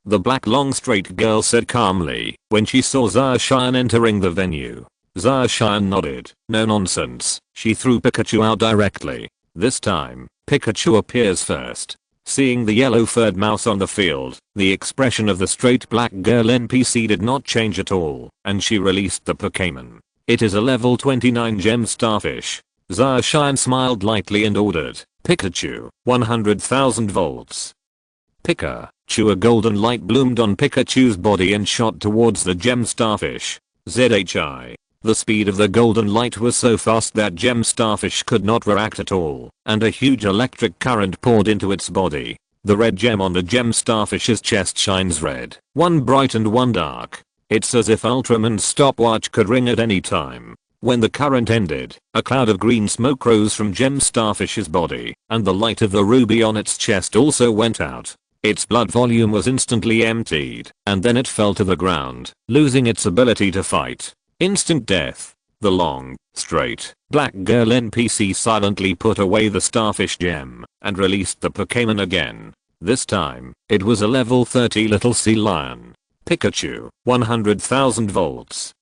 The black long straight girl said calmly when she saw Zacian entering the venue. Zacian nodded. No nonsense. She threw Pikachu out directly. This time, Pikachu appears first. Seeing the yellow-furred mouse on the field, the expression of the straight black girl NPC did not change at all, and she released the Pokémon. It is a level 29 gem starfish. Zacian smiled lightly and ordered, "Pikachu, 100,000 volts." Pikachu, a golden light bloomed on Pikachu's body and shot towards the gem starfish. ZHI. The speed of the golden light was so fast that gem starfish could not react at all, and a huge electric current poured into its body. The red gem on the gem starfish's chest shines red, one bright and one dark. It's as if Ultraman's stopwatch could ring at any time. When the current ended, a cloud of green smoke rose from gem starfish's body, and the light of the ruby on its chest also went out. Its blood volume was instantly emptied, and then it fell to the ground, losing its ability to fight. Instant death. The long, straight, black girl NPC silently put away the starfish gem and released the Pokémon again. This time, it was a level 30 little sea lion. Pikachu, 100,000 volts.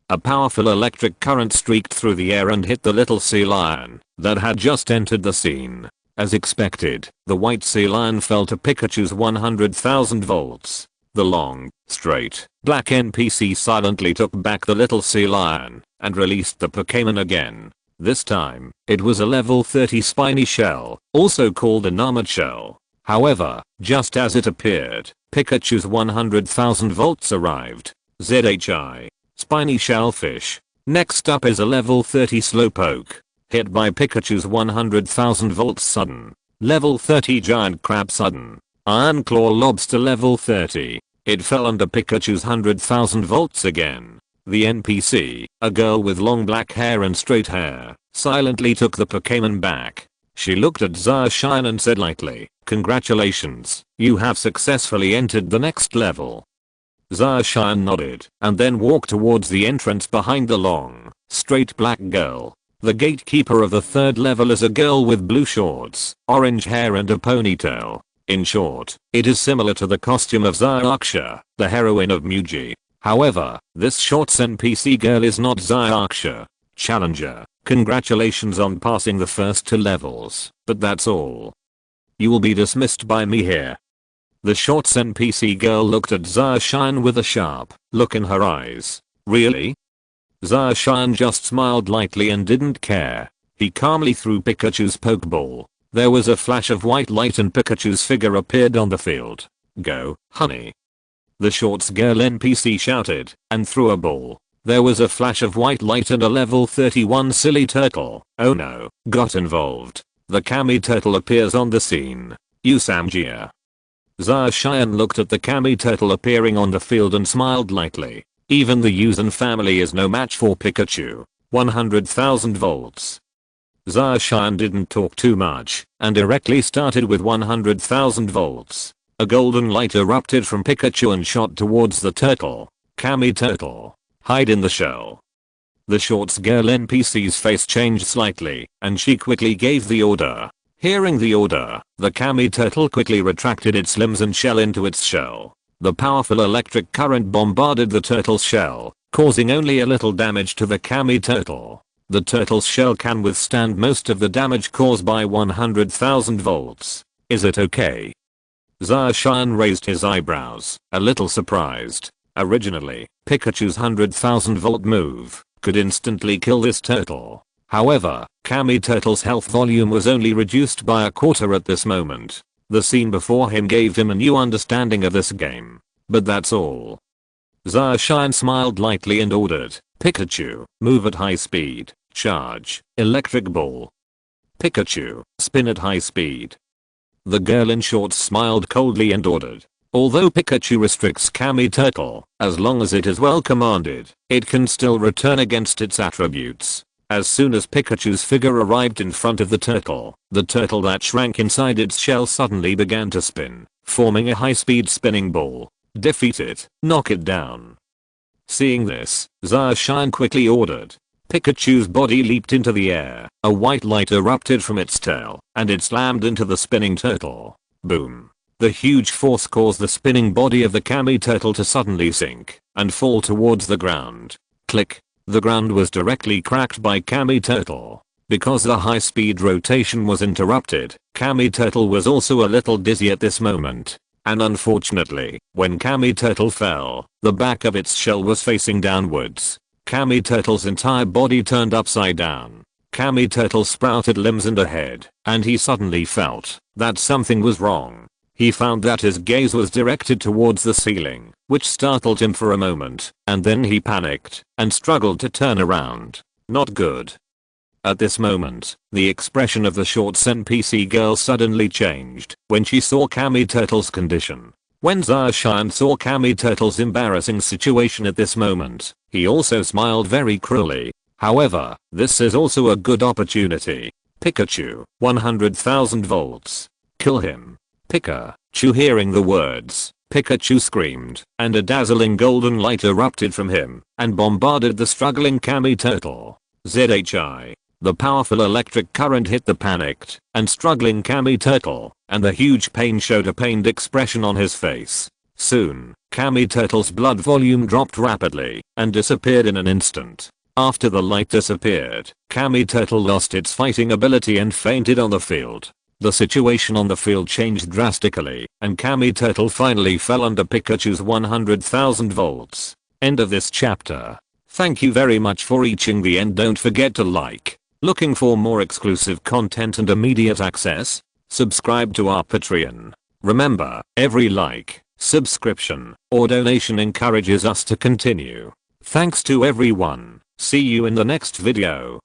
A powerful electric current streaked through the air and hit the little sea lion that had just entered the scene. As expected, the white sea lion fell to Pikachu's 100,000 volts. The long, straight, black NPC silently took back the little sea lion and released the Pokémon again. This time, it was a level 30 spiny shell, also called a armored shell. However, just as it appeared, Pikachu's 100,000 volts arrived. ZHI. Spiny shellfish. Next up is a level 30 slowpoke. Hit by Pikachu's 100,000 volts sudden. Level 30 giant crab sudden. Iron claw lobster level 30. It fell under Pikachu's 100,000 volts again. The NPC, a girl with long black hair and straight hair, silently took the Pokémon back. She looked at Zacian and said lightly, "Congratulations, you have successfully entered the next level." Zacian nodded and then walked towards the entrance behind the long, straight black girl. The gatekeeper of the third level is a girl with blue shorts, orange hair and a ponytail. In short, it is similar to the costume of Xiaxia, the heroine of Muji. However, this shorts NPC girl is not Xiaxia. Challenger, congratulations on passing the first 2 levels, but that's all. You will be dismissed by me here. The shorts NPC girl looked at Zacian with a sharp look in her eyes. Really? Zacian just smiled lightly and didn't care. He calmly threw Pikachu's Pokeball. There was a flash of white light and Pikachu's figure appeared on the field. "Go, honey." The shorts girl NPC shouted and threw a ball. There was a flash of white light and a level 31 silly turtle, oh no, got involved. The Kami turtle appears on the scene. Usamgia. Zacian looked at the Kami turtle appearing on the field and smiled lightly. Even the Usan family is no match for Pikachu. 100,000 volts. Zacian didn't talk too much and directly started with 100,000 volts. A golden light erupted from Pikachu and shot towards the turtle. Kami turtle, hide in the shell. The shorts girl NPC's face changed slightly and she quickly gave the order. Hearing the order, the Kami turtle quickly retracted its limbs and shell into its shell. The powerful electric current bombarded the turtle's shell, causing only a little damage to the Kami turtle. The turtle's shell can withstand most of the damage caused by 100,000 volts. Is it okay? Zacian raised his eyebrows, a little surprised. Originally, Pikachu's 100,000 volt move could instantly kill this turtle. However, Kami turtle's health volume was only reduced by a quarter at this moment. The scene before him gave him a new understanding of this game. But that's all. Zacian smiled lightly and ordered, "Pikachu, move at high speed. Charge, electric ball." Pikachu, spin at high speed. The girl in shorts smiled coldly and ordered. Although Pikachu restricts Kami Turtle, as long as it is well commanded, it can still return against its attributes. As soon as Pikachu's figure arrived in front of the turtle that shrank inside its shell suddenly began to spin, forming a high-speed spinning ball. Defeat it, knock it down. Seeing this, Zacian quickly ordered. Pikachu's body leaped into the air, a white light erupted from its tail, and it slammed into the spinning turtle. Boom. The huge force caused the spinning body of the Kami Turtle to suddenly sink and fall towards the ground. Click. The ground was directly cracked by Kami Turtle. Because the high-speed rotation was interrupted, Kami Turtle was also a little dizzy at this moment. And unfortunately, when Kami Turtle fell, the back of its shell was facing downwards. Kami Turtle's entire body turned upside down. Kami Turtle sprouted limbs and a head, and he suddenly felt that something was wrong. He found that his gaze was directed towards the ceiling, which startled him for a moment, and then he panicked and struggled to turn around. Not good. At this moment, the expression of the shorts NPC girl suddenly changed when she saw Kami Turtle's condition. When Zacian saw Kami Turtle's embarrassing situation at this moment, he also smiled very cruelly. However, this is also a good opportunity. Pikachu, 100,000 volts. Kill him. Pikachu. Hearing the words, Pikachu screamed, and a dazzling golden light erupted from him and bombarded the struggling Kami Turtle. ZHI. The powerful electric current hit the panicked and struggling Kami Turtle, and the huge pain showed a pained expression on his face. Soon, Kami Turtle's blood volume dropped rapidly and disappeared in an instant. After the light disappeared, Kami Turtle lost its fighting ability and fainted on the field. The situation on the field changed drastically, and Kami Turtle finally fell under Pikachu's 100,000 volts. End of this chapter. Thank you very much for reaching the end. Don't forget to like. Looking for more exclusive content and immediate access? Subscribe to our Patreon. Remember, every like, subscription, or donation encourages us to continue. Thanks to everyone. See you in the next video.